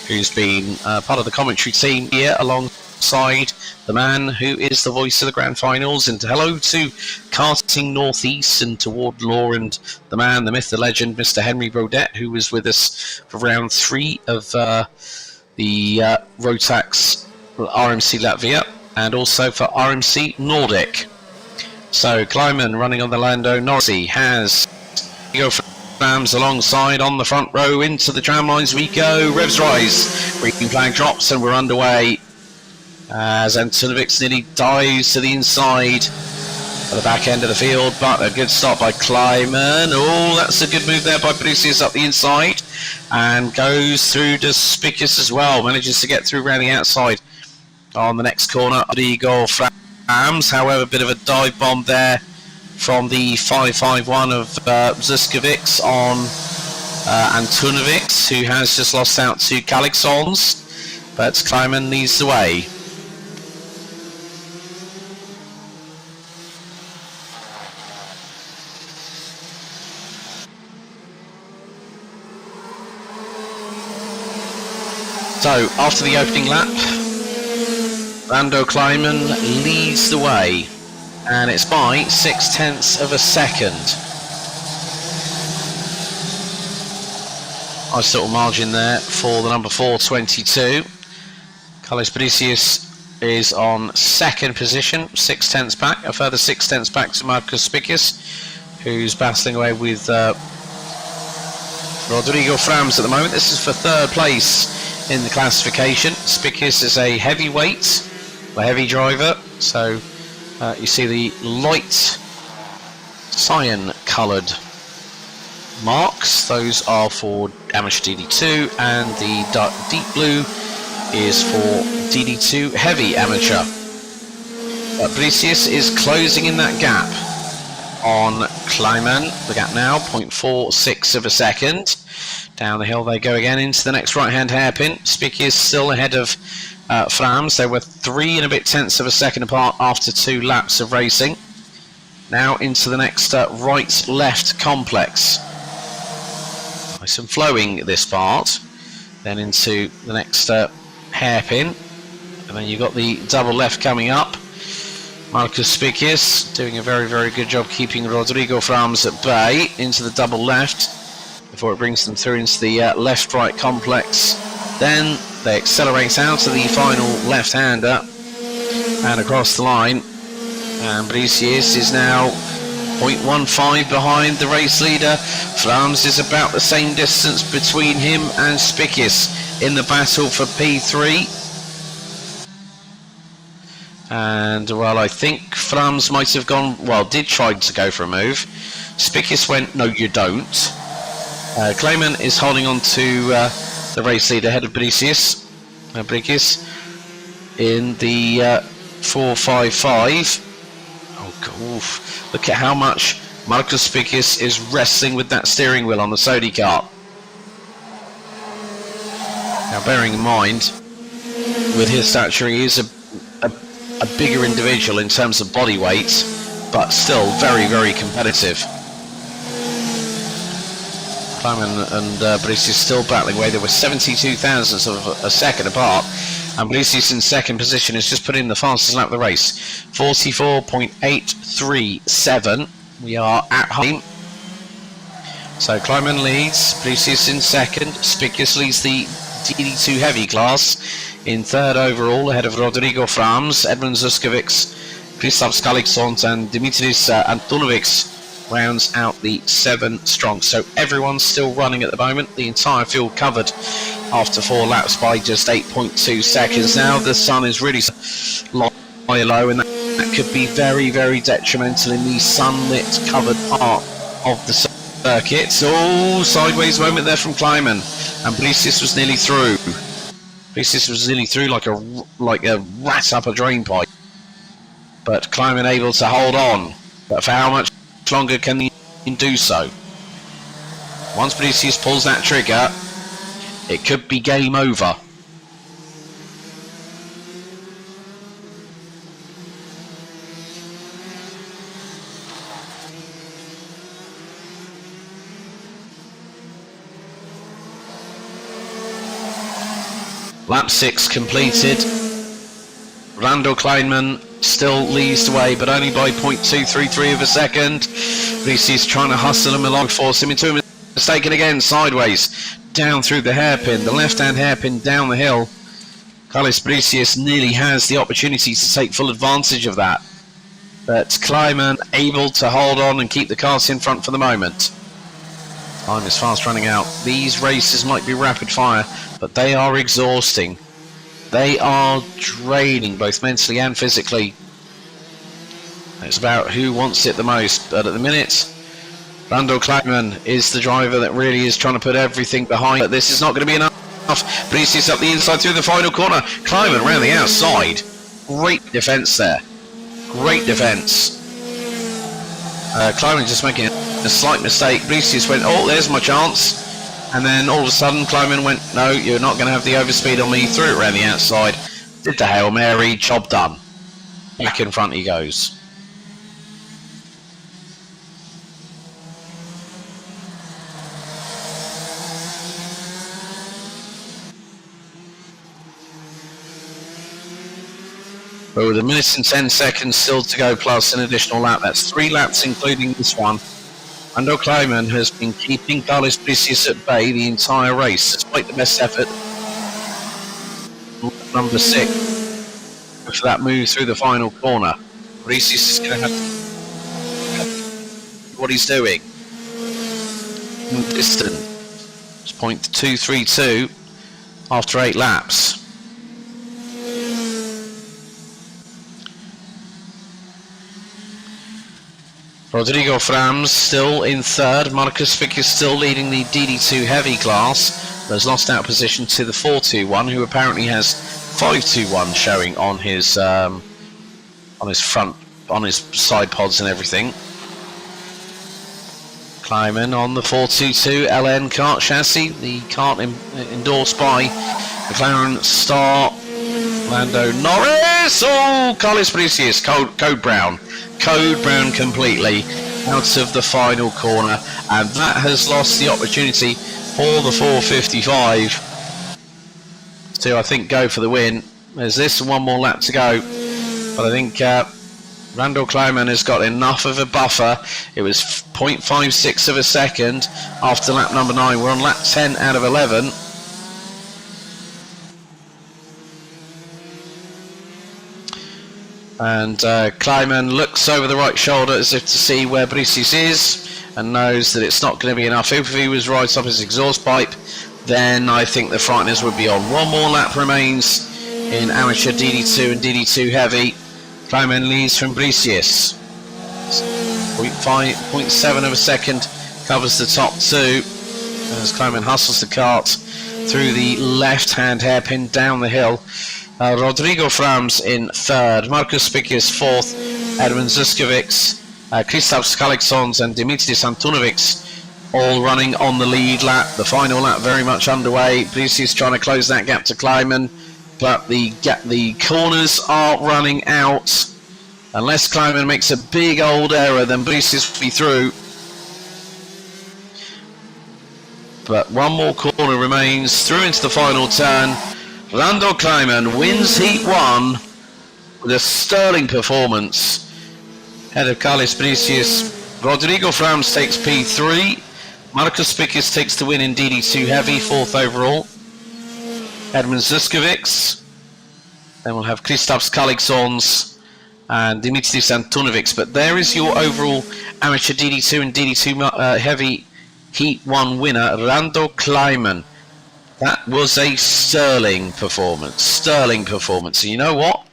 who's been part of the commentary team here alongside the man who is the voice of the grand finals, and hello to Karting Northeast and to Ward Law and the man, the myth, the legend, Mr. Henry Brodette, who was with us for round 3 of the ROTAX RMC Latvia and also for RMC Nordic. So Kleiman running on the Lando Norris has go for Rams alongside on the front row into the tram lines we go. Revs rise, green flag drops and we're underway as Antunovics nearly dives to the inside at the back end of the field, but a good stop by Kleiman. Oh, that's a good move there by Brisius up the inside and goes through to Spikis as well, manages to get through around the outside on the next corner. Igor Frams, however, a bit of a dive bomb there from the 551 of Zuskovics on Antunovics, who has just lost out to Kaliksons, but Kleiman leads the way. So, after the opening lap, Lando Kleiman leads the way, and it's by 0.6 of a second. Nice little margin there for the number 422. Kalis Brisius is on 2nd position, 0.6 back, a further 0.6 back to Markus Spikis, who's battling away with Rodrigo Frams at the moment. This is for 3rd place in the classification. Spikis is a heavyweight, a heavy driver, so you see the light cyan coloured marks, those are for amateur DD2, and the dark deep blue is for DD2 heavy amateur. But Brisius is closing in that gap on Kleiman, the gap now 0.46 of a second. Down the hill they go again into the next right-hand hairpin. Spikis still ahead of Frams. They were 3 and a bit tenths of a second apart after 2 laps of racing. Now into the next right-left complex. Nice and flowing this part. Then into the next hairpin. And then you've got the double left coming up. Markus Spikis doing a very good job keeping Rodrigo Frams at bay into the double left before it brings them through into the left-right complex. Then they accelerate out of the final left-hander and across the line. And Brisius is now 0.15 behind the race leader. Frams is about the same distance between him and Spikis in the battle for P3. And, well, I think Frams might have gone, well, did try to go for a move. Spikis went, no, you don't. Kleiman is holding on to the race leader ahead of Brisius. Brisius in the 4.55. Oh, God, look at how much Markus Spikius is wrestling with that steering wheel on the Sodi kart. Now, bearing in mind, with his stature, he is a bigger individual in terms of body weight, but still very, very competitive. Kleiman and Brisius still battling away. They were 72 thousandths of a second apart, and Brisius in second position has just put in the fastest lap of the race, 44.837. We are at home. So Kleiman leads, Brisius in second, Spikius leads the DD2 heavy class in third overall, ahead of Rodrigo Frams, Edmund Zuskovics, Kristaps Skaliksons and Dimitris Antunovics rounds out the 7 strong. So everyone's still running at the moment. The entire field covered after 4 laps by just 8.2 seconds. Now the sun is really low, and that could be very, very detrimental in the sunlit covered part of the circuit. Oh, sideways moment there from Kleiman, and Brisius was nearly through. Brisius was nearly through like a rat up a drain pipe. But Kleiman able to hold on. But for how much longer can he do so? Once Brisius pulls that trigger, it could be game over. Lap 6 completed. Randall Kleiman still leads the way, but only by 0.233 of a second. Brisius trying to hustle him along, force him into a mistake, and again sideways down through the hairpin, the left-hand hairpin down the hill. Carlos Brisius nearly has the opportunity to take full advantage of that, but Kleiman able to hold on and keep the cars in front for the moment. Time is fast running out. These races might be rapid fire, but they are exhausting. They are draining, both mentally and physically. It's about who wants it the most. But at the minute, Randall Kleiman is the driver that really is trying to put everything behind. But this is not going to be enough. Brisius up the inside through the final corner. Kleiman around the outside. Great defence there. Great defence. Kleiman just making a slight mistake. Brisius went, oh, there's my chance. And then all of a sudden, Kleiman went, no, you're not going to have the overspeed on me. Threw it around the outside. Did the Hail Mary. Job done. Back in front he goes. But with 1 minute and 10 seconds still to go, plus an additional lap. That's 3 laps, including this one. Randall Kleiman has been keeping Carlos Brisius at bay the entire race, despite the best effort. Number 6 for that move through the final corner. Brisius is going to have what he's doing. Distant. It's 0.232 after 8 laps. Rodrigo Frams still in third. Markus Spikius still leading the DD2 heavy class. Has lost out position to the 421, who apparently has 521 showing on his front, on his side pods and everything. Kleiman on the 422 LN kart chassis, the kart endorsed by McLaren star Lando Norris. Oh, Carlos Brisius, code brown completely out of the final corner, and that has lost the opportunity for the 455 to, I think, go for the win. There's this and one more lap to go, but I think Randall Kleiman has got enough of a buffer. It was 0.56 of a second after lap number 9. We're on lap 10 out of 11. And Kleiman looks over the right shoulder as if to see where Brisius is, and knows that it's not going to be enough. If he was right up his exhaust pipe, then I think the frighteners would be on. One more lap remains in amateur DD2 and DD2 heavy. Kleiman leads from Brisius. 0.7 of a second covers the top 2 as Kleiman hustles the kart through the left-hand hairpin down the hill. Rodrigo Frams in third, Markus Spikius fourth, Edmund Zuskovics Kristaps Kalixons and Dimitris Antunovics all running on the lead lap. The final lap very much underway. Brisius trying to close that gap to Kleiman, but the corners are running out. Unless Kleiman makes a big old error, then Brisius will be through. But one more corner remains through into the final turn. Randall Kleiman wins Heat 1 with a sterling performance. Head of Carlos Brisius. Rodrigo Frams takes P3. Marcus Pickers takes the win in DD2 Heavy, 4th overall. Edmund Zuskovics. Then we'll have Kristaps Kalixons and Dimitris Antunovics. But there is your overall amateur DD2 and DD2 Heavy Heat 1 winner, Randall Kleiman. That was a sterling performance. Sterling performance. And you know what?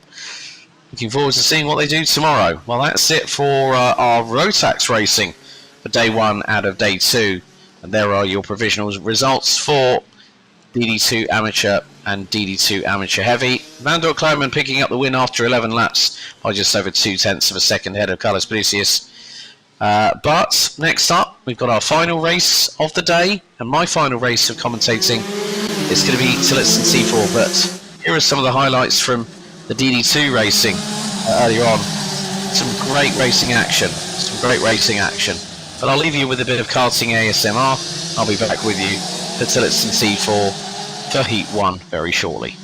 Looking forward to seeing what they do tomorrow. Well, that's it for our ROTAX racing for day 1 out of day 2. And there are your provisional results for DD2 Amateur and DD2 Amateur Heavy. Randall Kleiman picking up the win after 11 laps by just over 0.2 of a second ahead of Carlos Brisius. But next up, we've got our final race of the day. And my final race of commentating is going to be Tillotson T4. But here are some of the highlights from the DD2 racing earlier on. Some great racing action. But I'll leave you with a bit of karting ASMR. I'll be back with you for Tillotson T4 for Heat 1 very shortly.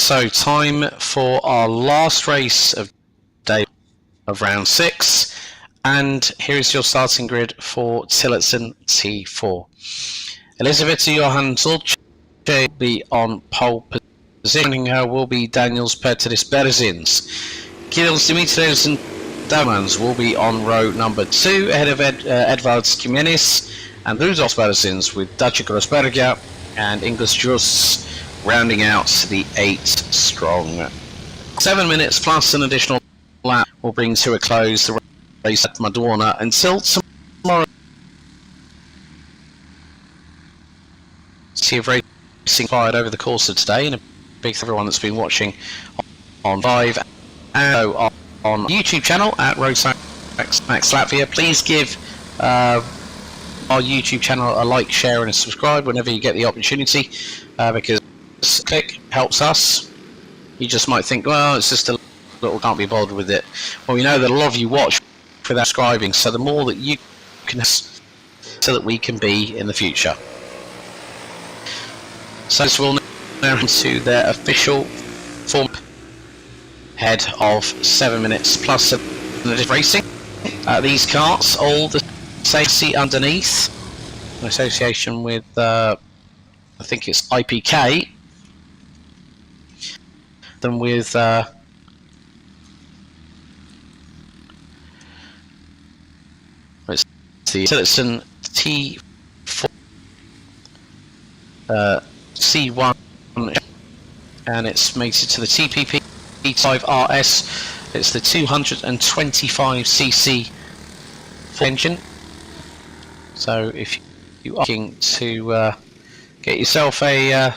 So time for our last race of day of round 6, and here is your starting grid for Tillotson T4. Elisabetta Johan Zulce will be on pole position. Her will be Daniels Petris Berzins. Kirill Dimitrievs and Damans will be on row number 2 ahead of Edvards Kimenis and Rudolf Beresins, with Dacic Rosberga and Inglis Jus rounding out the 8 strong. 7 minutes plus an additional lap will bring to a close the race at Madona until tomorrow. See if racing fired over the course of today, and a big thank everyone that's been watching on live and on YouTube channel at ROTAX MAX Latvia. Please give our YouTube channel a like, share and a subscribe whenever you get the opportunity, because click helps us. You just might think, well, it's just a little, can't be bothered with it. Well, we know that a lot of you watch without subscribing, so the more that you can, so that we can be in the future. So this will now into their official form head of 7 minutes plus racing. These carts, all the safety underneath, in association with I think it's IPK, then with it's the Tillotson T4 C1, and it's mated to the TPP E5 RS. It's the 225cc engine. So if you are looking to get yourself a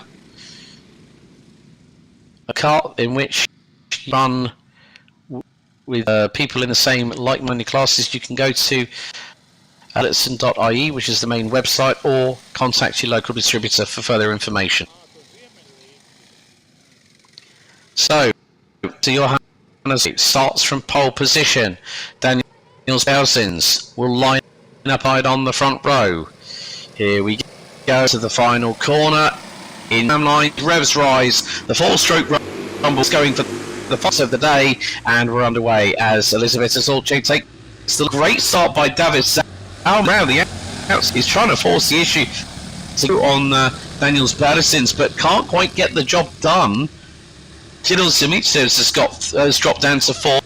kart in which you run with people in the same like-minded classes, you can go to Tillotson.ie, which is the main website, or contact your local distributor for further information. So, Johannes starts from pole position. Daniel Belsins will line up on the front row. Here we go to the final corner. In line, revs rise. The 4-stroke rumble's going for the first of the day, and we're underway as Elizabeth Azolce takes the great start by David around the outs. He's trying to force the issue on Daniel's Beresins, but can't quite get the job done. Kirill Dimitrievs has dropped down to 4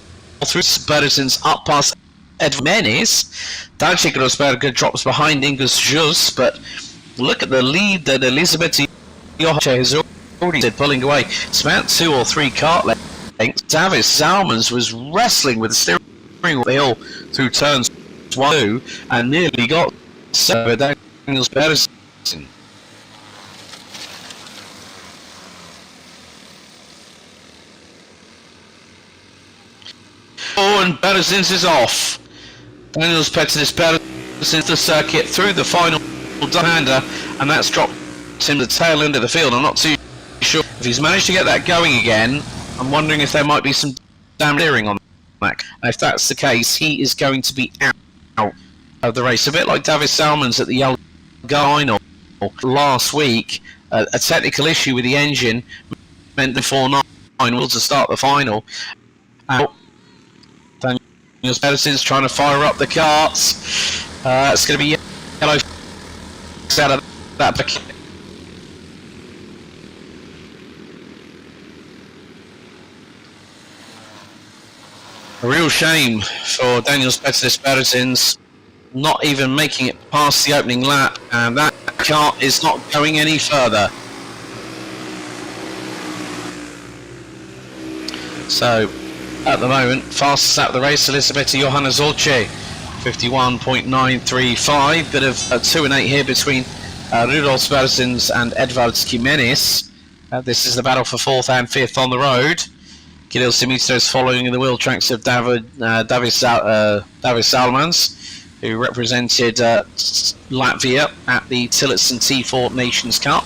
through Beresins up past Edmenis. Dacic Rosberga drops behind Inglis Jus, but look at the lead that Elizabeth has already pulling away. It's about 2 or 3 kart lengths. David Salmons was wrestling with the steering wheel through turns 1, 2, and nearly got Daniel's Beresin. Oh, and Beresins is off. Daniel's Beresins the circuit through the final hander, and that's dropped him the tail end of the field. I'm not too sure if he's managed to get that going again. I'm wondering if there might be some damn steering on that. And if that's the case, he is going to be out of the race. A bit like David Salmons at the Yellow Final last week. A technical issue with the engine meant the 4.9 will to start the final. Daniel Beresins trying to fire up the carts. It's going to be yellow out of that bucket. A real shame for Daniel Beresins not even making it past the opening lap, and that kart is not going any further. So, at the moment, fastest out of the race, Elizabeth Johanna Zolce, 51.935. Bit of a 2 and 8 here between Rudolf Beresins and Edvards Kimenis. This is the battle for 4th and 5th on the road. Kirill Dimitrievs following in the wheel tracks of David Salmons, who represented Latvia at the Tillotson T4 Nations Cup,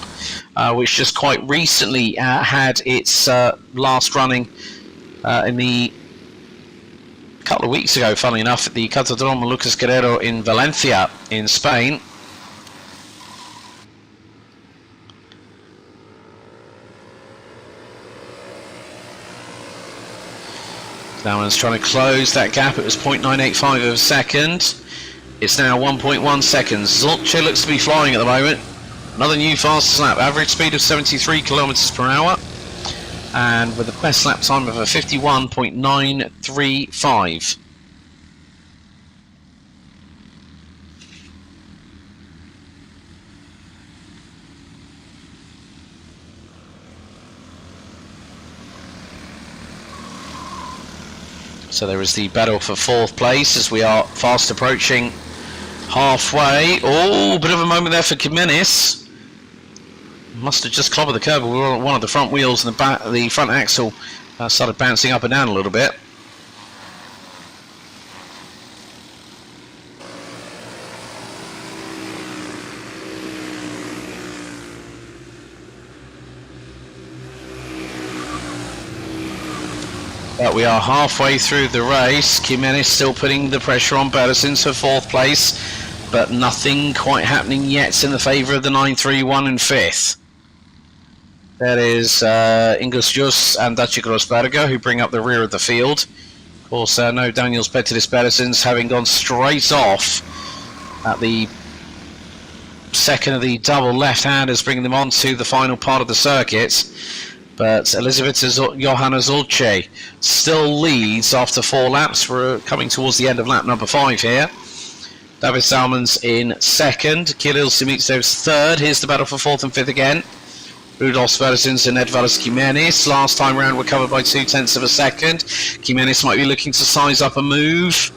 which just quite recently had its last running in the couple of weeks ago, funnily enough, at the Catedral Lucas Guerrero in Valencia in Spain. Salmons trying to close that gap. It was 0.985 of a second. It's now 1.1 seconds. Zolce looks to be flying at the moment. Another new fastest lap. Average speed of 73 kilometers per hour. and with a best lap time of a 51.935. So there is the battle for 4th place as we are fast approaching halfway. Oh, bit of a moment there for Jimenez. Must have just clobbered the curb. We were on one of the front wheels, and the front axle started bouncing up and down a little bit. But we are halfway through the race. Jimenez still putting the pressure on Pedersen for 4th place, but nothing quite happening yet in the favour of the 931 in 5th. That is Ingus Jus and Daci Grossberger who bring up the rear of the field. Of course, no Daniels Petridis Pedersen's having gone straight off at the second of the double left-handers, bringing them on to the final part of the circuit. But Elizabeth Johanna Zulce still leads after 4 laps. We're coming towards the end of lap number 5 here. David Salmons in 2nd, Kirill Simitsev's 3rd. Here's the battle for 4th and 5th again. Rudolf Sverresens and Edvards Jimenez. Last time round were covered by 0.2 of a second. Jimenez might be looking to size up a move.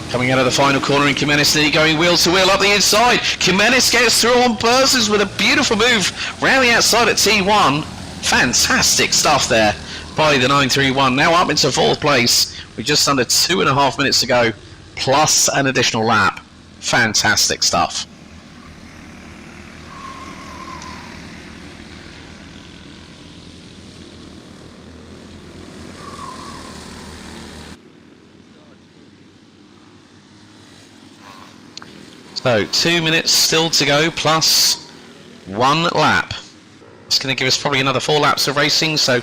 Coming out of the final corner, and Jimenez nearly going wheel to wheel up the inside. Jimenez gets through on Persons with a beautiful move round the outside at T1. Fantastic stuff there by the 931. Now up into 4th place with just under 2.5 minutes to go, plus an additional lap. Fantastic stuff. So 2 minutes still to go, plus 1 lap. It's going to give us probably another 4 laps of racing, so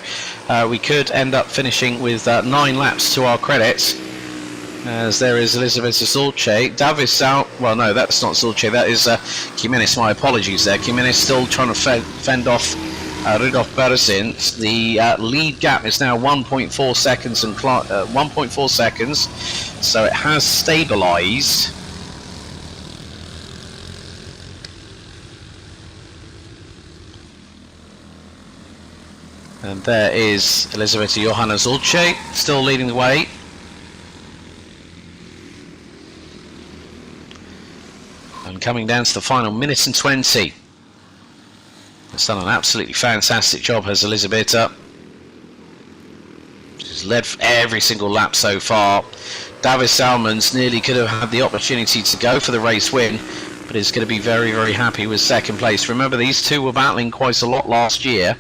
we could end up finishing with 9 laps to our credit. As there is Elizabeth Zulce. Davis out. Well, no, that's not Zulce. That is Jimenez. My apologies there. Jimenez still trying to fend off Rudolf Pedersen. The lead gap is now 1.4 seconds and 1.4 seconds, so it has stabilised. And there is Elizabeth Johanna Zulce still leading the way. And coming down to the final minute and 20. It's done an absolutely fantastic job, has Elizabeta. She's led every single lap so far. Davis Salmons nearly could have had the opportunity to go for the race win, but is going to be very, very happy with 2nd place. Remember, these two were battling quite a lot last year.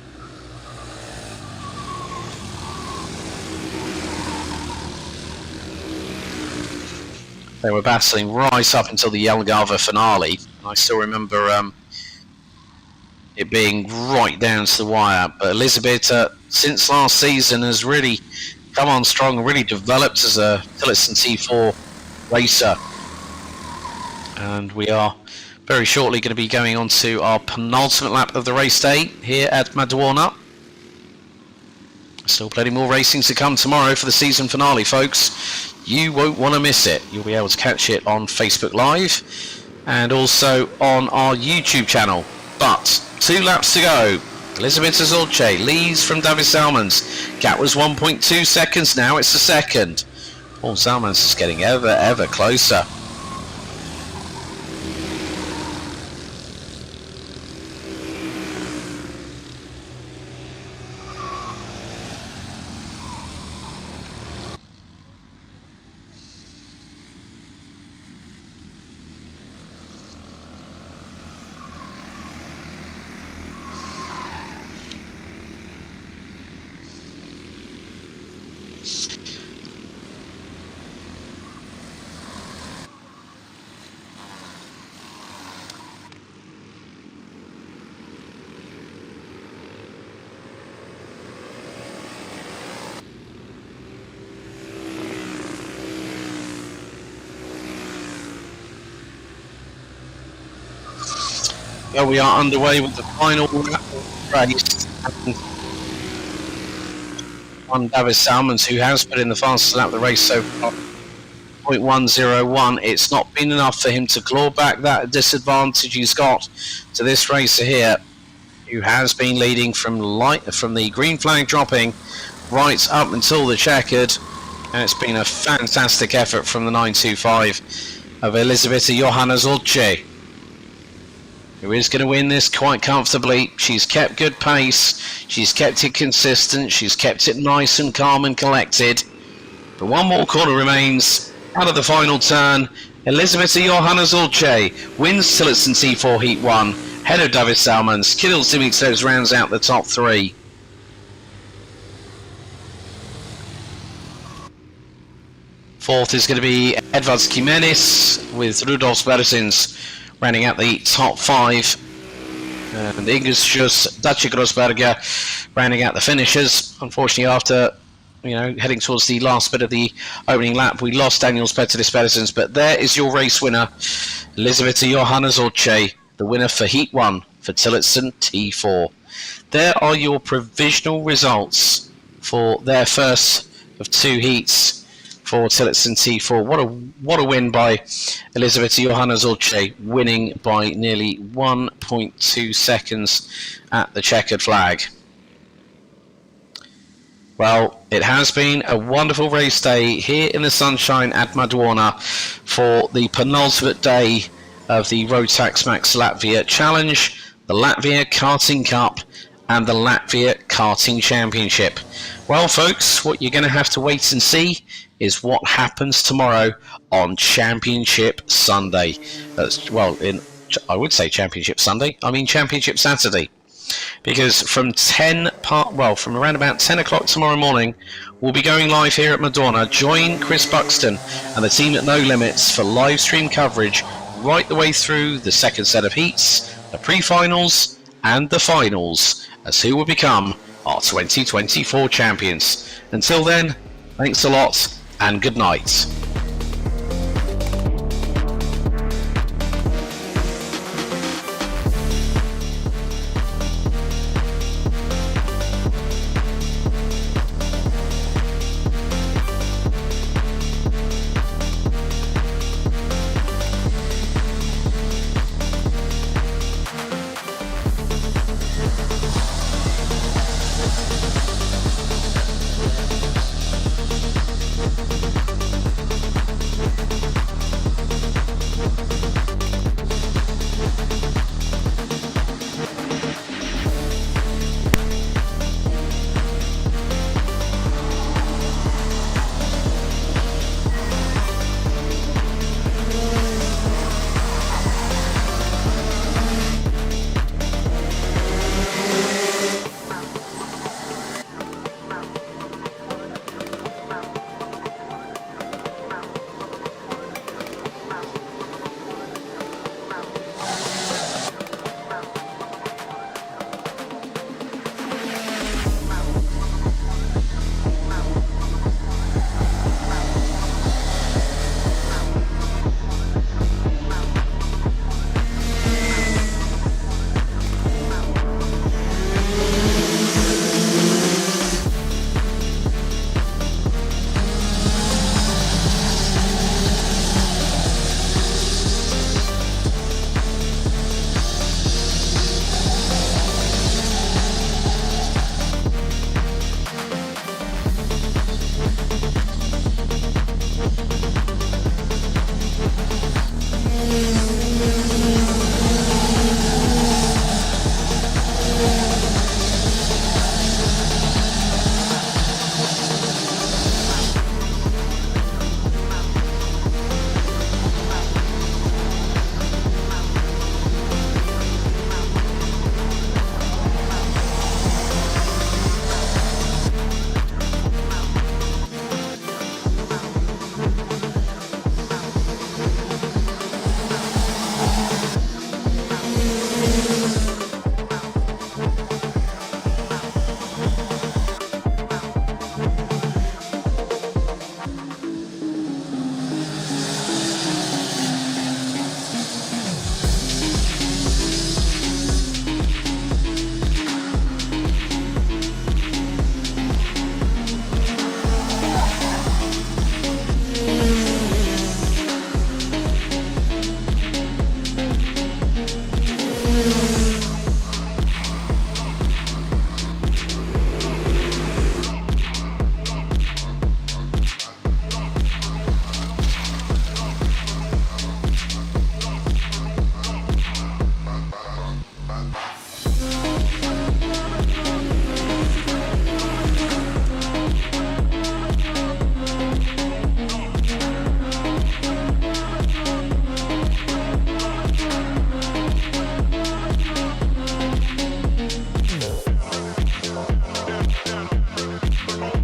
They were battling right up until the Jelgava finale. I still remember it being right down to the wire. But Elizabeth, since last season, has really come on strong and really developed as a Tillotson T4 racer. And we are very shortly going to be going on to our penultimate lap of the race day here at Madona. Still plenty more racing to come tomorrow for the season finale, folks. You won't want to miss it. You'll be able to catch it on Facebook Live and also on our YouTube channel. But 2 laps to go. Elizabeth Zulce leads from David Salmons. Gap was 1.2 seconds. Now it's the 2nd. Paul Salmons is getting ever closer. Well, we are underway with the final lap of the race. And on David Salmons, who has put in the fastest lap of the race so far, 0.101. It's not been enough for him to claw back that disadvantage he's got to this racer here, who has been leading from the green flag dropping right up until the checkered. And it's been a fantastic effort from the 925 of Elisabetta Johanna Zolce, who is going to win this quite comfortably. She's kept good pace, she's kept it consistent, she's kept it nice and calm and collected. But one more corner remains out of the final turn. Elisabetta Johanna Zolce wins Tillotson T4 Heat 1, head of David Salmons. Kirill Zimitsov rounds out the top three. Fourth is going to be Edvards Jimenez with Rudolf Bersins rounding out the top five. And Ingus Dacia Grossberger rounding out the finishers. Unfortunately, after heading towards the last bit of the opening lap, we lost Daniels Petteris Bersins, but there is your race winner, Elisabetta Johanna Zolce, the winner for Heat 1 for Tillotson T4. There are your provisional results for their first of two heats for Tillotson T4. What a win by Elisabetta Johanna Zolce, winning by nearly 1.2 seconds at the checkered flag. Well, it has been a wonderful race day here in the sunshine at Madona for the penultimate day of the ROTAX MAX Latvia Challenge, the Latvia Karting Cup and the Latvia Karting Championship. Well, folks, what you're going to have to wait and see is what happens tomorrow on Championship Sunday. I would say Championship Sunday, I mean Championship Saturday. Because from around about 10 o'clock tomorrow morning, we'll be going live here at Madona. Join Chris Buxton and the team at No Limits for live stream coverage right the way through the second set of heats, the pre-finals and the finals, as who will become our 2024 champions. Until then, thanks a lot and good night. Bye.